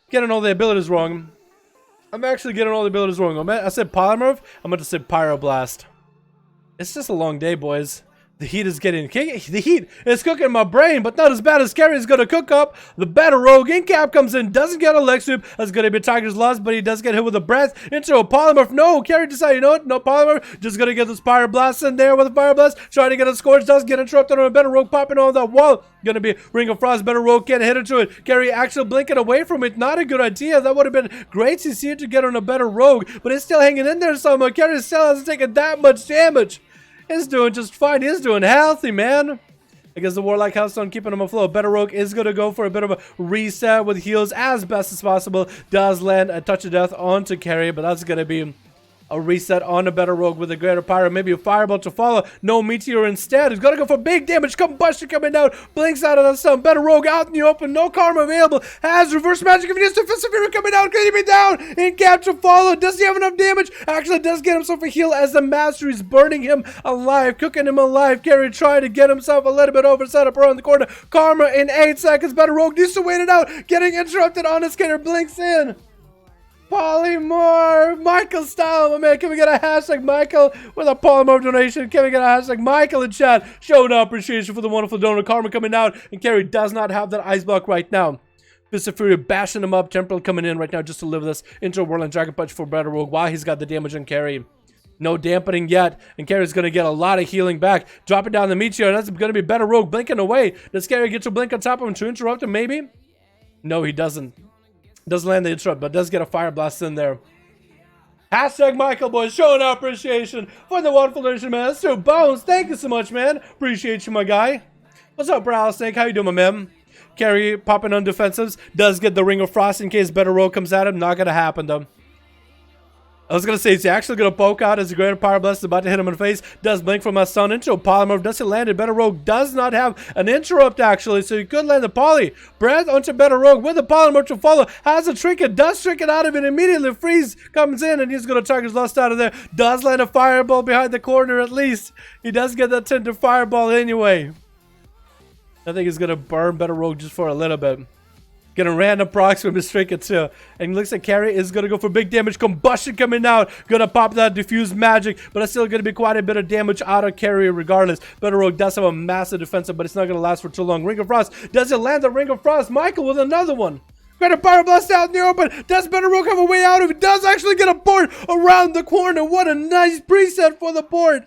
getting all the abilities wrong. I'm actually getting all the abilities wrong. I said polymorph. I'm going to say pyroblast. It's just a long day, boys. The heat is getting the heat is cooking my brain, but not as bad as Carrie's gonna cook up. The better rogue in cap comes in, doesn't get a leg sweep. That's gonna be Tiger's loss, but he does get hit with a breath into a polymorph. No, Carrie decided, you know what? No polymorph. Just gonna get this fire blast in there with a fire blast. Trying to get a scorch, does get interrupted on a better rogue popping on that wall. Gonna be Ring of Frost, better rogue can't hit into it. Carrie actually blinking away from it. Not a good idea. That would have been great to see it to get on a better rogue, but it's still hanging in there somehow. Carrie still hasn't taken that much damage. He's doing just fine. He's doing healthy, man. I guess the Warlock Healthstone keeping him afloat. Better rogue is going to go for a bit of a reset with heals as best as possible. Does land a touch of death onto Carrie, but that's going to be a reset on a better rogue with a greater pyro. Maybe a fireball to follow. No meteor instead. He's going to go for big damage. Combustion coming down. Blinks out of the sun. Better rogue out in the open. No karma available. Has reverse magic. If he needs to defensive fury coming down. Could he be down? In cap to follow. Does he have enough damage? Actually does get himself a heal as the master is burning him alive. Cooking him alive. Carrie trying to get himself a little bit over. Set up around the corner. Karma in 8 seconds. Better rogue needs to wait it out. Getting interrupted on his skater. Blinks in. Polymorph, Michael style, my man. Can we get a hashtag Michael with a polymorph donation? Can we get a hashtag Michael in chat? Showing our appreciation for the wonderful donor. Karma coming out, and Carrie does not have that ice block right now. Fist of Fury bashing him up. Temporal coming in right now just to live this into a Whirling Dragon Punch for better rogue while he's got the damage on Carrie. No dampening yet, and Carrie's going to get a lot of healing back. Dropping down the meteor, and that's going to be better rogue blinking away. Does Carrie get to blink on top of him to interrupt him, maybe? No, he doesn't. Doesn't land the interrupt, but does get a fire blast in there. Hashtag Michael, boys, showing our appreciation for the wonderful donation, man. That's Sir Bones. Thank you so much, man. Appreciate you, my guy. What's up, Brow Snake? How you doing, my man? Carrie popping on defensives. Does get the Ring of Frost in case better rogue comes at him. Not going to happen, though. I was going to say, is he actually going to poke out as a greater power blast is about to hit him in the face? Does blink from a stun into a polymorph. Does it land it? Better rogue does not have an interrupt, actually, so he could land the poly. Breath onto better rogue with a polymorph to follow. Has a trinket, does trinket out of it immediately. Freeze comes in, and he's going to target his lost out of there. Does land a fireball behind the corner, at least. He does get that tender fireball anyway. I think he's going to burn better rogue just for a little bit. Getting random procs from his trinket too. And looks like Carrie is going to go for big damage. Combustion coming out. Going to pop that diffuse magic. But it's still going to be quite a bit of damage out of Carrie regardless. Better rogue does have a massive defensive, but it's not going to last for too long. Ring of Frost. Does it land the Ring of Frost? Michael with another one. Got a Power Blast out in the open. Does better rogue have a way out of it? Does actually get a board around the corner. What a nice preset for the board.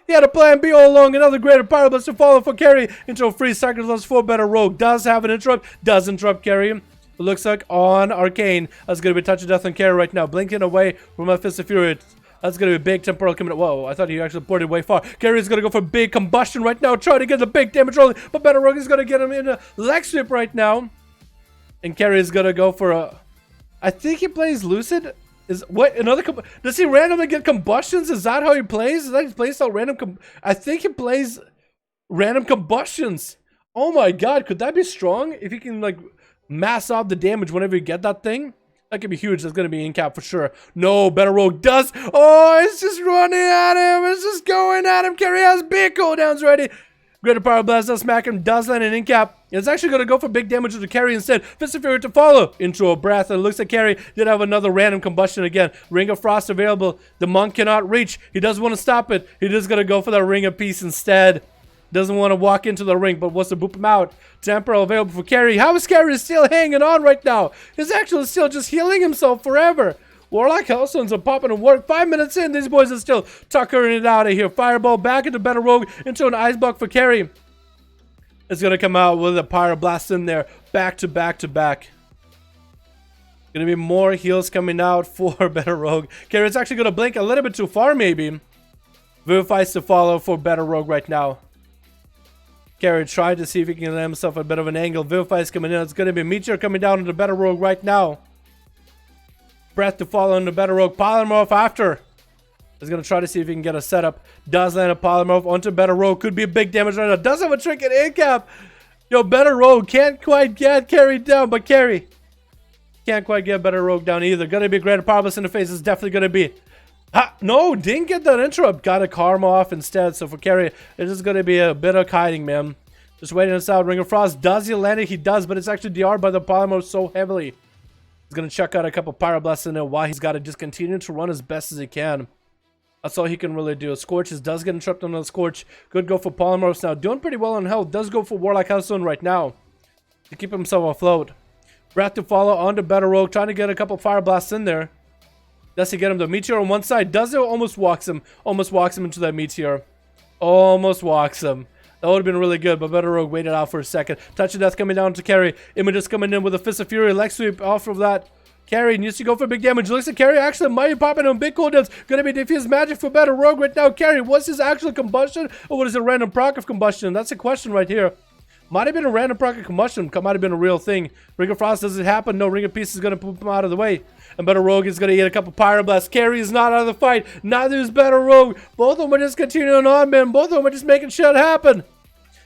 He had a plan B all along. Another greater Power Blast to follow for Carrie into a free second loss for better rogue. Does have an interrupt. Does interrupt Carrie. It looks like on Arcane. That's going to be a touch of death on Carrie right now. Blinking away from a Fist of Fury. That's going to be a big temporal coming. Whoa, I thought he actually boarded way far. Carrie's going to go for big combustion right now. Trying to get the big damage rolling. But better rogue is going to get him in a leg sweep right now. And Carry is gonna go for a... I think he plays Lucid. Is what another? Does he randomly get combustions? Is that how he plays? Is that he plays out random? I think he plays random combustions. Oh my god, could that be strong? If he can like mass off the damage whenever you get that thing, that could be huge. That's gonna be in cap for sure. No, Better Rogue does. Oh, it's just running at him. It's just going at him. Carry has big cooldowns ready. Greater Power Blast does smack him, does land an in cap. It's actually going to go for big damage to the Carry instead. Fist of Fury to follow. Into a breath, and looks like Carry did have another random combustion again. Ring of Frost available. The Monk cannot reach. He doesn't want to stop it. He just going to go for the Ring of Peace instead. Doesn't want to walk into the ring, but wants to boop him out. Temporal available for Carry. How is Carry still hanging on right now? He's actually still just healing himself forever. Warlock Hellstones are popping to work. 5 minutes in, these boys are still tuckering it out of here. Fireball back into Better Rogue, into an Ice Block for Carry. It's going to come out with a Pyroblast in there. Back to back to back. Going to be more heals coming out for Better Rogue. Carry's actually going to blink a little bit too far, maybe. Vivifies to follow for Better Rogue right now. Carry tried to see if he can land himself a bit of an angle. Vivifies coming in. It's going to be Meteor coming down into Better Rogue right now. Breath to follow into Better Rogue. Polymorph after. Is going to try to see if he can get a setup. Does land a Polymorph onto Better Rogue. Could be a big damage right now. Does have a trinket in cap. Yo, Better Rogue can't quite get Carry down, but Carry can't quite get Better Rogue down either. Going to be Greater Power Blast in the face. It's definitely going to be... no, didn't get that interrupt. Got a Karma off instead. So for Carry, it is going to be a bit of kiting, man. Just waiting this out. Ring of Frost. Does he land it? He does, but it's actually DR'd by the Polymorph so heavily. He's going to check out a couple Pyroblasts in there while he's got to just continue to run as best as he can. That's all he can really do. Scorches does get interrupted on the Scorch. Good go for Polymorphs now. Doing pretty well on health. Does go for Warlock Healthstone right now to keep himself afloat. Breath to follow onto Better Rogue. Trying to get a couple Fire Blasts in there. Does he get him? The Meteor on one side. Does it? Almost walks him. Almost walks him into that Meteor. Almost walks him. That would have been really good, but Better Rogue waited out for a second. Touch of Death coming down to Carry. Images coming in with a Fist of Fury. Leg sweep off of that. Carry needs to go for big damage. Looks like Carry actually might be popping on big cooldowns. Gonna be Diffuse Magic for Better Rogue right now. Carry, was this actual combustion or what is a random proc of combustion? That's a question right here. Might have been a random proc of combustion. Might have been a real thing. Ring of Frost, does it happen? No, Ring of Peace is gonna poop him out of the way. And Better Rogue is gonna get a couple Pyroblasts. Carry is not out of the fight. Neither is Better Rogue. Both of them are just continuing on, man. Both of them are just making shit happen.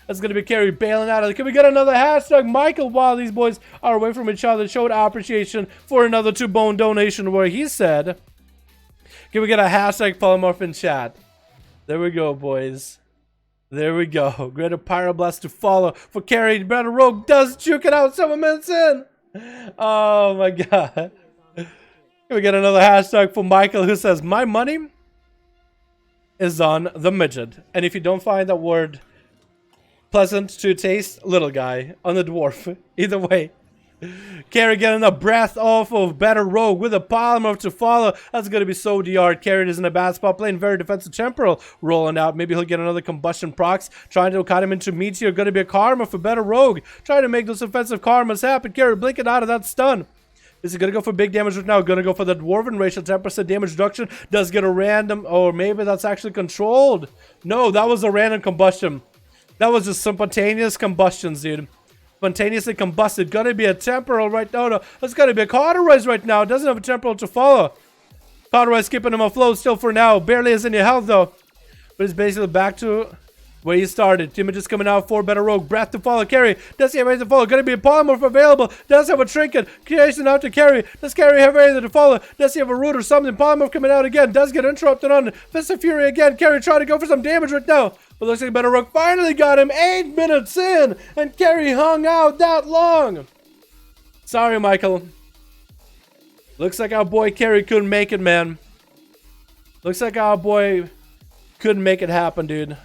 That's going to be Carry bailing out of it. Can we get another hashtag? Michael, while these boys are away from each other, showed appreciation for another 2-bone donation where he said, can we get a hashtag Polymorph in chat? There we go, boys. There we go. Greater Pyroblast to follow for Carry. Better Rogue does juke it out 7 minutes in. Oh my god. Can we get another hashtag for Michael who says, my money is on the midget. And if you don't find that word pleasant to taste, little guy on the dwarf. Either way. Carry getting a breath off of Better Rogue with a Polymorph to follow. That's going to be so DR'd. Carry is in a bad spot, playing very defensive temporal, rolling out. Maybe he'll get another combustion procs, trying to cut him into Meteor. Going to be a Karma for Better Rogue, trying to make those offensive Karmas happen. Carry blinking out of that stun. Is he going to go for big damage right now? Going to go for the Dwarven Racial 10% damage reduction. Does get a random, or maybe that's actually controlled. No, that was a random combustion. That was just spontaneous combustions, dude. Spontaneously combusted. Gonna be a temporal right now. No, that's gonna be a Cauterize right now. Doesn't have a temporal to follow. Cauterize keeping him afloat still for now. Barely has any health though. But he's basically back to where he started. Images coming out for Better Rogue. Breath to follow. Carry. Does he have anything to follow? Gonna be a Polymorph available. Does have a Trinket. Creation out to Carry. Does Carry have anything to follow? Does he have a Root or something? Polymorph coming out again. Does get interrupted on Fist of Fury again. Carry trying to go for some damage right now. But looks like Better Rogue finally got him 8 minutes in. And Carry hung out that long. Sorry, Michael. Looks like our boy Carry couldn't make it, man. Looks like our boy couldn't make it happen, dude.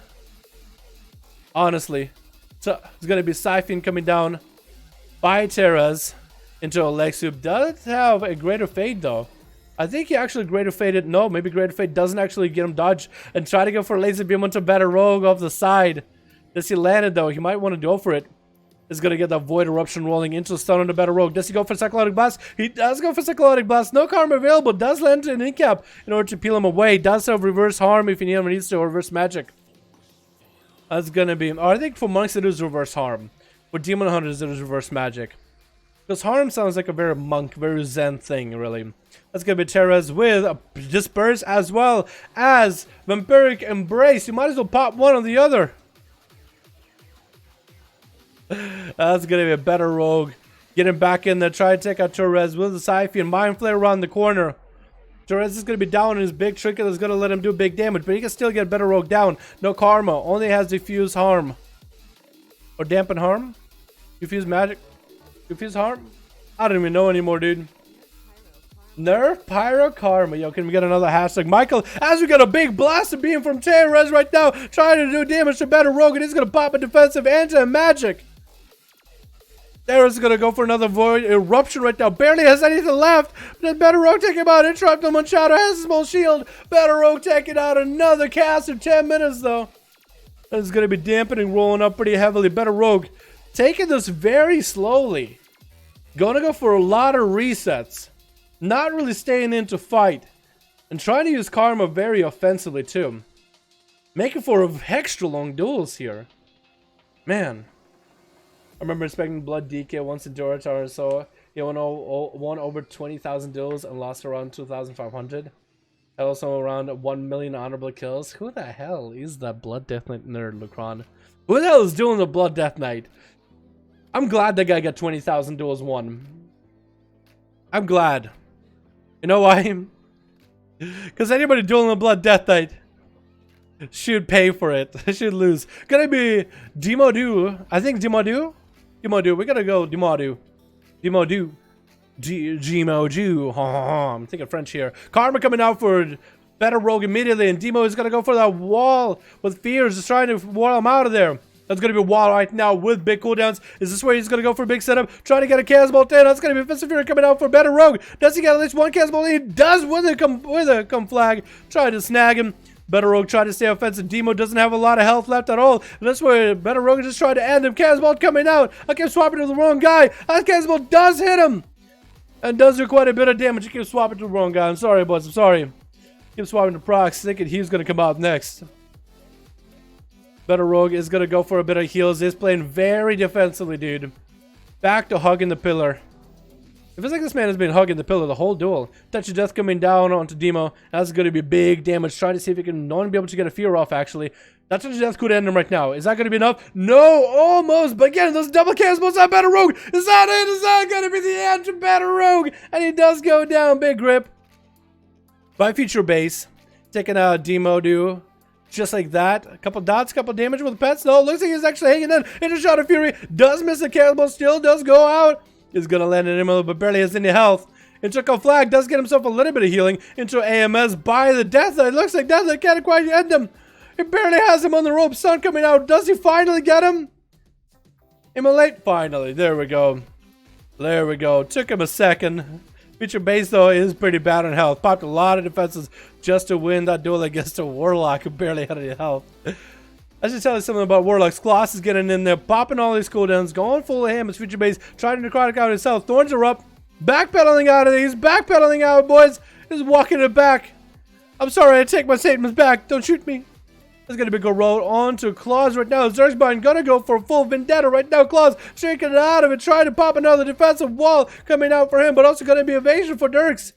Honestly. So it's going to be Siphon coming down by Terraz into a leg sweep. Does have a greater fade, though. I think he actually greater faded. No, maybe greater fade doesn't actually get him dodge and try to go for a laser beam onto Better Rogue off the side. Does he land it though? He might want to go for it. He's gonna get that Void Eruption rolling into a stun on the Better Rogue. Does he go for Cyclonic Blast? He does go for Cyclonic Blast. No Karma available. Does land an incap in order to peel him away. Does have reverse harm if he needs to, or reverse magic. That's gonna be. Oh, I think for monks it is reverse harm. For demon hunters it is reverse magic. Because harm sounds like a very monk, very zen thing, really. That's gonna be Teres with a disperse as well as vampiric embrace. You might as well pop one or the other. That's gonna be a better rogue. Getting back in there, try to take out Teres with the Syphi and Mind Flare around the corner. Teres is gonna be down in his big trinket that's gonna let him do big damage, but he can still get a better rogue down. No karma, only has diffuse harm. Or dampen harm? Diffuse magic? Diffuse harm? I don't even know anymore, dude. Nerf Pyro Karma. Yo, can we get another hashtag? Michael, as we get a big blasted beam from Teres right now, trying to do damage to better rogue, and he's gonna pop a defensive anti-magic. Teres is gonna go for another void eruption right now. Barely has anything left. But better rogue take him out. Interrupt him on Shadow. Has a small shield. Better rogue taking out another cast in 10 minutes though. It's gonna be dampening, rolling up pretty heavily. Better rogue taking this very slowly. Gonna go for a lot of resets. Not really staying in to fight. And trying to use karma very offensively too. Making for extra long duels here. Man. I remember expecting Blood DK once in Duratar, so he won over 20,000 duels and lost around 2,500. Also around 1 million honorable kills. Who the hell is that Blood Death Knight nerd, Lucron? Who the hell is doing the Blood Death Knight? I'm glad that guy got 20,000 duels won. I'm glad. You know why? Because anybody dueling the Blood Death Knight should pay for it. Should lose. Gonna be Demodu. I think Demodu. Demodu. We gotta go Demodu. Demodu. Demodu. I'm thinking French here. Karma coming out for better rogue immediately, and Demo is gonna go for that wall with fears, just trying to wall him out of there. That's gonna be a wall right now with big cooldowns. Is this where he's gonna go for a big setup? Trying to get a Casbolt in. That's gonna be Offensive Fury coming out for better rogue. Does he get at least one Casbolt? He does with a come flag. Trying to snag him. Better rogue trying to stay offensive. Demo doesn't have a lot of health left at all. And that's where better rogue is just trying to end him. Casbolt coming out. I kept swapping to the wrong guy. That Casbolt does hit him. And does do quite a bit of damage. I keep swapping to the wrong guy. I'm sorry, boys. I'm sorry. Keep swapping to Prox, thinking he's gonna come out next. Better rogue is gonna go for a bit of heals. He's playing very defensively, dude. Back to hugging the pillar. It feels like this man has been hugging the pillar the whole duel. Touch of Death coming down onto Demo. That's going to be big damage. Trying to see if he can not be able to get a fear off, actually. That Touch of Death could end him right now. Is that going to be enough? No, almost. But again, those double cancels on Better Rogue. Is that it? Is that going to be the end to Better Rogue? And he does go down. Big grip. By feature base. Taking out Demo do. Just like that. A couple dots, couple damage with pets. No, looks like he's actually hanging in. Into Shot of Fury. Does miss the cannonball. Still does go out. Is gonna land in him, but barely has any health. Into a flag, does get himself a little bit of healing. Into AMS by the Death Knight. Looks like Death Knight can't quite end him. He barely has him on the rope. Sun coming out. Does he finally get him? Immolate? Finally. There we go. There we go. Took him a second. Feature base, though, is pretty bad on health. Popped a lot of defenses just to win that duel against a Warlock who barely had any health. I should tell you something about Warlocks. Gloss is getting in there, popping all these cooldowns, going full of ham. His feature base, trying to necrotic out himself. Thorns are up, backpedaling out of there. He's backpedaling out, boys. He's walking it back. I'm sorry, I take my statements back. Don't shoot me. There's gonna be a go roll on to Claws right now. Zergsbine gonna go for a full vendetta right now. Claws shaking it out of it, trying to pop another defensive wall coming out for him, but also gonna be evasion for Dirks.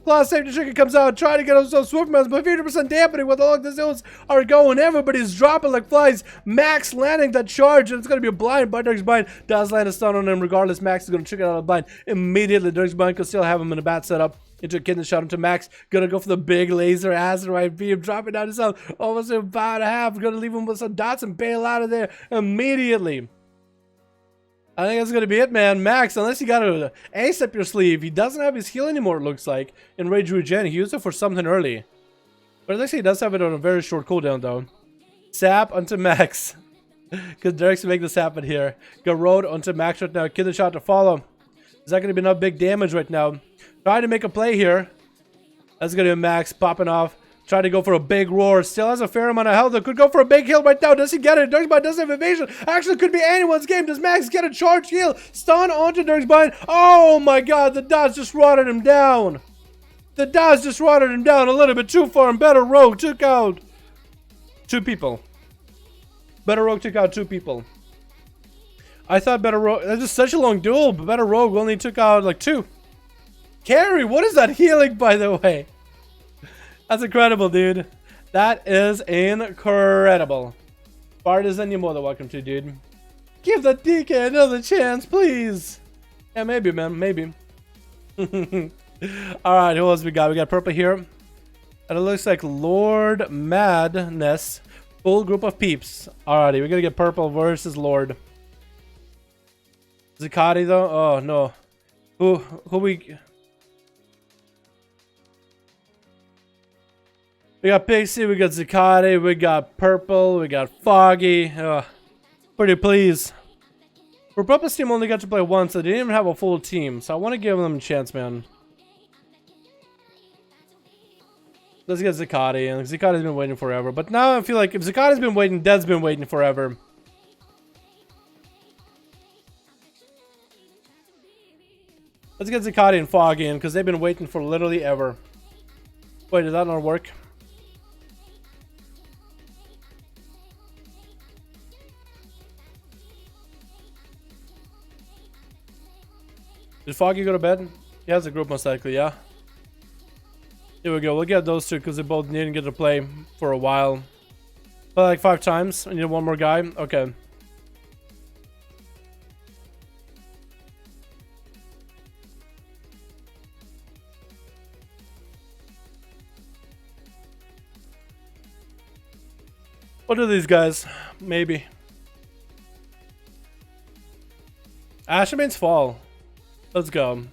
Claws safety trigger comes out, trying to get himself swift mounts, but 50% dampening with all of the zones are going. Everybody's dropping like flies. Max landing that charge, and it's gonna be a blind, but Dirksbine does land a stun on him regardless. Max is gonna trick it out of the blind immediately. Dirksbine can still have him in a bad setup. Into a kidney shot into Max. Gonna go for the big laser Azeroth beam. Dropping down himself. Almost about a half. Gonna leave him with some dots and bail out of there immediately. I think that's gonna be it, man. Max, unless you got an ace up your sleeve, he doesn't have his heal anymore, it looks like. In Rage Regen, he used it for something early. But it looks like he does have it on a very short cooldown, though. Sap onto Max. Because Derek's gonna make this happen here. Garrod onto Max right now. Kidney shot to follow. Is that gonna be enough big damage right now? Trying to make a play here. That's gonna be Max popping off. Trying to go for a big roar. Still has a fair amount of health. That could go for a big heal right now. Does he get it? Dirksbine doesn't have evasion. Actually, could be anyone's game. Does Max get a charge heal? Stun onto Dirksbine. Oh my god, the dots just rotted him down. The dots just rotted him down a little bit too far. And Better Rogue took out 2 people. Better Rogue took out 2 people. I thought better rogue. That's just such a long duel, but better rogue only took out like 2. Carry, what is that healing, by the way? That's incredible, dude. That is incredible. Partisan, you're more than welcome to, dude. Give that DK another chance, please. Yeah, maybe, man, maybe. Alright, who else we got? We got purple here. And it looks like Lord Madness. Full group of peeps. Alrighty, we're gonna get purple versus Lord. Zakati though? Oh no. Who we got Pixie, we got Zakati, we got Purple, we got Foggy. Pretty pleased. For Purple's team only got to play once, so they didn't even have a full team. So I want to give them a chance, man. Let's get Zakati, and Zakati's been waiting forever. But now I feel like if Zakati's been waiting, Dead's been waiting forever. Let's get Zakati and Foggy in, because they've been waiting for literally ever. Wait, did that not work? Did Foggy go to bed? He has a group most likely, yeah. Here we go, we'll get those two because they both didn't get to play for a while. But like 5 times, I need one more guy. Okay. What are these guys? Maybe. Ash remains fall. Let's go.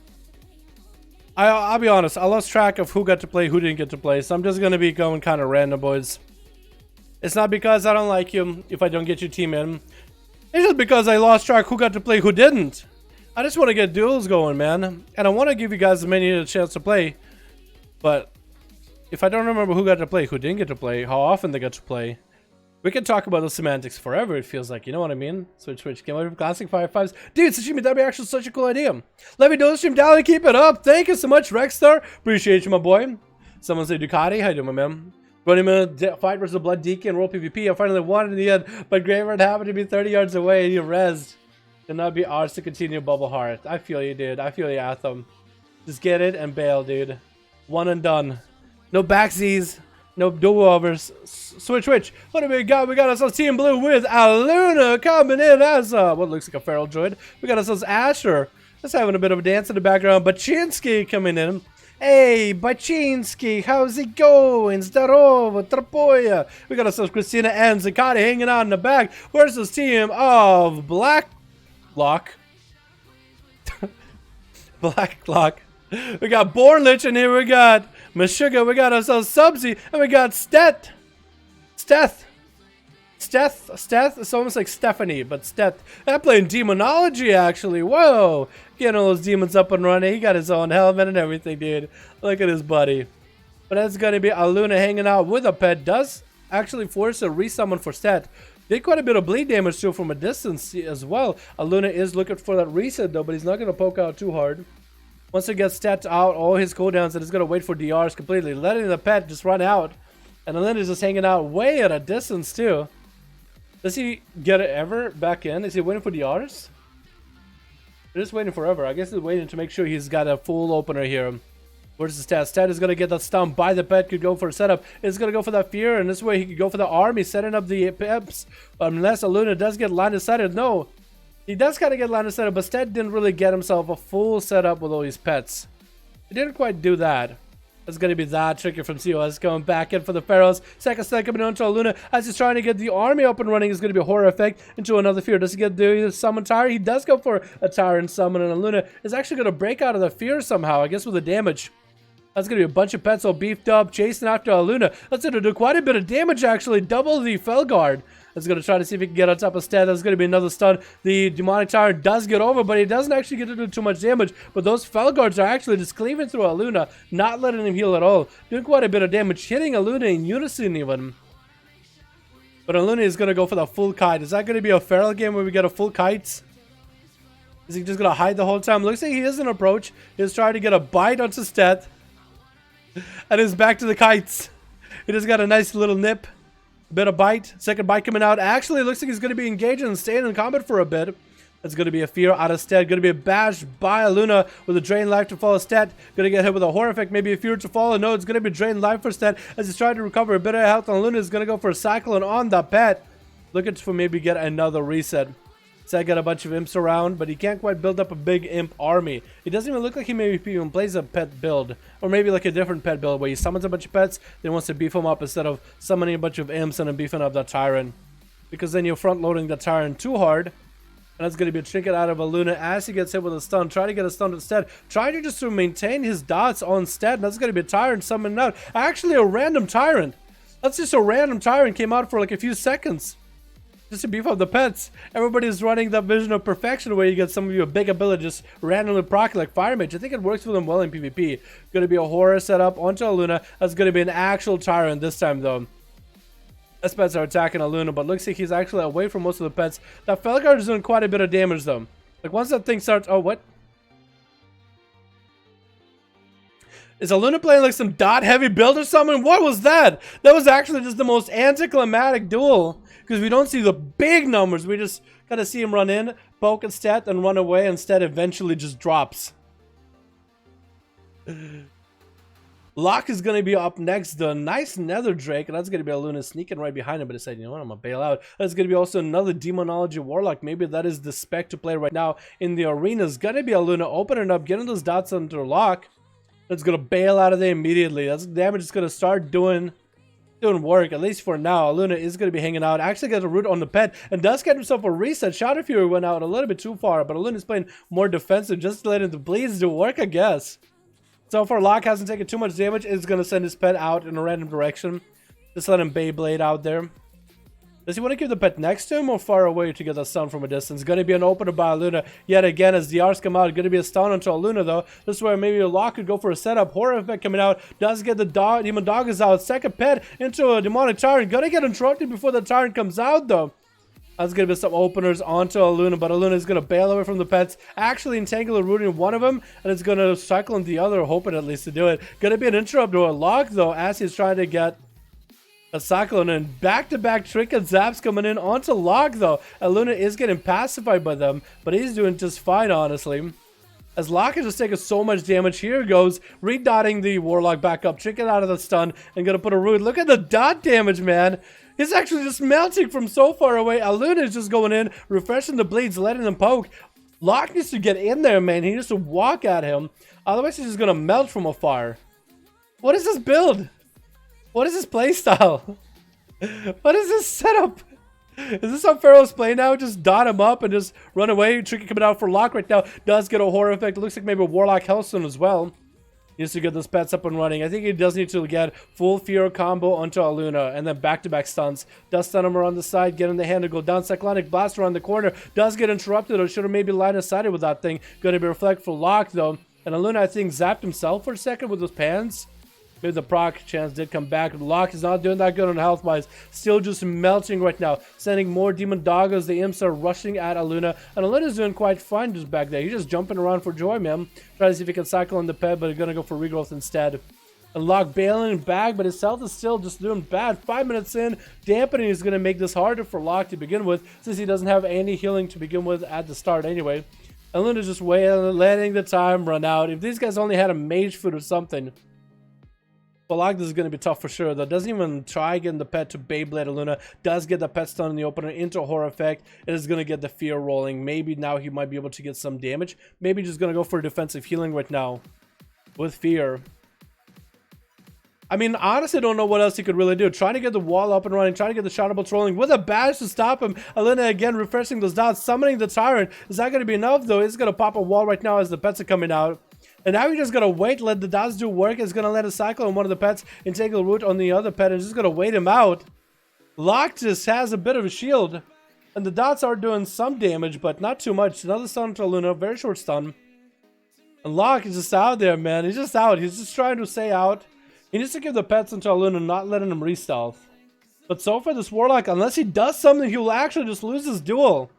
I'll be honest, I lost track of who got to play, who didn't get to play, so I'm just gonna be going kind of random, boys. It's not because I don't like you if I don't get your team in. It's just because I lost track who got to play, who didn't. I just want to get duels going, man. And I want to give you guys as many a chance to play. But if I don't remember who got to play, who didn't get to play, how often they got to play, we can talk about the semantics forever, it feels like. You know what I mean? Switch, game over classic 5.5s. Dude, Sashimi, that'd be actually such a cool idea. Let me know the stream down and keep it up. Thank you so much, Rexstar. Appreciate you, my boy. Someone say Ducati. How you doing, my man? 20-minute fight versus Blood Deacon and World PvP. I finally won in the end, but Graveyard happened to be 30 yards away and you rezzed. It'll not be ours to continue, Bubble Heart. I feel you, dude. I feel you, Atham. Just get it and bail, dude. One and done. No backsies. No do-overs. Switch. What do we got? We got ourselves Team Blue with Aluna coming in as what looks like a feral droid. We got ourselves Asher. Just having a bit of a dance in the background. Baczynski coming in. Hey, Baczynski, how's it going? Zdarovo, Trapoya. We got ourselves Christina and Zakati hanging out in the back. Where's this team of Blacklock? Blacklock. We got Bornlich in here. We got Meshuggah, we got ourselves Subsy, and we got Steth. It's almost like Stephanie, but Steth. I'm playing Demonology, actually. Whoa. Getting all those demons up and running. He got his own helmet and everything, dude. Look at his buddy. But that's going to be Aluna hanging out with a pet. Does actually force a resummon for Steth. Did quite a bit of bleed damage too from a distance as well. Aluna is looking for that reset, though, but he's not going to poke out too hard. Once it gets stats out all his cooldowns, and it's going to wait for DRs completely, letting the pet just run out. And then is just hanging out way at a distance too. Does he get it ever back in? Is he waiting for DRs? They're just waiting forever. I guess he's waiting to make sure he's got a full opener here. Where's the stat? Stat is going to get that stun by the pet. Could go for a setup. It's going to go for that fear. And this way he could go for the army, setting up the peps. Unless Aluna does get line of sighted. No. He does kind of get line of sight, but Stead didn't really get himself a full setup with all these pets. He didn't quite do that. It's going to be that tricky from COS going back in for the Pharaohs. Second set coming onto Aluna as he's trying to get the army up and running. It's going to be a horror effect into another fear. Does he get the summon Tyrant? He does go for a Tyrant summon, and Aluna is actually going to break out of the fear somehow, I guess with the damage. That's going to be a bunch of pets all beefed up, chasing after Aluna. That's going to do quite a bit of damage, actually. Double the Felguard. That's going to try to see if he can get on top of Stead. That's going to be another stun. The Demonic Tyrant does get over, but he doesn't actually get to do too much damage. But those Felguards are actually just cleaving through Aluna, not letting him heal at all. Doing quite a bit of damage, hitting Aluna in unison even. But Aluna is going to go for the full kite. Is that going to be a feral game where we get a full kite? Is he just going to hide the whole time? Looks like he is an approach. He's trying to get a bite onto Stead. And he's back to the kites. He just got a nice little nip. Bit of bite. Second bite coming out. Actually, it looks like he's going to be engaging and staying in combat for a bit. It's going to be a Fear out of stat. Going to be a Bash by a Luna with a Drain Life to follow stat. Going to get hit with a Horror Effect, maybe a Fear to follow. No, it's going to be Drain Life for stat as he's trying to recover a bit of health on Luna. Is going to go for a Cyclone on the pet. Looking for maybe get another reset. So I got a bunch of imps around, but he can't quite build up a big imp army. It doesn't even look like he maybe even plays a pet build. Or maybe like a different pet build where he summons a bunch of pets, then wants to beef them up instead of summoning a bunch of imps and then beefing up that Tyrant. Because then you're front loading the Tyrant too hard. And that's going to be a trinket out of a Luna as he gets hit with a stun. Try to get a stun instead. Try to just to maintain his dots on stat. That's going to be a Tyrant summoned out. Actually a random Tyrant. That's just a random Tyrant came out for like a few seconds. Just to beef up the pets. Everybody's running that vision of perfection where you get some of your big ability just randomly proc like Fire Mage. I think it works for them well in PvP. Going to be a Horror setup onto a Luna. That's going to be an actual Tyrant this time though. As pets are attacking a Luna, but looks like he's actually away from most of the pets. That Felguard is doing quite a bit of damage though. Like once that thing starts... Oh, what? Is a Luna playing like some dot heavy build or something? What was that? That was actually just the most anticlimactic duel. Because we don't see the big numbers. We just kind of see him run in, poke and stat, and run away. Instead, eventually just drops. Locke is going to be up next. The nice Nether Drake. And that's going to be a Luna sneaking right behind him. But he said, you know what, I'm going to bail out. That's going to be also another Demonology Warlock. Maybe that is the spec to play right now in the arena. It's going to be a Luna opening up, getting those dots under Locke. That's going to bail out of there immediately. That's damage is going to start doing work, at least for now. Luna is going to be hanging out. Actually gets a root on the pet and does get himself a reset. Shadow Fury went out a little bit too far, but Luna is playing more defensive, just letting the bleeds do work, I guess. So far, Locke hasn't taken too much damage. Is going to send his pet out in a random direction. Just let him Beyblade out there. Does he want to keep the pet next to him or far away to get the stun from a distance? Going to be an opener by Luna yet again as the R's come out. Going to be a stun onto Luna though. This is where maybe a Locke could go for a setup. Horror Effect coming out. Does get the Demon Dog is out. Second pet into a Demonic Tyrant. Going to get interrupted before the Tyrant comes out though. That's going to be some openers onto a Luna, but a Luna is going to bail away from the pets. Actually entangle a root in one of them, and it's going to cycle in the other, hoping at least to do it. Going to be an interrupt to a Locke though as he's trying to get a Cyclone, and back-to-back Trinket Zaps coming in onto Locke though. Luna is getting pacified by them, but he's doing just fine honestly. As Locke is just taking so much damage. Here goes, redotting the Warlock back up, Trinket out of the stun, and gonna put a root. Look at the dot damage, man. He's actually just melting from so far away. Luna is just going in, refreshing the bleeds, letting them poke. Locke needs to get in there, man. He needs to walk at him. Otherwise, he's just gonna melt from afar. What is this build? What is this playstyle? What is this setup? Is this how Pharaoh's play now? Just dot him up and just run away. Tricky coming out for Locke right now. Does get a Horror Effect. It looks like maybe a Warlock Hellstone as well. He needs to get those pets up and running. I think he does need to get full Fear combo onto a Luna and then back-to-back stuns. Does stun him around the side, get in the hand to go down. Cyclonic Blast around the corner. Does get interrupted or should have maybe line of sighted with that thing. Going to be reflect for Locke though. And a Luna I think zapped himself for a second with those pans. Maybe the proc chance did come back. Locke is not doing that good on health-wise. Still just melting right now. Sending more Demon Doggos. The imps are rushing at Aluna. And Aluna's doing quite fine just back there. He's just jumping around for joy, man. Trying to see if he can cycle in the pet, but he's going to go for regrowth instead. And Locke bailing back, but his health is still just doing bad. 5 minutes in, dampening is going to make this harder for Locke to begin with, since he doesn't have any healing to begin with at the start anyway. Aluna's just letting the time run out. If these guys only had a mage foot or something... But Locke, this is going to be tough for sure though. Doesn't even try getting the pet to Beyblade Luna. Does get the pet stun in the opener into a Horror Effect. It is going to get the Fear rolling. Maybe now he might be able to get some damage. Maybe just going to go for defensive healing right now. With Fear. I mean, honestly, don't know what else he could really do. Trying to get the wall up and running. Trying to get the Shadow Bolt rolling. With a bash to stop him. Aluna again refreshing those dots. Summoning the Tyrant. Is that going to be enough though? It's going to pop a wall right now as the pets are coming out. And now you're just going to wait, let the dots do work. It's going to let a cycle on one of the pets and take a root on the other pet and just going to wait him out. Locke just has a bit of a shield. And the dots are doing some damage, but not too much. Another stun to Luna, very short stun. And Locke is just out there, man. He's just out. He's just trying to stay out. He needs to give the pets into Luna, not letting him re-stealth. But so far, this Warlock, unless he does something, he will actually just lose his duel.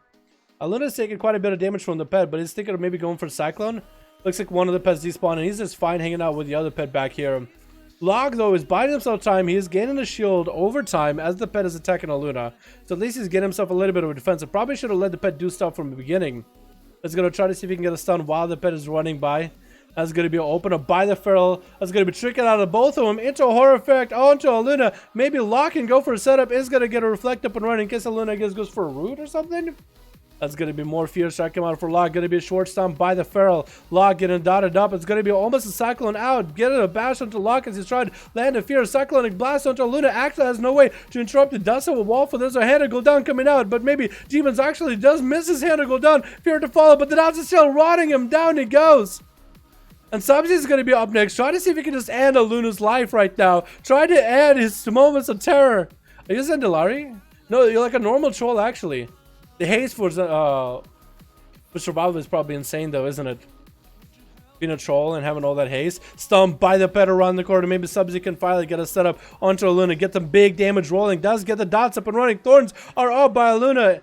Luna's taking quite a bit of damage from the pet, but he's thinking of maybe going for Cyclone. Looks like one of the pets despawned, and he's just fine hanging out with the other pet back here. Log, though, is buying himself time. He is gaining a shield over time as the pet is attacking a Luna. So at least he's getting himself a little bit of a defense. I probably should have let the pet do stuff from the beginning. Let's going to try to see if he can get a stun while the pet is running by. That's going to be open up by the Feral. That's going to be tricking out of both of them into a horror effect onto a Luna. Maybe Lock and go for a setup. Is going to get a reflect up and running in case a Luna, I guess, goes for a root or something. That's going to be more fear strike come out for Lock. Going to be a short stun by the Feral. Lock getting dotted up. It's going to be almost a Cyclone out. Getting a bash onto Lock as he's trying to land a fear. Cyclonic blast onto Luna. Actually has no way to interrupt it. Does have a wall for there's a hand to go down coming out. But maybe Demons actually does miss his hand to go down. Fear to follow. But the dots are still rotting him. Down he goes. And Subsy is going to be up next. Try to see if he can just end a Luna's life right now. Try to end his moments of terror. Are you using Dalaran? No, you're like a normal troll actually. The haste for survival is probably insane though, isn't it? Being a troll and having all that haste. Stumped by the pet around the corner. Maybe Subsy can finally get a setup onto a Luna. Get some big damage rolling. Does get the dots up and running. Thorns are up by a Luna.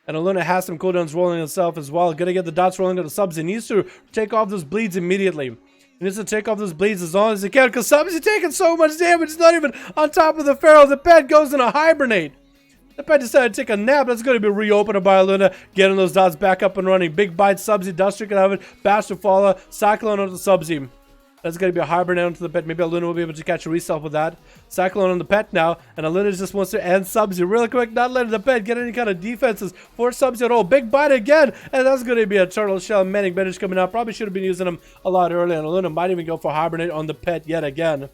And a Luna has some cooldowns rolling itself as well. Gonna get the dots rolling to the Subsy. Needs to take off those bleeds immediately. He needs to take off those bleeds as long as he can. Because Subsy taking so much damage. It's not even on top of the Feral. The pet goes in a hibernate. The pet decided to take a nap. That's going to be reopened by Luna. Getting those dots back up and running. Big bite Subsy. Dust trick out of it. Bash to follow. Cyclone onto the Subsy. That's going to be a hibernate onto the pet. Maybe a Luna will be able to catch a reself with that. Cyclone on the pet now. And a Luna just wants to end Subsy really quick. Not letting the pet get any kind of defenses for Subsy at all. Big bite again. And that's going to be a Turtle Shell Manic Bandage coming out. Probably should have been using them a lot earlier. And a Luna might even go for hibernate on the pet yet again.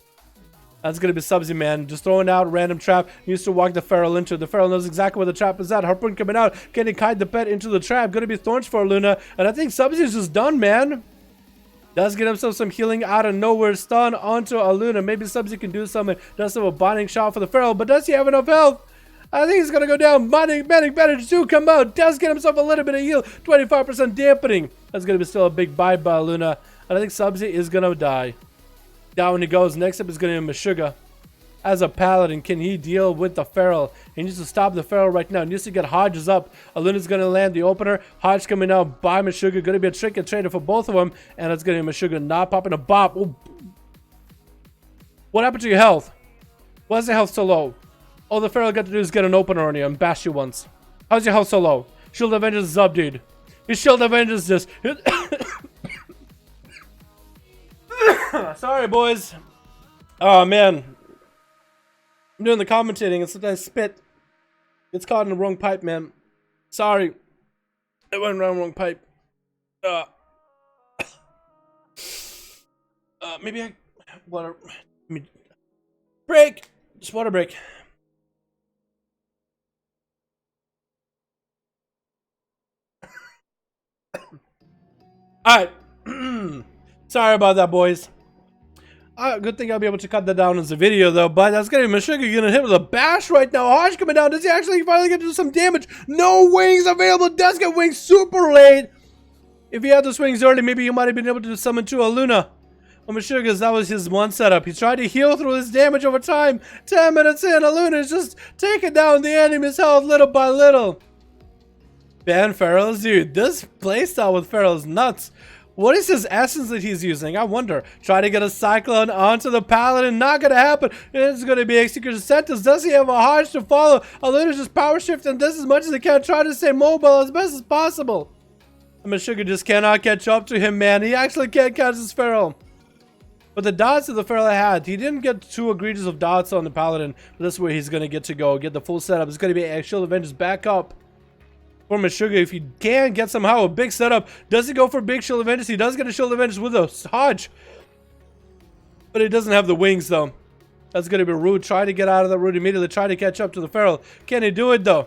That's going to be Subsy, man. Just throwing out a random trap. He used to walk the Feral into. The Feral knows exactly where the trap is at. Harpoon coming out. Getting kite the pet into the trap. Going to be Thorns for Luna. And I think Subsy is just done, man. Does get himself some healing out of nowhere. Stun onto a Luna. Maybe Subsy can do something. Does have a binding shot for the Feral. But does he have enough health? I think he's going to go down. Binding bandage to come out. Does get himself a little bit of heal. 25% dampening. That's going to be still a big bite by Luna. And I think Subsy is going to die. Down he goes. Next up is going to be Meshuggah. As a paladin, can he deal with the Feral? He needs to stop the Feral right now. He needs to get Hodges up. Aluna's going to land the opener. Hodge coming out by Meshuggah. Going to be a trick and trader for both of them. And it's going to be Meshuggah not popping a bop. Ooh. What happened to your health? Why is your health so low? All the Feral got to do is get an opener on you and bash you once. How's your health so low? Shield of Vengeance is up, dude. His Shield of Vengeance just... Sorry, boys. Oh, man. I'm doing the commentating and sometimes spit. It's caught in the wrong pipe, man. Sorry. It went around the wrong pipe. Maybe I... Water... Break! Just water break. Alright. Sorry about that, boys. Good thing I'll be able to cut that down as a video, though. But that's going to be Meshuggah getting hit with a bash right now. Hodge coming down. Does he actually finally get to do some damage? No wings available. Does get wings super late. If he had those wings early, maybe he might have been able to summon to a Luna. Well, Meshuggah, that was his one setup. He tried to heal through his damage over time. 10 minutes in, a Luna is just taking down the enemy's health little by little. Ban Ferals, dude. This playstyle with Feral is nuts. What is his essence that he's using? I wonder. Try to get a Cyclone onto the Paladin. Not going to happen. It's going to be Execution Sentence. Does he have a Hodge to follow? Aluna's just power shift and does as much as he can. Try to stay mobile as best as possible. And Meshuggah just cannot catch up to him, man. He actually can't catch his Feral. But the dots that the Feral had, he didn't get too egregious of dots on the Paladin. But that's where he's going to get to go. Get the full setup. It's going to be a Shield of Vengeance back up. For Meshuggah, if he can get somehow a big setup, does he go for big Shield of Vengeance? He does get a Shield of Vengeance with a Hodge. But he doesn't have the wings, though. That's going to be rude. Try to get out of the route immediately. Try to catch up to the Feral. Can he do it, though?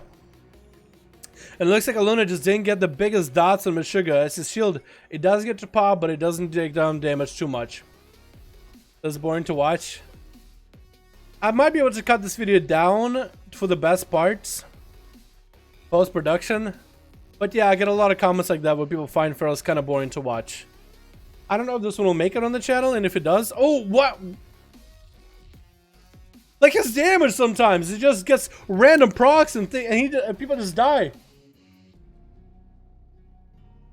And it looks like Aluna just didn't get the biggest dots on Meshuggah. As his shield, it does get to pop, but it doesn't take down damage too much. That's boring to watch. I might be able to cut this video down for the best parts. Post-production. But yeah, I get a lot of comments like that where people find Ferals kind of boring to watch. I don't know if this one will make it on the channel, and if it does... Oh, what? Like his damage sometimes, it just gets random procs and people just die.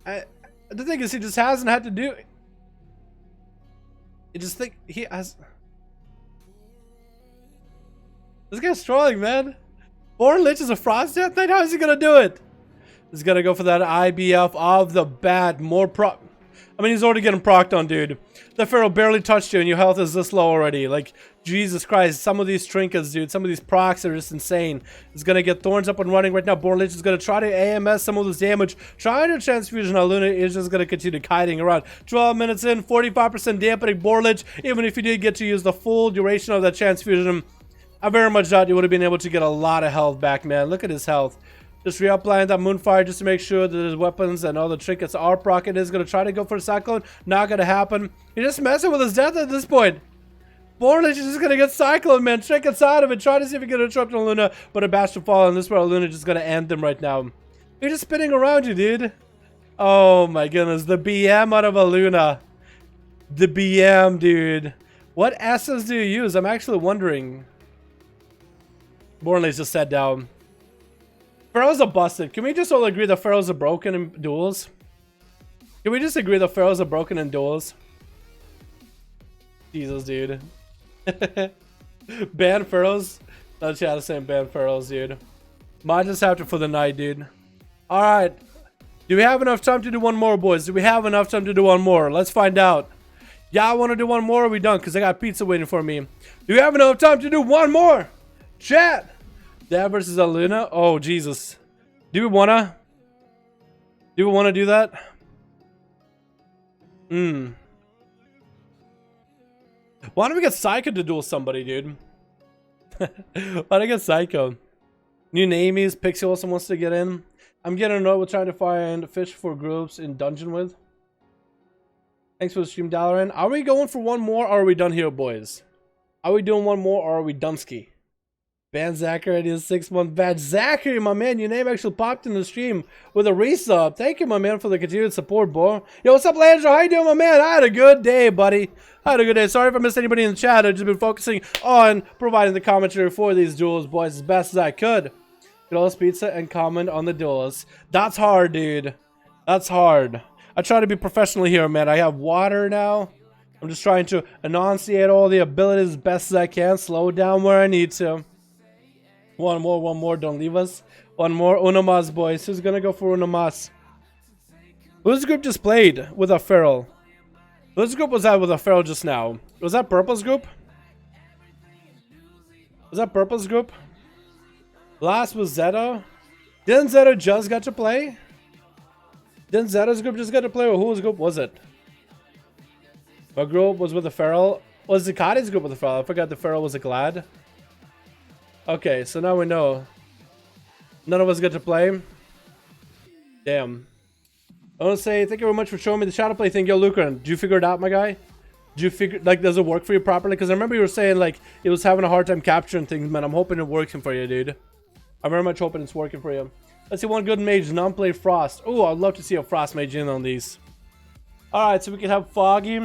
The thing is, he just hasn't had to do... I just think he has... This guy's trolling, man. Born Lich is a Frost Death Knight? How is he gonna do it? He's gonna go for that IBF of the bat. More pro... I mean, he's already getting procced on, dude. The Pharaoh barely touched you and your health is this low already. Like, Jesus Christ. Some of these trinkets, dude. Some of these procs are just insane. He's gonna get Thorns up and running right now. Born Lich is gonna try to AMS some of this damage. Trying to transfusion. Now Luna is just gonna continue kiting around. 12 minutes in, 45% dampening Born Lich. Even if you did get to use the full duration of that transfusion, I very much doubt you would have been able to get a lot of health back, man. Look at his health. Just reapplying that Moonfire just to make sure that his weapons and all the trinkets are proc. It is going to try to go for a Cyclone. Not going to happen. He's just messing with his death at this point. Born Lich is just going to get Cyclone, man. Trinkets out of it. Try to see if he can interrupt on Luna. But a Bash to fall. And this part, Luna just going to end them right now. You're just spinning around you, dude. Oh my goodness. The BM out of a Luna. The BM, dude. What S's do you use? I'm actually wondering. Born Lich just sat down. Pharaohs are busted. Can we just all agree that Pharaohs are broken in duels? Can we just agree that Pharaohs are broken in duels? Jesus, dude. Ban Pharaohs? No chat is saying ban Pharaohs, dude. Might just have to for the night, dude. Alright. Do we have enough time to do one more, boys? Do we have enough time to do one more? Let's find out. Yeah, I want to do one more, or are we done? Because I got pizza waiting for me. Do we have enough time to do one more? Chat! That versus a Luna? Oh, Jesus. Do we wanna do that? Why don't we get Psycho to duel somebody, dude? Why don't I get Psycho? New namies, Pixie also wants to get in. I'm getting annoyed with trying to find fish for groups in dungeon with. Thanks for the stream, Dalaran. Are we going for one more, or are we done here, boys? Are we doing one more, or are we Dunsky? Ban Zachary, it is 6-month badge. Zachary, my man, your name actually popped in the stream with a resub. Thank you, my man, for the continued support, bro. Yo, what's up, Landro? How you doing, my man? I had a good day, buddy. I had a good day. Sorry if I missed anybody in the chat. I've just been focusing on providing the commentary for these duels, boys, as best as I could. Get all this pizza and comment on the duels. That's hard, dude. That's hard. I try to be professional here, man. I have water now. I'm just trying to enunciate all the abilities as best as I can. Slow down where I need to. One more, don't leave us. One more, Unamas, boys. Who's gonna go for Unamas? Whose group just played with a Feral? Whose group was that with a Feral just now? Was that Purple's group? Was that Purple's group? Last was Zeta. Didn't Zeta just get to play? Didn't Zeta's group just get to play, or whose group was it? What group was with the Feral? Was Zakati's group with the Feral? I forgot the Feral was a Glad. Okay, so now we know. None of us get to play. Damn. I want to say thank you very much for showing me the shadow play thing. Yo, Lucaran, did you figure it out, my guy? Did you figure, like, does it work for you properly? Because I remember you were saying, like, it was having a hard time capturing things, man. I'm hoping it works for you, dude. I'm very much hoping it's working for you. Let's see one good mage, non-play Frost. Oh, I'd love to see a Frost mage in on these. Alright, so we can have Foggy.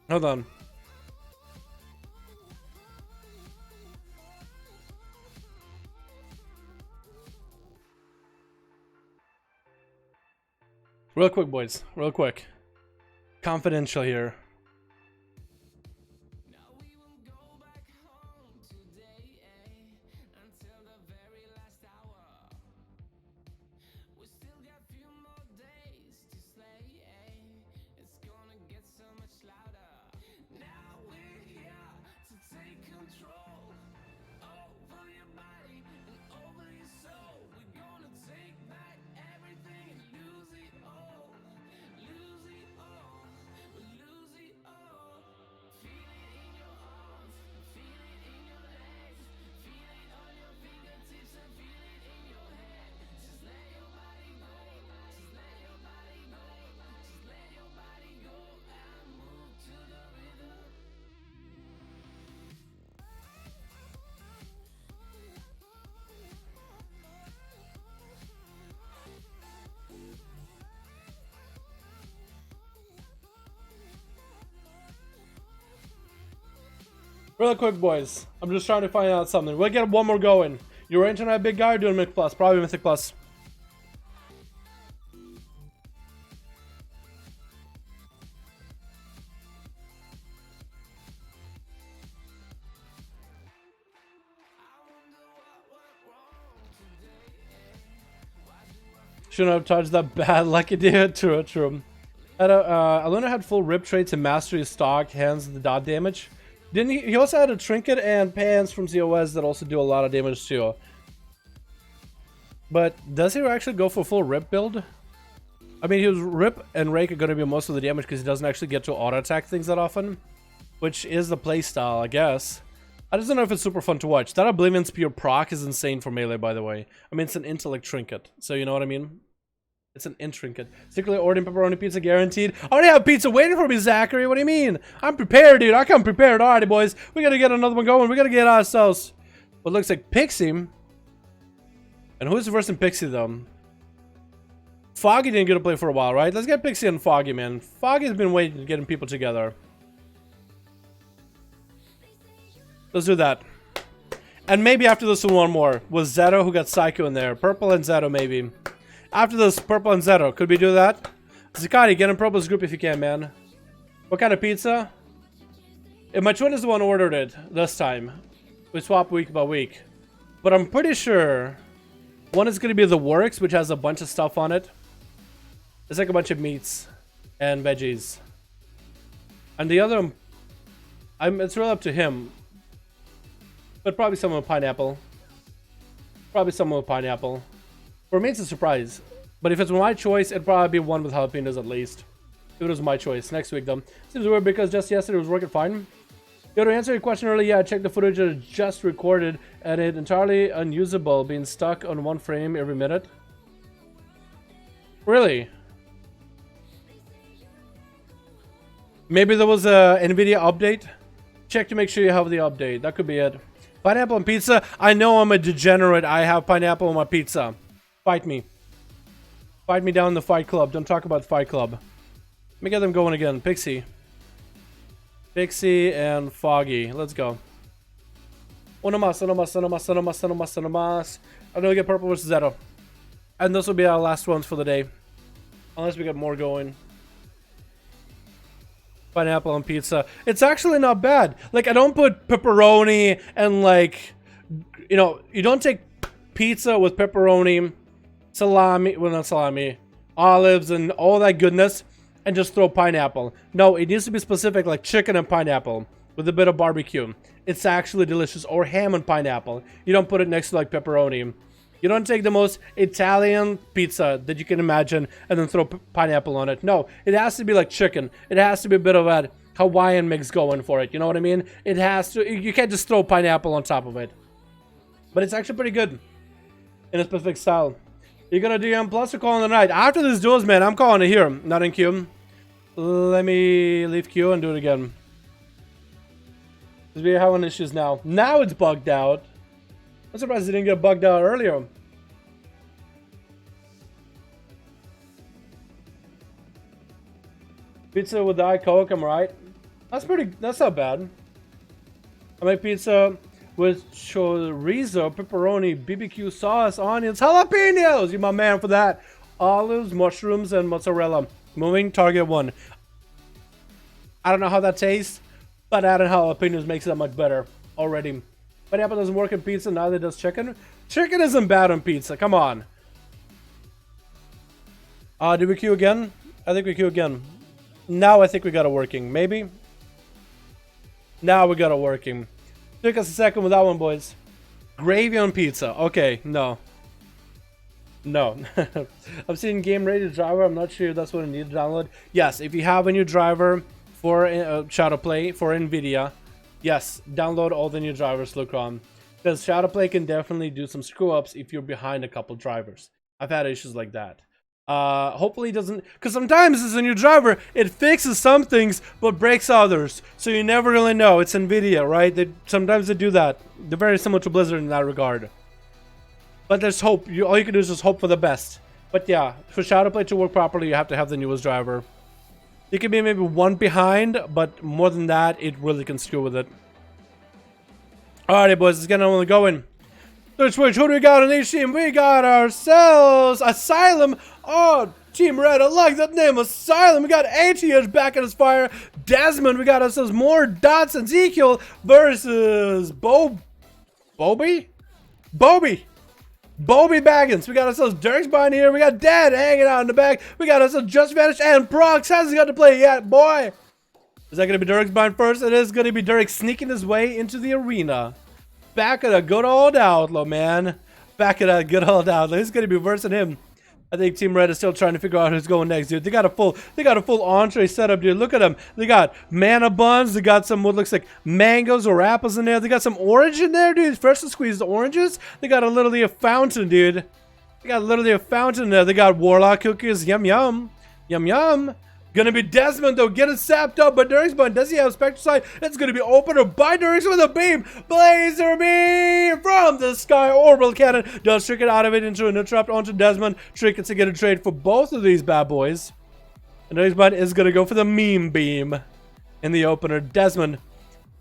Hold on. Real quick, boys. Real quick. Confidential here. Real quick, boys. I'm just trying to find out something. We'll get one more going. You're entering that big guy or doing Mythic Plus? Probably Mythic Plus. Shouldn't have touched that bad. Lucky dude. True, true. Aluna had full rip traits and mastery stock, hands the dot damage. Didn't he? He also had a trinket and pants from ZOS that also do a lot of damage too. But does he actually go for full rip build? I mean, his rip and rake are going to be most of the damage because he doesn't actually get to auto attack things that often, which is the playstyle, I guess. I just don't know if it's super fun to watch. That Oblivion Spear proc is insane for melee, by the way. I mean, it's an intellect trinket, so you know what I mean? It's an intrinket. Secretly ordering pepperoni pizza guaranteed. I already have pizza waiting for me, Zachary. What do you mean? I'm prepared, dude. I come prepared. Alrighty, boys. We gotta get another one going. We gotta get ourselves what looks like Pixie. And who's versing Pixie, though? Foggy didn't get to play for a while, right? Let's get Pixie and Foggy, man. Foggy's been waiting, getting people together. Let's do that. And maybe after this one more. Was Zeto who got Psycho in there. Purple and Zeto, maybe. After this, Purple and Zeto. Could we do that? Zakati, get in Purple's group if you can, man. What kind of pizza? If my twin is the one who ordered it this time. We swap week by week. But I'm pretty sure one is going to be the Works, which has a bunch of stuff on it. It's like a bunch of meats and veggies. And the other, it's really up to him. But probably someone with pineapple. Probably someone with pineapple. For me, it's a surprise. But if it's my choice, it'd probably be one with jalapenos at least. If it was my choice. Next week, though. Seems weird because just yesterday it was working fine. Yo, to answer your question earlier, yeah, I checked the footage that I just recorded, and it entirely unusable, being stuck on one frame every minute. Really? Maybe there was a Nvidia update? Check to make sure you have the update. That could be it. Pineapple on pizza? I know I'm a degenerate. I have pineapple on my pizza. Fight me. Fight me down in the Fight Club. Don't talk about the Fight Club. Let me get them going again. Pixie. Pixie and Foggy. Let's go. Uno más, uno más, uno más, uno más, uno más, uno más. I'm gonna get Purple versus Zeto. And this will be our last ones for the day. Unless we get more going. Pineapple on pizza. It's actually not bad. Like, I don't put pepperoni and, like, you know, you don't take pizza with pepperoni, salami, well, not salami, olives and all that goodness and just throw pineapple. No, it needs to be specific, like chicken and pineapple with a bit of barbecue. It's actually delicious. Or ham and pineapple. You don't put it next to, like, pepperoni. You don't take the most Italian pizza that you can imagine and then throw pineapple on it. No, it has to be like chicken. It has to be a bit of a Hawaiian mix going for it. You know what I mean? It has to. You can't just throw pineapple on top of it. But it's actually pretty good in a specific style. You're gonna do DM Plus or calling the night? After this duels, man, I'm calling it here. Not in queue. Let me leave queue and do it again. Because we're having issues now. Now it's bugged out. I'm surprised it didn't get bugged out earlier. Pizza with Diet Coke, I'm right. That's not bad. I make pizza with chorizo, pepperoni, BBQ sauce, onions, jalapenos. You're my man for that. Olives, mushrooms, and mozzarella. Moving, target 1. I don't know how that tastes, but adding jalapenos makes it that much better already. Pineapple doesn't work in pizza, neither does chicken. Chicken isn't bad on pizza, come on. Did we queue again? I think we queue again. Now I think we got it working, maybe? Now we got it working. Took us a second with that one, boys. Gravy on pizza, okay, no. No. I'm seeing game rated driver, I'm not sure if that's what I need to download. Yes, if you have a new driver for Shadowplay, for Nvidia, yes, download all the new drivers, Lucron. Because Shadowplay can definitely do some screw-ups if you're behind a couple drivers. I've had issues like that. Hopefully it doesn't... Because sometimes as a new driver, it fixes some things, but breaks others. So you never really know. It's Nvidia, right? Sometimes they do that. They're very similar to Blizzard in that regard. But there's hope. All you can do is just hope for the best. But yeah, for Shadowplay to work properly, you have to have the newest driver. You can be maybe one behind, but more than that, it really can screw with it. Alrighty, boys, let's get on going. Switch, who do we got on each team? We got ourselves Asylum. Oh, Team Red, I like that name, Asylum. We got ATH back in his fire. Desmond, we got ourselves more Dots and Ezekiel versus Bobby? Bobby Baggins. We got ourselves Dirks behind here. We got Dad hanging out in the back. We got ourselves Just Vanished and Prox. Hasn't got to play yet, boy. Is that going to be Dirks behind first? It is going to be Dirks sneaking his way into the arena. Back at a good old Outlaw, man. Back at a good old Outlaw. Who's going to be versing him? I think Team Red is still trying to figure out who's going next, dude. They got a full entree setup, dude. Look at them. They got mana buns. They got some what looks like mangoes or apples in there. They got some orange in there, dude. Freshly squeezed oranges. They got literally a fountain, dude. They got literally a fountain there. They got Warlock cookies. Yum yum, yum yum. Gonna be Desmond though, getting sapped up by Dirks, but does he have Spectre Sight? It's gonna be opened by Dirks with a beam. Blazer beam from the sky. Orbital cannon does trick it out of it into an interrupt onto Desmond. Trick it to get a trade for both of these bad boys. And Dirks is gonna go for the meme beam in the opener. Desmond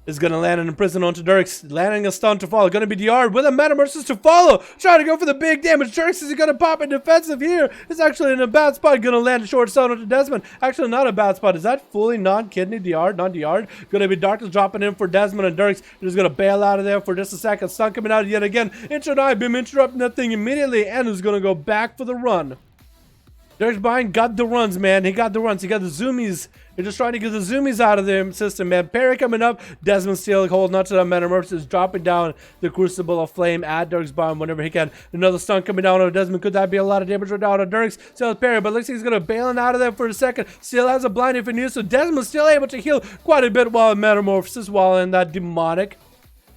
is gonna land in prison onto Dirks, landing a stun to follow. Gonna be DR with a Metamorphosis to follow. Trying to go for the big damage. Dirks is gonna pop in defensive here. It's actually in a bad spot. Gonna land a short stun onto Desmond. Actually, not a bad spot. Is that fully non-kidney DR? Non-DR. Gonna be Darkness dropping in for Desmond, and Dirks is gonna bail out of there for just a second. Stun coming out yet again. Intro and I-beam interrupting that thing immediately, and is gonna go back for the run. Dirks behind got the runs, man. He got the runs. He got the zoomies. They're just trying to get the zoomies out of their system, man. Parry coming up. Desmond still holding on to the Metamorphosis, dropping down the Crucible of Flame at Dirks bomb whenever he can. Another stun coming down on Desmond. Could that be a lot of damage right now on Dirks? Still has parry, but looks like he's going to bail out of there for a second. Still has a blind if he needs, so Desmond's still able to heal quite a bit while Metamorphosis, while in that demonic.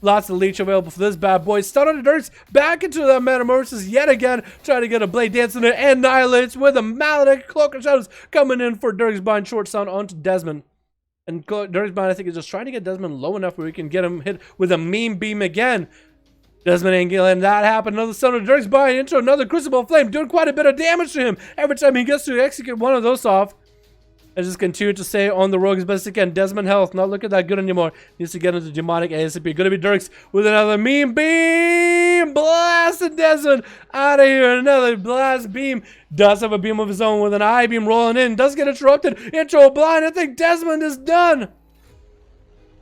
Lots of leech available for this bad boy. Stun on the Dirks. Back into that Metamorphosis yet again. Trying to get a Blade Dance in there. And Annihilates with a Maledict. Cloak and Shadows coming in for Dirks bind. Short stun onto Desmond. And Dirks bind, I think, is just trying to get Desmond low enough where we can get him hit with a meme beam again. Desmond ain't letting that happen. Another stun on Dirks bind into another Crucible Flame. Doing quite a bit of damage to him every time he gets to execute one of those off. I just continue to stay on the rogue as best as can. Desmond health, not looking that good anymore. Needs to get into demonic ASAP. Gonna be Dirks with another meme beam. Blasting Desmond out of here. Another blast beam. Does have a beam of his own with an I beam rolling in. Does get interrupted. Intro blind. I think Desmond is done.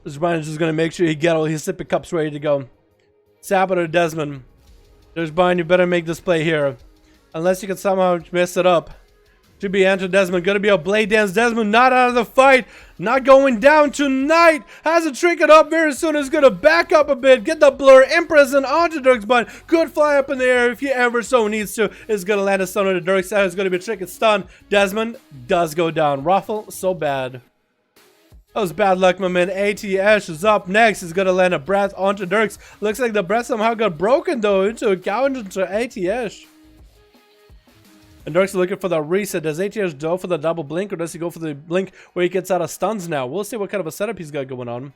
This Brian is just gonna make sure he get all his sippy cups ready to go. Sap it or Desmond. There's Brian, you better make this play here. Unless you can somehow mess it up. To be entered Desmond, gonna be a Blade Dance. Desmond not out of the fight, not going down tonight. Has to trick it up very soon. Is gonna back up a bit, get the blur, imprison onto Dirks Bun. Could fly up in the air if he ever so needs to. Is gonna land a stun on the Dirks. That is gonna be a trick and stun. Desmond does go down. Ruffle, so bad. That was bad luck, my man. ATS is up next. Is gonna land a breath onto Dirks. Looks like the breath somehow got broken though into a gouge into ATS. And Dirks is looking for the reset. Does ATS go for the double blink, or does he go for the blink where he gets out of stuns now? We'll see what kind of a setup he's got going on.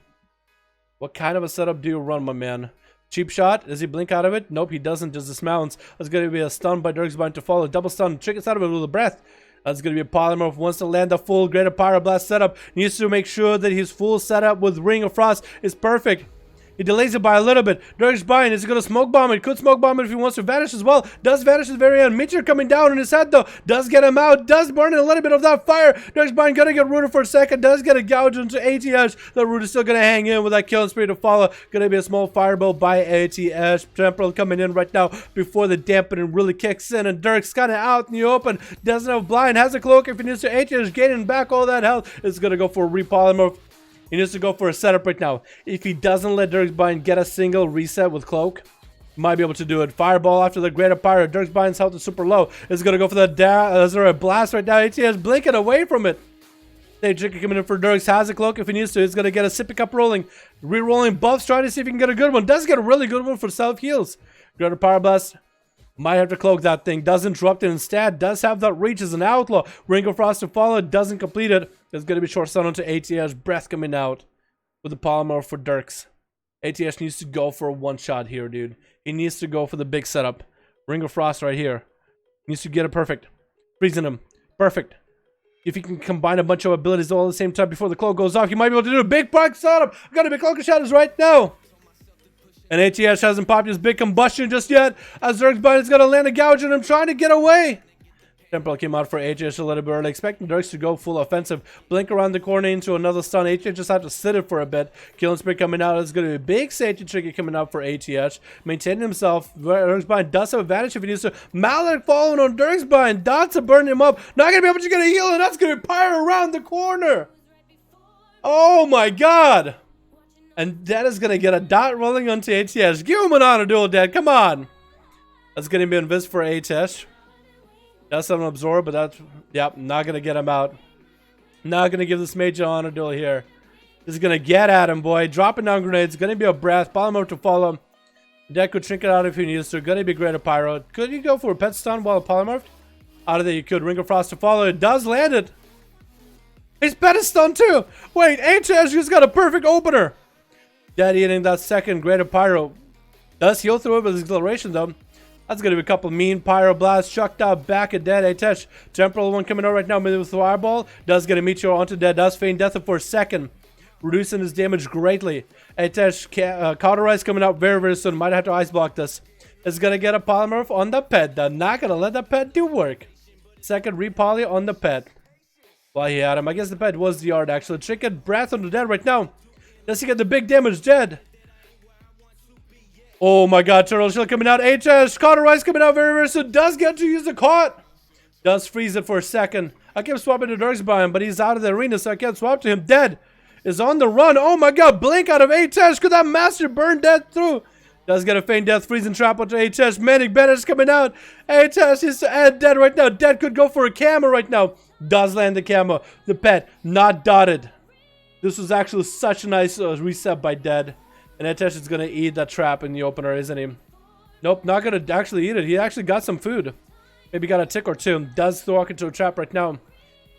What kind of a setup do you run, my man? Cheap shot. Does he blink out of it? Nope, he doesn't. Just dismounts. That's going to be a stun by Dirks Bind to follow. Double stun. Trick us out of it with a breath. That's going to be a Polymorph. Wants to land the full Greater Pyroblast setup. Needs to make sure that his full setup with Ring of Frost is perfect. He delays it by a little bit. Dirks Bind is going to smoke bomb it. Could smoke bomb it if he wants to vanish as well. Does vanish at the very end. Meteor coming down on his head though. Does get him out. Does burn in a little bit of that fire. Dirks Bind going to get rooted for a second. Does get a gouge into ATS. The root is still going to hang in with that killing spree to follow. Going to be a small fireball by ATS. Temporal coming in right now before the dampening really kicks in. And Dirks kind of out in the open. Doesn't have blind. Has a cloak if he needs to. ATS gaining back all that health. It's going to go for a repolymorph. He needs to go for a setup right now. If he doesn't let Dirks Bind get a single reset with Cloak, he might be able to do it. Fireball after the Greater Pyro. Dirks Bind's health is super low. Is going to go for the blast right now. ATS blinking away from it. They tricky coming in for Dirks. Has a Cloak if he needs to. He's going to get a sippy cup rolling. Re-rolling buffs. Trying to see if he can get a good one. Does get a really good one for self-heals. Greater Pyro Blast. Might have to cloak that thing. Does interrupt it instead. Does have that reach as an outlaw. Ring of Frost to follow. Doesn't complete it. There's going to be short stun onto ATS. Breath coming out with the Polymorph for Dirks. ATS needs to go for a one-shot here, dude. He needs to go for the big setup. Ring of Frost right here. Needs to get it perfect. Freezing him. Perfect. If he can combine a bunch of abilities all at the same time before the cloak goes off, he might be able to do a big proc setup. Got to be Cloak of Shadows right now. And ATS hasn't popped his big combustion just yet. As Dirks Bind is going to land a gouge on him, trying to get away. Temporal came out for HH a little bit early, expecting Dirks to go full offensive. Blink around the corner into another stun. HH just had to sit it for a bit. Killing Spree coming out. It's going to be a big safety trigger coming out for ATH. Maintaining himself. Dirksbind does have advantage if he needs to. Malik following on Dirksbind. Dots are burning him up. Not going to be able to get a heal, and that's going to be Pyro around the corner. Oh my god. And that is going to get a dot rolling onto ATH. Give him an honor duel, Dad. Come on. That's going to be an invis for ATH. That's an absorb, but that's, yep, not going to get him out. Not going to give this major honor duel here. This is going to get at him, boy. Dropping down grenades. Going to be a breath. Polymorph to follow. Deck could shrink it out if he needs to. Going to be greater pyro. Could you go for a pet stun while polymorphed? Out of there you could. Ring of Frost to follow. It does land it. He's pet stun too. Wait, HS just got a perfect opener. Dead eating that second greater pyro. Does heal through it with his acceleration though. That's going to be a couple mean Pyro Blasts chucked out back at Dead. ATH. Temporal one coming out right now with Fireball. Does get a Meteor onto Dead. Does feign death for a second. Reducing his damage greatly. ATH Cauterize coming out very, very soon. Might have to ice block this. It's going to get a Polymorph on the pet. They're not going to let the pet do work. Second repoly on the pet. While he had him. I guess the pet was the yard actually. Chicken Breath on the Dead right now. Does he get the big damage? Dead. Oh my god, Turtle Shield coming out. HS, Cauterize coming out very, very soon. Does get to use the caught. Does freeze it for a second. I kept swapping to Dirks by him, but he's out of the arena, so I can't swap to him. Dead. Is on the run. Oh my god, blink out of HS. Could that master burn Dead through? Does get a feign death, freezing trap onto HS. Manic Bandage coming out. HS is to add Dead right now. Dead could go for a camo right now. Does land the camo. The pet, not dotted. This was actually such a nice reset by Dead. And ATH is going to eat that trap in the opener, isn't he? Nope, not going to actually eat it. He actually got some food. Maybe got a tick or two. Does walk into a trap right now.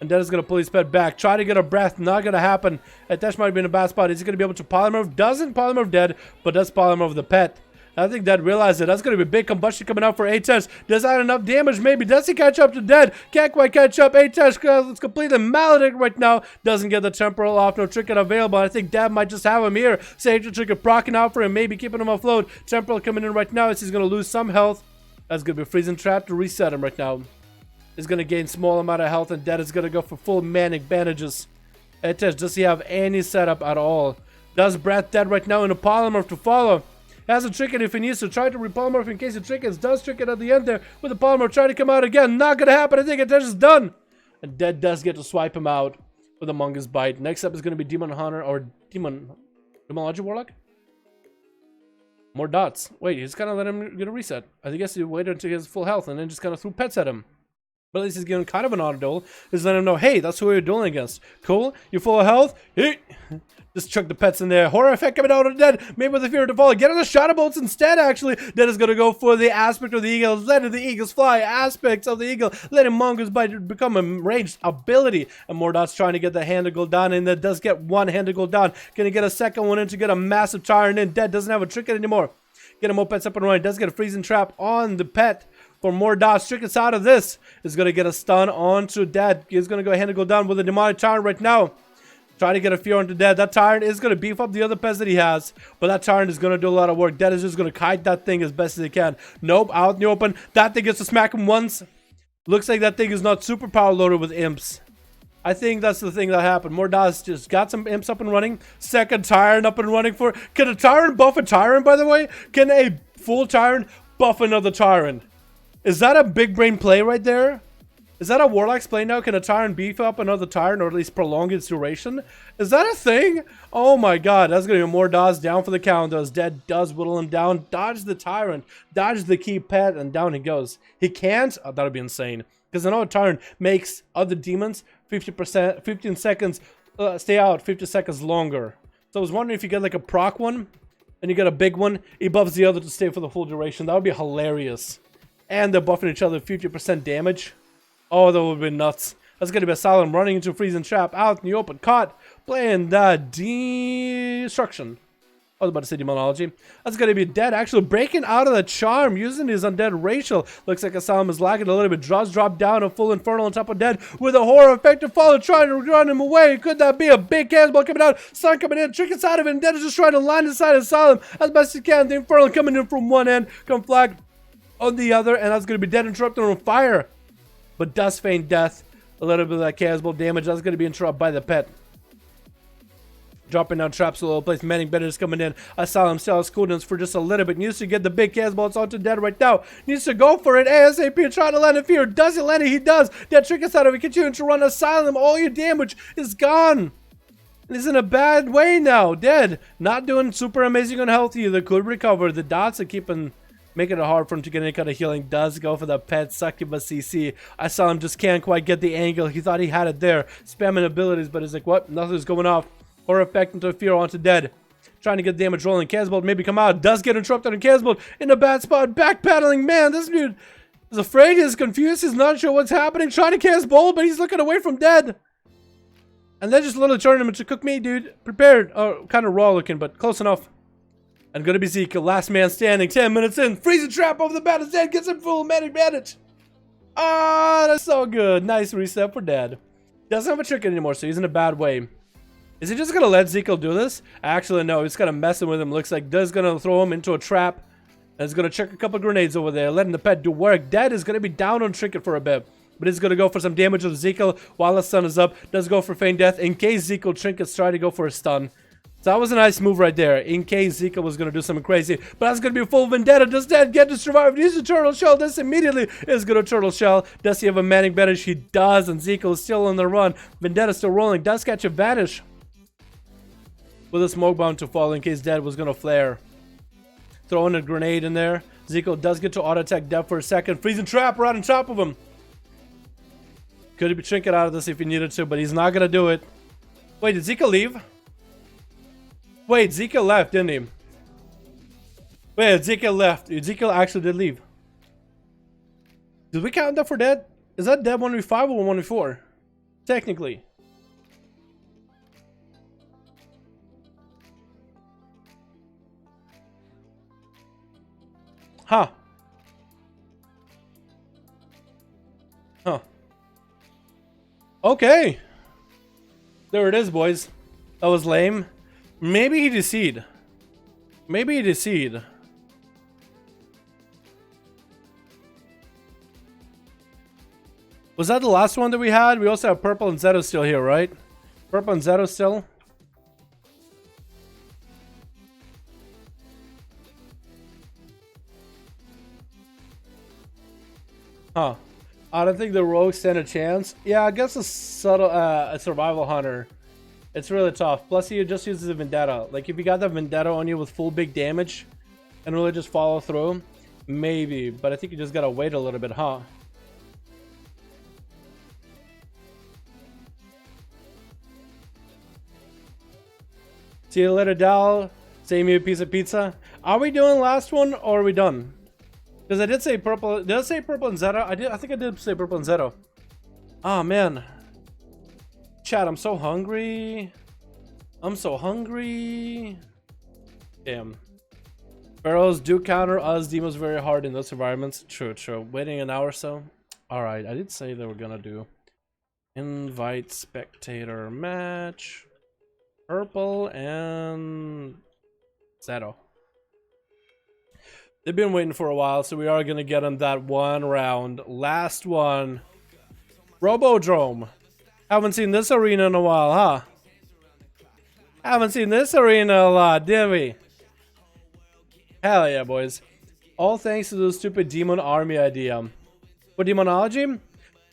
And Dead is going to pull his pet back. Try to get a breath. Not going to happen. ATH might be in a bad spot. Is he going to be able to polymorph? Doesn't polymorph Dead, but does polymorph the pet. I think Dead realized it. That's going to be a big combustion coming out for ATH. Does that enough damage? Maybe. Does he catch up to Dead? Can't quite catch up. ATH is completely maledict right now. Doesn't get the temporal off. No trinket available. I think Dead might just have him here. Sage trinket procking out for him. Maybe keeping him afloat. Temporal coming in right now as he's going to lose some health. That's going to be a freezing trap to reset him right now. He's going to gain small amount of health, and Dead is going to go for full manic bandages. ATH, does he have any setup at all? Does Breath Dead right now in a polymorph to follow? Has a trinket if he needs to. Try to repolymorph in case it trinkets. Does trinket at the end there with the polymorph. Try to come out again. Not going to happen. I think ATH is done. And Dead does get to swipe him out with a Mungus Bite. Next up is going to be Demon Hunter or Demonology Warlock. More dots. Wait, he's kind of let him get a reset. I guess he waited until he has full health and then just kind of threw pets at him. But at least he's giving kind of an auto duel. He's letting him know, hey, that's who you're dueling against. Cool. You're full of health. Hey. Just chuck the pets in there. Horror effect coming out of Dead. Maybe with the fear to fall. Get on the shadow bolts instead, actually. Dead is going to go for the aspect of the eagle. Let the eagles fly. Aspects of the eagle. Let him Mongoose Bite become a ranged ability. And Mordot's trying to get the hand to go down. And that does get one hand to go down. Can he get a second one in to get a massive tyrant in? Dead doesn't have a trinket anymore. Get him more pets up and running. Does get a freezing trap on the pet. For more dots, trinkets out of this. Is going to get a stun onto Dead. He's going to go ahead and go down with a demonic tyrant right now. Try to get a fear onto Dead. That tyrant is going to beef up the other pets that he has. But that tyrant is going to do a lot of work. Dead is just going to kite that thing as best as he can. Nope, out in the open. That thing gets to smack him once. Looks like that thing is not super power loaded with imps. I think that's the thing that happened. Mordas just got some imps up and running. Second tyrant up and running for... Can a tyrant buff a tyrant, by the way? Can a full tyrant buff another tyrant? Is that a big brain play right there? Is that a Warlock's play now? Can a tyrant beef up another tyrant or at least prolong its duration? Is that a thing? Oh my god, that's going to be more dodge down for the count. As Dead does whittle him down. Dodge the tyrant. Dodge the key pet and down he goes. He can't? Oh, that would be insane. Because another tyrant makes other demons 50%, 15 seconds, stay out 50 seconds longer. So I was wondering if you get like a proc one and you get a big one, he buffs the other to stay for the full duration. That would be hilarious. And they're buffing each other 50% damage. Oh, that would be nuts. That's going to be a Asylum running into a freezing trap. Out in the open. Caught. Playing the destruction. I was about to say demonology. That's going to be Dead. Actually breaking out of the charm. Using his undead racial. Looks like Asylum is lagging a little bit. Draws drop down. A full infernal on top of Dead. With a horror effect to follow. Trying to run him away. Could that be a big cannonball coming out? Sun coming in. Trinkets out of it. And Dead is just trying to line inside Asylum as best he can. The infernal coming in from one end. Come flag on the other. And that's going to be Dead interrupted on fire. but does feign death. A little bit of that chaos bolt damage. That's going to be interrupted by the pet. Dropping down traps all over the place. Manning Bennett is coming in. Asylum sells cooldowns for just a little bit. Needs to get the big chaos bolts onto Dead right now. Needs to go for it ASAP. Trying to land in fear. Does it land it? He does. Dead trick us out of it. Continuing to run Asylum. All your damage is gone. And he's in a bad way now. Dead. Not doing super amazing on health either. Could recover. The dots are keeping... making it hard for him to get any kind of healing. Does go for the pet succubus CC. Asylum just can't quite get the angle. He thought he had it there. Spamming abilities, but he's like, what? Nothing's going off. Or effect into fear onto Dead. Trying to get damage rolling. Casbolt maybe come out. Does get interrupted on Casbolt in a bad spot. Backpedaling. Man, this dude is afraid. He's confused. He's not sure what's happening. Trying to cast Bolt, but he's looking away from Dead. And then just literally turning him into cook meat, dude. Prepared. Oh, kind of raw looking, but close enough. And gonna be Zeke. Last man standing. 10 minutes in. Freezing trap over the bat. His Dead gets him full manic advantage. Ah, that's so good. Nice reset for Dead. Doesn't have a trick anymore, so he's in a bad way. Is he just gonna let Zeke do this? Actually, no. He's kind of messing with him. Looks like Dead's gonna throw him into a trap. And he's gonna chuck a couple grenades over there, letting the pet do work. Dead is gonna be down on Trinket for a bit. But he's gonna go for some damage with Ezekiel while the sun is up. Does go for feign death in case Ezekiel Trinket's trying to go for a stun. So that was a nice move right there, in case Ezekiel was going to do something crazy. But that's going to be a full vendetta. Does Dead get to survive? Use a turtle shell. This immediately is going to turtle shell. Does he have a manic advantage? He does, and Ezekiel is still on the run. Vendetta still rolling. Does catch a vanish. With a smoke bomb to fall in case Dead was going to flare. Throwing a grenade in there. Ezekiel does get to auto attack Dead for a second. Freezing trap right on top of him. Could be Trinket out of this if he needed to, but he's not going to do it. Wait, did Ezekiel leave? Wait, Ezekiel left, didn't he? Wait, Ezekiel left. Ezekiel actually did leave. Did we count that for Dead? Is that Dead 1v5 or 1v4? Technically. Huh. Huh. Okay. There it is, boys. That was lame. Maybe he deceived. Maybe he deceived. Was that the last one that we had? We also have Purple and Zeto still here, right? Purple and Zeto still. Huh. I don't think the rogues stand a chance. Yeah, I guess a subtle, a survival hunter. It's really tough. Plus, he just uses a vendetta. Like, if you got the vendetta on you with full big damage and really just follow through, maybe. But I think you just gotta wait a little bit, huh? See you later, Dal. Save me a piece of pizza. Are we doing last one or are we done? Because I did say purple. Did I say purple and Zeto? I think I did say purple and Zeto. Oh man. Chat, I'm so hungry. I'm so hungry. Damn. Pharaohs do counter us demons very hard in those environments. True, true. Waiting an hour or so. Alright, I did say they were gonna do invite spectator match. Purple and Zeto. They've been waiting for a while, so we are gonna get on that one round. Last one. Robodrome. Haven't seen this arena in a while, huh? Haven't seen this arena a lot, did we? Hell yeah, boys. All thanks to the stupid demon army idea. For demonology?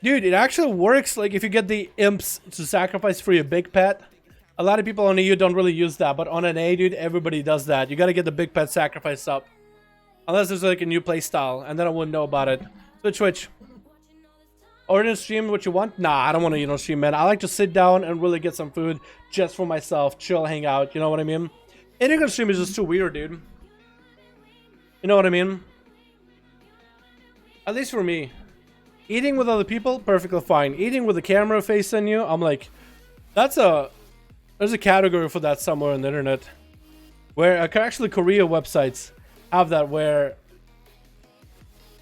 Dude, it actually works like if you get the imps to sacrifice for your big pet. A lot of people on EU don't really use that, but on NA, dude, everybody does that. You gotta get the big pet sacrifice up. Unless there's like a new play style, and then I wouldn't know about it. Twitch. Or in stream what you want? Nah, I don't want to, stream, man. I like to sit down and really get some food just for myself. Chill, hang out, you know what I mean? Eating on stream is just too weird, dude. You know what I mean? At least for me. Eating with other people, perfectly fine. Eating with the camera facing you, I'm like, there's a category for that somewhere on the internet. Where actually Korea websites have that where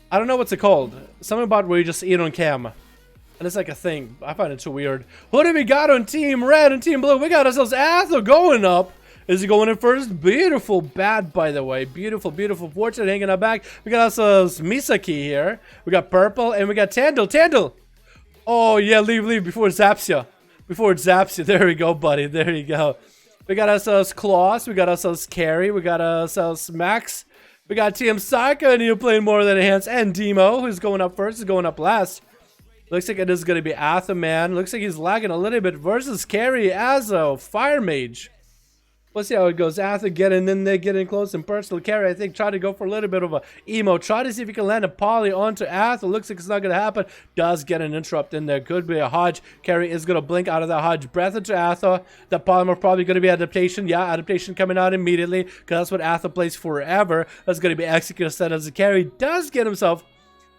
I don't know what's it called. Something about where you just eat on cam. And it's like a thing. I find it too weird. What do we got on Team Red and Team Blue? We got ourselves Azeroth going up. Is he going in first? Beautiful bat, by the way. Beautiful, beautiful fortune hanging out back. We got ourselves Misaki here. We got Purple and we got Tandil. Tandil! Oh, yeah, leave before it zaps you. Before it zaps you. There we go, buddy. There you go. We got ourselves Klaus. We got ourselves Carrie. We got ourselves Max. We got Team Saka, and you're playing more than enhanced. And Demo, who's going up first, is going up last. Looks like it is going to be Atha, man. Looks like he's lagging a little bit versus Carrie as a Fire Mage. Let's see how it goes. Atha getting in there, getting close and personal. Carrie, I think, try to go for a little bit of a emo. Try to see if he can land a poly onto Atha. Looks like it's not going to happen. Does get an interrupt in there. Could be a Hodge. Carrie is going to blink out of that Hodge. Breath into Atha. That polymer probably going to be adaptation. Yeah, adaptation coming out immediately because that's what Atha plays forever. That's going to be executed set as a Carrie. Does get himself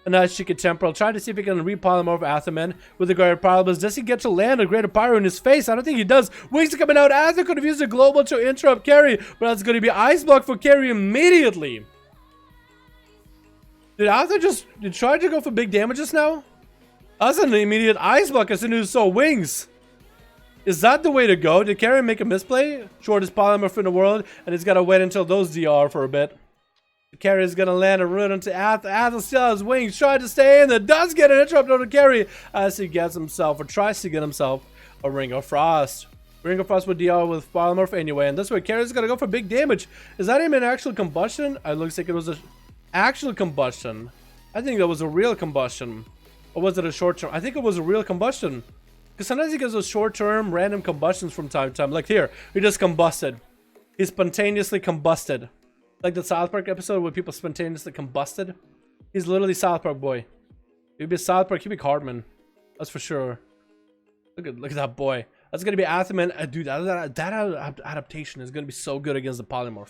a nice chicken temporal. Try to see if he can repolymer over Athaman with the Greater Pyroblast. Does he get to land a Greater Pyro in his face? I don't think he does. Wings are coming out. Atha could have used a global to interrupt Carrie, but that's going to be Ice Block for Carrie immediately. Did Atha just try to go for big damage just now? That's an immediate Ice Block as soon as he saw Wings. Is that the way to go? Did Carrie make a misplay? Shortest polymer in the world, and he's got to wait until those DR for a bit. Carrie is going to land a root onto Atha. Atha still has Wings, trying to stay in there. Does get an interrupt on Carrie as he gets himself, or tries to get himself, a Ring of Frost. Ring of Frost would deal with Polymorph anyway, and this way Carrie's going to go for big damage. Is that even an actual combustion? It looks like it was an actual combustion. I think that was a real combustion. Or was it a short term? I think it was a real combustion. Because sometimes he gets those short term random combustions from time to time. Like here, he just combusted. He spontaneously combusted. Like the South Park episode where people spontaneously combusted. He's literally South Park boy. He'd be South Park, he'd be Cartman. That's for sure. Look at that boy. That's gonna be Athaman. Dude, that adaptation is gonna be so good against the polymorph.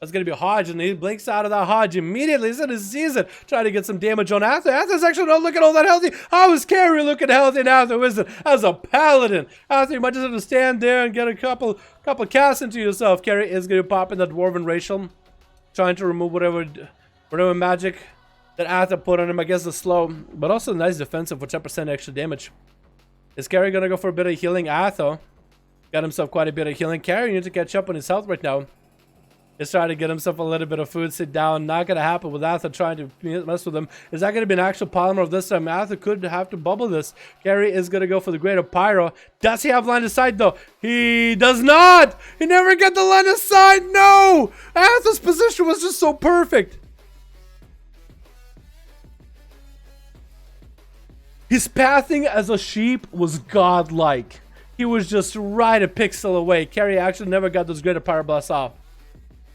That's gonna be a Hodge, and he blinks out of that Hodge immediately. He's gonna seize it. Try to get some damage on Atha. Atha's actually not looking all that healthy. How is Carrie looking healthy and Atha isn't? As a paladin. Atha, you might just have to stand there and get a couple casts into yourself. Carrie is gonna pop in that Dwarven Racial. Trying to remove whatever magic that Atha put on him. I guess the slow, but also nice defensive for 10% extra damage. Is Carrie gonna go for a bit of healing? Atha got himself quite a bit of healing. Carrie needs to catch up on his health right now. He's trying to get himself a little bit of food, sit down. Not gonna happen with Atha trying to mess with him. Is that gonna be an actual polymer of this time? Atha could have to bubble this. Carrie is gonna go for the Greater Pyro. Does he have line of sight though? He does not! He never got the line of sight! No! Atha's position was just so perfect. His pathing as a sheep was godlike. He was just right a pixel away. Carrie actually never got those Greater Pyroblast off.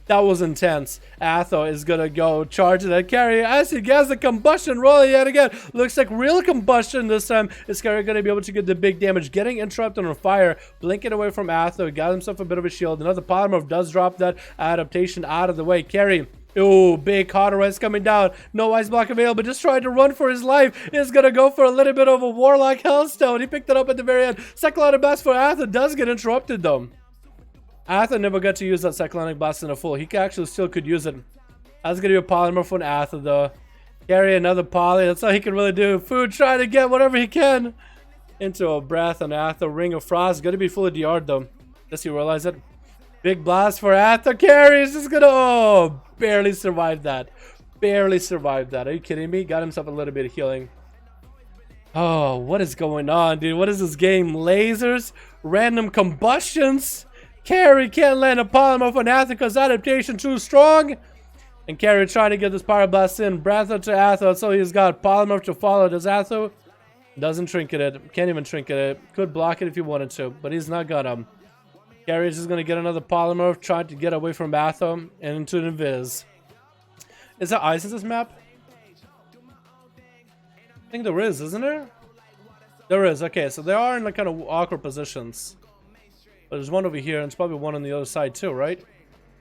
That was intense. Atha is gonna go charge that Carrie as he gets the combustion rolling yet again. Looks like real combustion this time. Is Carrie gonna be able to get the big damage? Getting interrupted on fire, blinking away from Atha. Got himself a bit of a shield. Another polymorph does drop that adaptation out of the way. Carrie. Oh, big cauterize coming down. No ice block available. Just trying to run for his life. Is gonna go for a little bit of a Warlock Hellstone. He picked it up at the very end. Cyclonic Blast for Atha does get interrupted though. Atha never got to use that Cyclonic Blast in a full. He actually still could use it. That's going to be a polymorph for Atha though. Carry another poly. That's all he can really do. Food, try to get whatever he can into a breath on Atha. Ring of Frost. Going to be fully DR'd though. Does he realize it? Big blast for Atha. Carry is just going to... Oh, barely survived that. Barely survived that. Are you kidding me? Got himself a little bit of healing. Oh, what is going on, dude? What is this game? Lasers? Random combustions? Carrie can't land a polymorph on Atha because adaptation too strong. And Carrie trying to get this Pyroblast in. Breath to Atha, so he's got polymorph to follow. Does Atha? Doesn't trinket it. Can't even trinket it. Could block it if he wanted to, but he's not gonna. Carrie's just gonna get another polymorph, trying to get away from Atha and into the Invis. Is there ice in this map? I think there is, isn't there? There is. Okay, so they are in like kind of awkward positions. But there's one over here, and there's probably one on the other side too, right?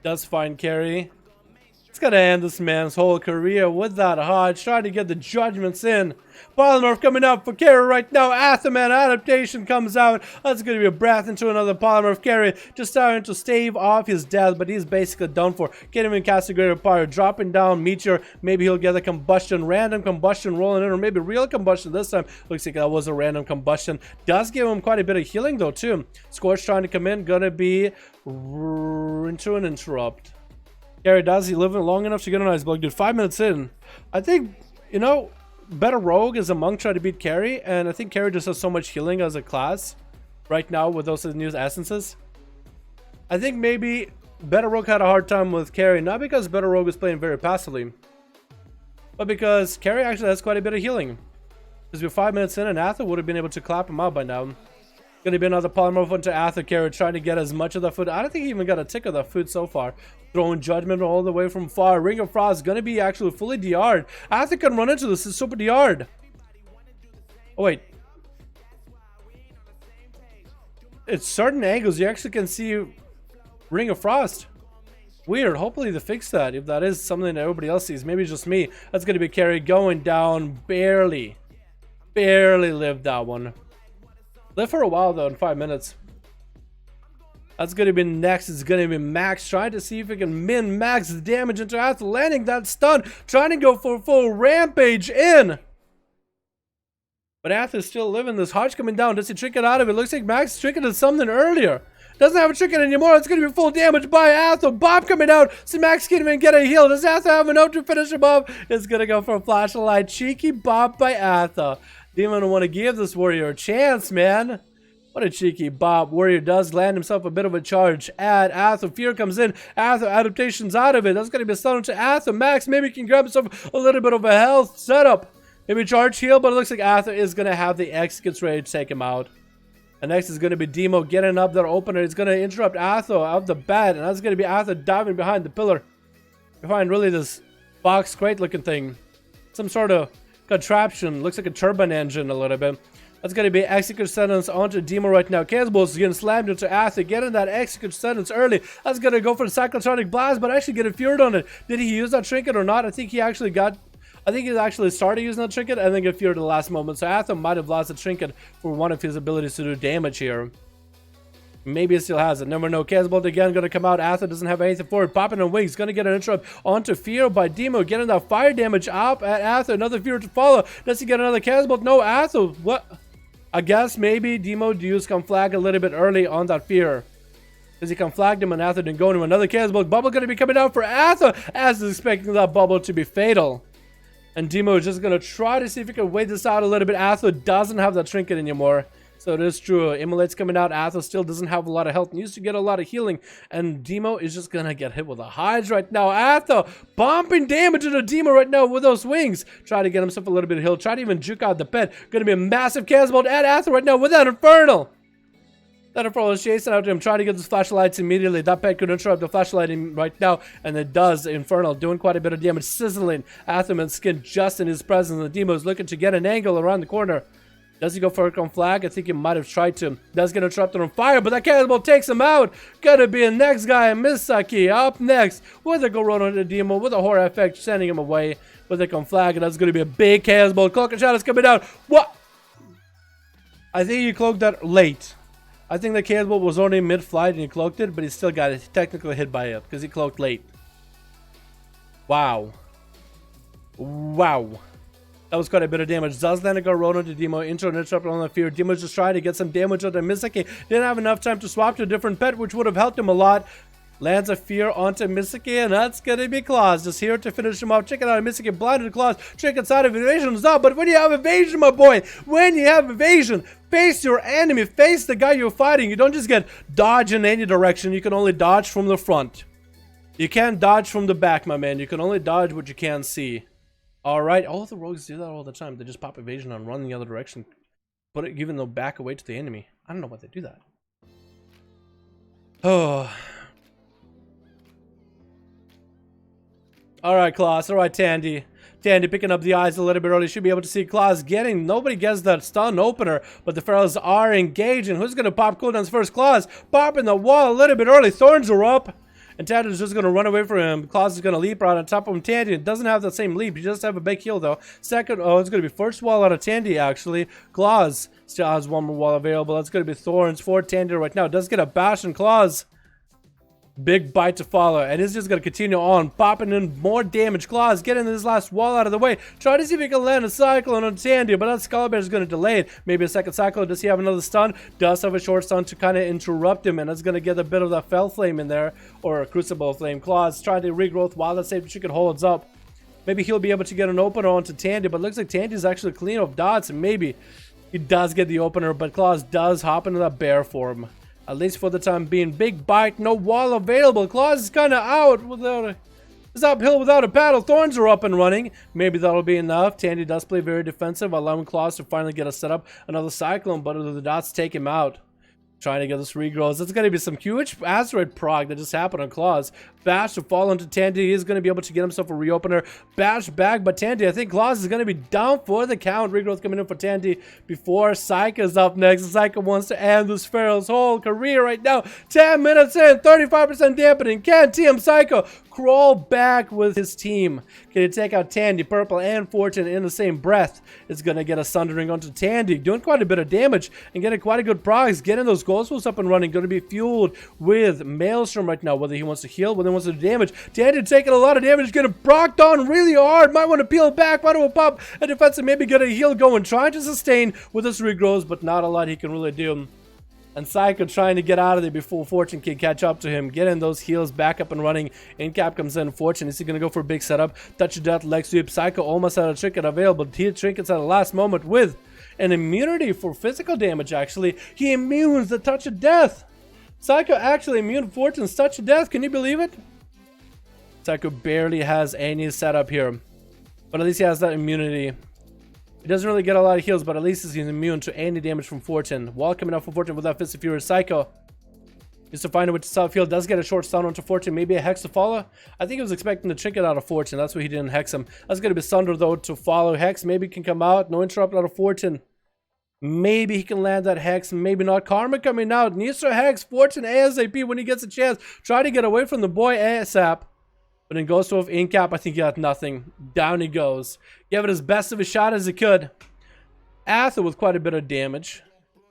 Does find Carrie. It's gonna end this man's whole career with that Hodge, trying to get the judgments in. Polymorph coming up for Carrie right now. Athaman adaptation comes out. That's gonna be a breath into another polymorph. Carrie just starting to stave off his death, but he's basically done for. Can't even cast a Greater Pyro. Dropping down Meteor. Maybe he'll get a combustion, random combustion rolling in, or maybe real combustion this time. Looks like that was a random combustion. Does give him quite a bit of healing though too. Scorch trying to come in, gonna be into an interrupt. Carrie, does he live long enough to get an ice block? Dude, 5 minutes in. I think, you know, better rogue as a monk try to beat carry, and I think carry just has so much healing as a class right now with those new essences. I think maybe better rogue had a hard time with carry, not because better rogue was playing very passively, but because carry actually has quite a bit of healing. Because we're 5 minutes in and Atha would have been able to clap him out by now. Gonna be another polymorph into Atha carry, trying to get as much of the food. I don't think he even got a tick of the food so far. Throwing Judgment all the way from far. Ring of Frost gonna be actually fully DR'd. Atha can run into this. It's super DR'd. Oh wait. At certain angles you actually can see Ring of Frost. Weird. Hopefully they fix that. If that is something that everybody else sees. Maybe just me. That's gonna be carry going down. Barely lived that one. Lived for a while though, in 5 minutes. That's gonna be next. It's gonna be Max trying to see if he can min-max the damage into Atha, landing that stun, trying to go for full rampage in. But Atha's still living. This Hodge coming down. Does he trinket out of it? Looks like Max trinketed something earlier. Doesn't have a trinket anymore. It's gonna be full damage by Atha. Bob coming out. So Max can't even get a heal. Does Atha have enough to finish him up? It's gonna go for a flashlight. Cheeky Bob by Atha. Didn't even want to give this warrior a chance, man. What a cheeky bop. Warrior does land himself a bit of a charge at Atha. Fear comes in. Atha adaptations out of it. That's going to be a stun to Atha. Max maybe can grab himself a little bit of a health setup. Maybe charge heal, but it looks like Atha is going to have the X gets ready to take him out. And next is going to be Demo getting up their opener. He's going to interrupt Atha out the bat. And that's going to be Atha diving behind the pillar. Behind really this box crate looking thing. Some sort of contraption. Looks like a turbine engine a little bit. That's going to be Execute Sentence onto Demo right now. Cannonball is getting slammed into Atha. Getting that Execute Sentence early. That's going to go for the Cyclotronic Blast, but actually get a feared on it. Did he use that trinket or not? I think he actually started using that trinket and then get feared at the last moment. So Atha might have lost the trinket for one of his abilities to do damage here. Maybe it still has it. Never know. Casbolt again going to come out. Atha doesn't have anything for it. Popping on wings. Going to get an interrupt onto Fear by Demo. Getting that fire damage up at Atha. Another Fear to follow. Does he get another Casbolt? No, Atha. What? I guess maybe Demo used Conflag a little bit early on that Fear. Because he Conflagged him and Atha didn't go into another Casbolt. Bubble going to be coming out for Atha as is expecting that bubble to be fatal. And Demo is just going to try to see if he can wait this out a little bit. Atha doesn't have that trinket anymore. So it is true. Immolate's coming out. Atha still doesn't have a lot of health and used to get a lot of healing. And Demo is just going to get hit with a Hides right now. Atha bumping damage into Demo right now with those wings. Try to get himself a little bit of heal. Try to even juke out the pet. Going to be a massive Casbolt at Atha right now with that Infernal. That Infernal is chasing after him. Trying to get those flashlights immediately. That pet could interrupt the flashlight right now. And it does. Infernal doing quite a bit of damage. Sizzling Athaman's skin just in his presence. And Demo is looking to get an angle around the corner. Does he go for a Conflag? I think he might have tried to. Does get interrupted on fire, but that cannonball takes him out. Gonna be a next guy, Misaki, up next with a go run on the Demo with a horror effect, sending him away with a Conflag, and that's gonna be a big cannonball. Cloak and Shadows coming down. What? I think he cloaked that late. I think the cannonball was only mid-flight and he cloaked it, but he still got it technically hit by it because he cloaked late. Wow. Wow. That was quite a bit of damage. Does then go roll into Demo, intro and interrupt on the Fear. Demo's just trying to get some damage onto Misaki. Didn't have enough time to swap to a different pet, which would have helped him a lot. Lands a Fear onto Misaki, and that's gonna be Claws. Just here to finish him off. Check it out, Misaki blinded Claws. Trick inside of evasion's up, but when you have evasion, my boy, when you have evasion, face your enemy, face the guy you're fighting. You don't just get dodge in any direction. You can only dodge from the front. You can't dodge from the back, my man. You can only dodge what you can't see. Alright, all the rogues do that all the time. They just pop evasion and run the other direction. But giving them back away to the enemy. I don't know why they do that. Oh. Alright, Claus. Alright, Tandy. Tandy picking up the eyes a little bit early. Should be able to see Claus getting. Nobody gets that stun opener. But the Pharaohs are engaging. Who's going to pop cooldowns first? Claus popping the wall a little bit early. Thorns are up. And Tandy is just going to run away from him. Claus is going to leap right on top of him. Tandy doesn't have the same leap. He just have a big heal, though. Second, oh, it's going to be first wall out of Tandy, actually. Claus still has one more wall available. That's going to be Thorns for Tandy right now. Does get a bash on Claus. Big bite to follow. And he's just going to continue on. Popping in more damage. Claus getting this last wall out of the way. Try to see if he can land a Cyclone on Tandy. But that Skull Bear is going to delay it. Maybe a second Cyclone. Does he have another stun? Does have a short stun to kind of interrupt him. And that's going to get a bit of that Fell Flame in there. Or a Crucible Flame. Claus trying to regrowth while that safety chicken holds up. Maybe he'll be able to get an opener onto Tandy, but looks like Tandy's actually clean of dots, and maybe he does get the opener, but Claus does hop into that bear form. At least for the time being. Big bite, no wall available. Claus is kind of out without a... It's uphill without a paddle. Thorns are up and running. Maybe that'll be enough. Tandy does play very defensive, allowing Claus to finally get a setup. Another Cyclone, but the dots take him out. Trying to get this regrows. That's going to be some huge asteroid prog that just happened on Claus. Bash to fall into Tandy. He's going to be able to get himself a reopener. Bash back, but Tandy, I think Claus is going to be down for the count. Regrowth coming in for Tandy before Psycho is up next. Psycho wants to end this Pharaoh's whole career right now. 10 minutes in, 35% dampening. Can Team Psycho crawl back with his team? Can he take out Tandy, Purple, and Fortune in the same breath? It's going to get a Sundering onto Tandy, doing quite a bit of damage and getting quite a good progs. Getting those Ghost Wolves up and running. Going to be fueled with Maelstrom right now, whether he wants to heal, whether he wants to do damage. Tandy taking a lot of damage, getting procced on really hard. Might want to peel back, might want to pop a defensive, maybe get a heal going. Trying to sustain with his regrows, but not a lot he can really do. And Psycho trying to get out of there before Fortune can catch up to him. Getting those heals back up and running. In-cap comes in. Fortune, is he going to go for a big setup? Touch of Death, leg sweep. Psycho almost had a trinket available. He trinkets at the last moment with an immunity for physical damage, actually. He immunes the Touch of Death. Psycho actually immune Fortune's Touch of Death. Can you believe it? Psycho barely has any setup here. But at least he has that immunity. He doesn't really get a lot of heals, but at least he's immune to any damage from Fortune. Wall coming up for Fortune with that Fist of Fury. Psycho used to find it with Southfield. Does get a short stun onto Fortune. Maybe a Hex to follow. I think he was expecting the trinket out of Fortune. That's why he didn't Hex him. That's going to be Sunder, though, to follow. Hex maybe can come out. No interrupt out of Fortune. Maybe he can land that Hex. Maybe not. Karma coming out. Needs to Hex. Fortune ASAP when he gets a chance. Try to get away from the boy ASAP. But in Ghost Wolf in-cap, I think he got nothing. Down he goes. Gave it as best of a shot as he could. Atha with quite a bit of damage.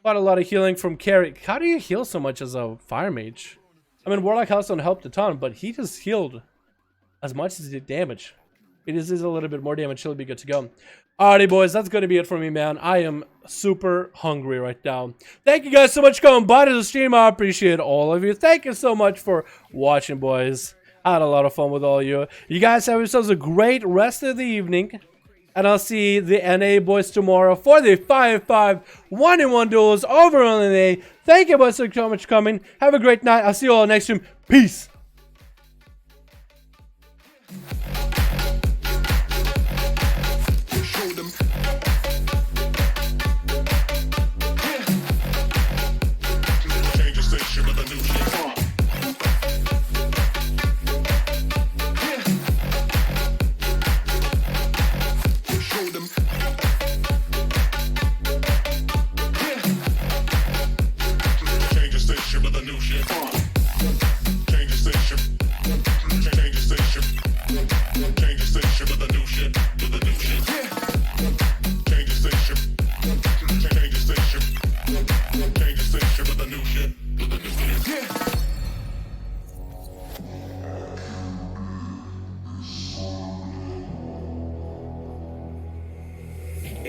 Quite a lot of healing from Carry. How do you heal so much as a Fire Mage? I mean, Warlock Healthstone helped a ton, but he just healed as much as he did damage. It is a little bit more damage. He'll be good to go. Alrighty, boys, that's going to be it for me, man. I am super hungry right now. Thank you guys so much for coming by to the stream. I appreciate all of you. Thank you so much for watching, boys. I had a lot of fun with all you. You guys have yourselves a great rest of the evening. And I'll see the NA boys tomorrow for the 5v5 1v1 duels over on NA. Thank you boys so much for coming. Have a great night. I'll see you all next stream. Peace.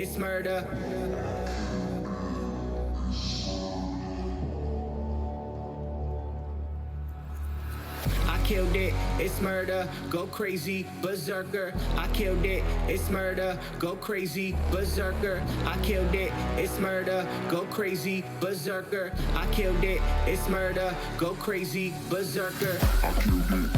It's murder. I killed it, it's murder, go crazy, berserker. I killed it, it's murder, go crazy, berserker. I killed it, it's murder, go crazy, berserker. I killed it, it's murder, go crazy, berserker. I killed it.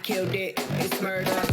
Killed it, it's murder.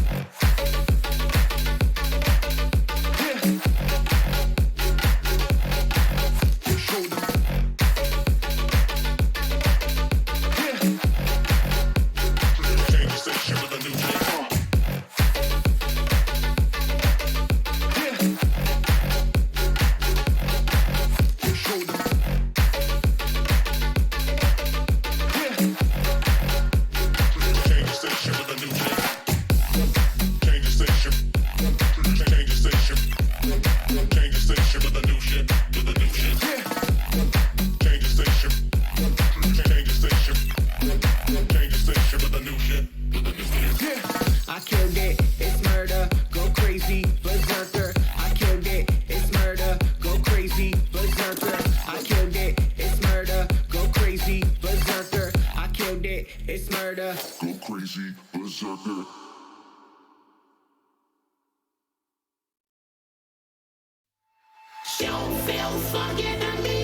murder. Go crazy, berserker. Don't feel fucking at me.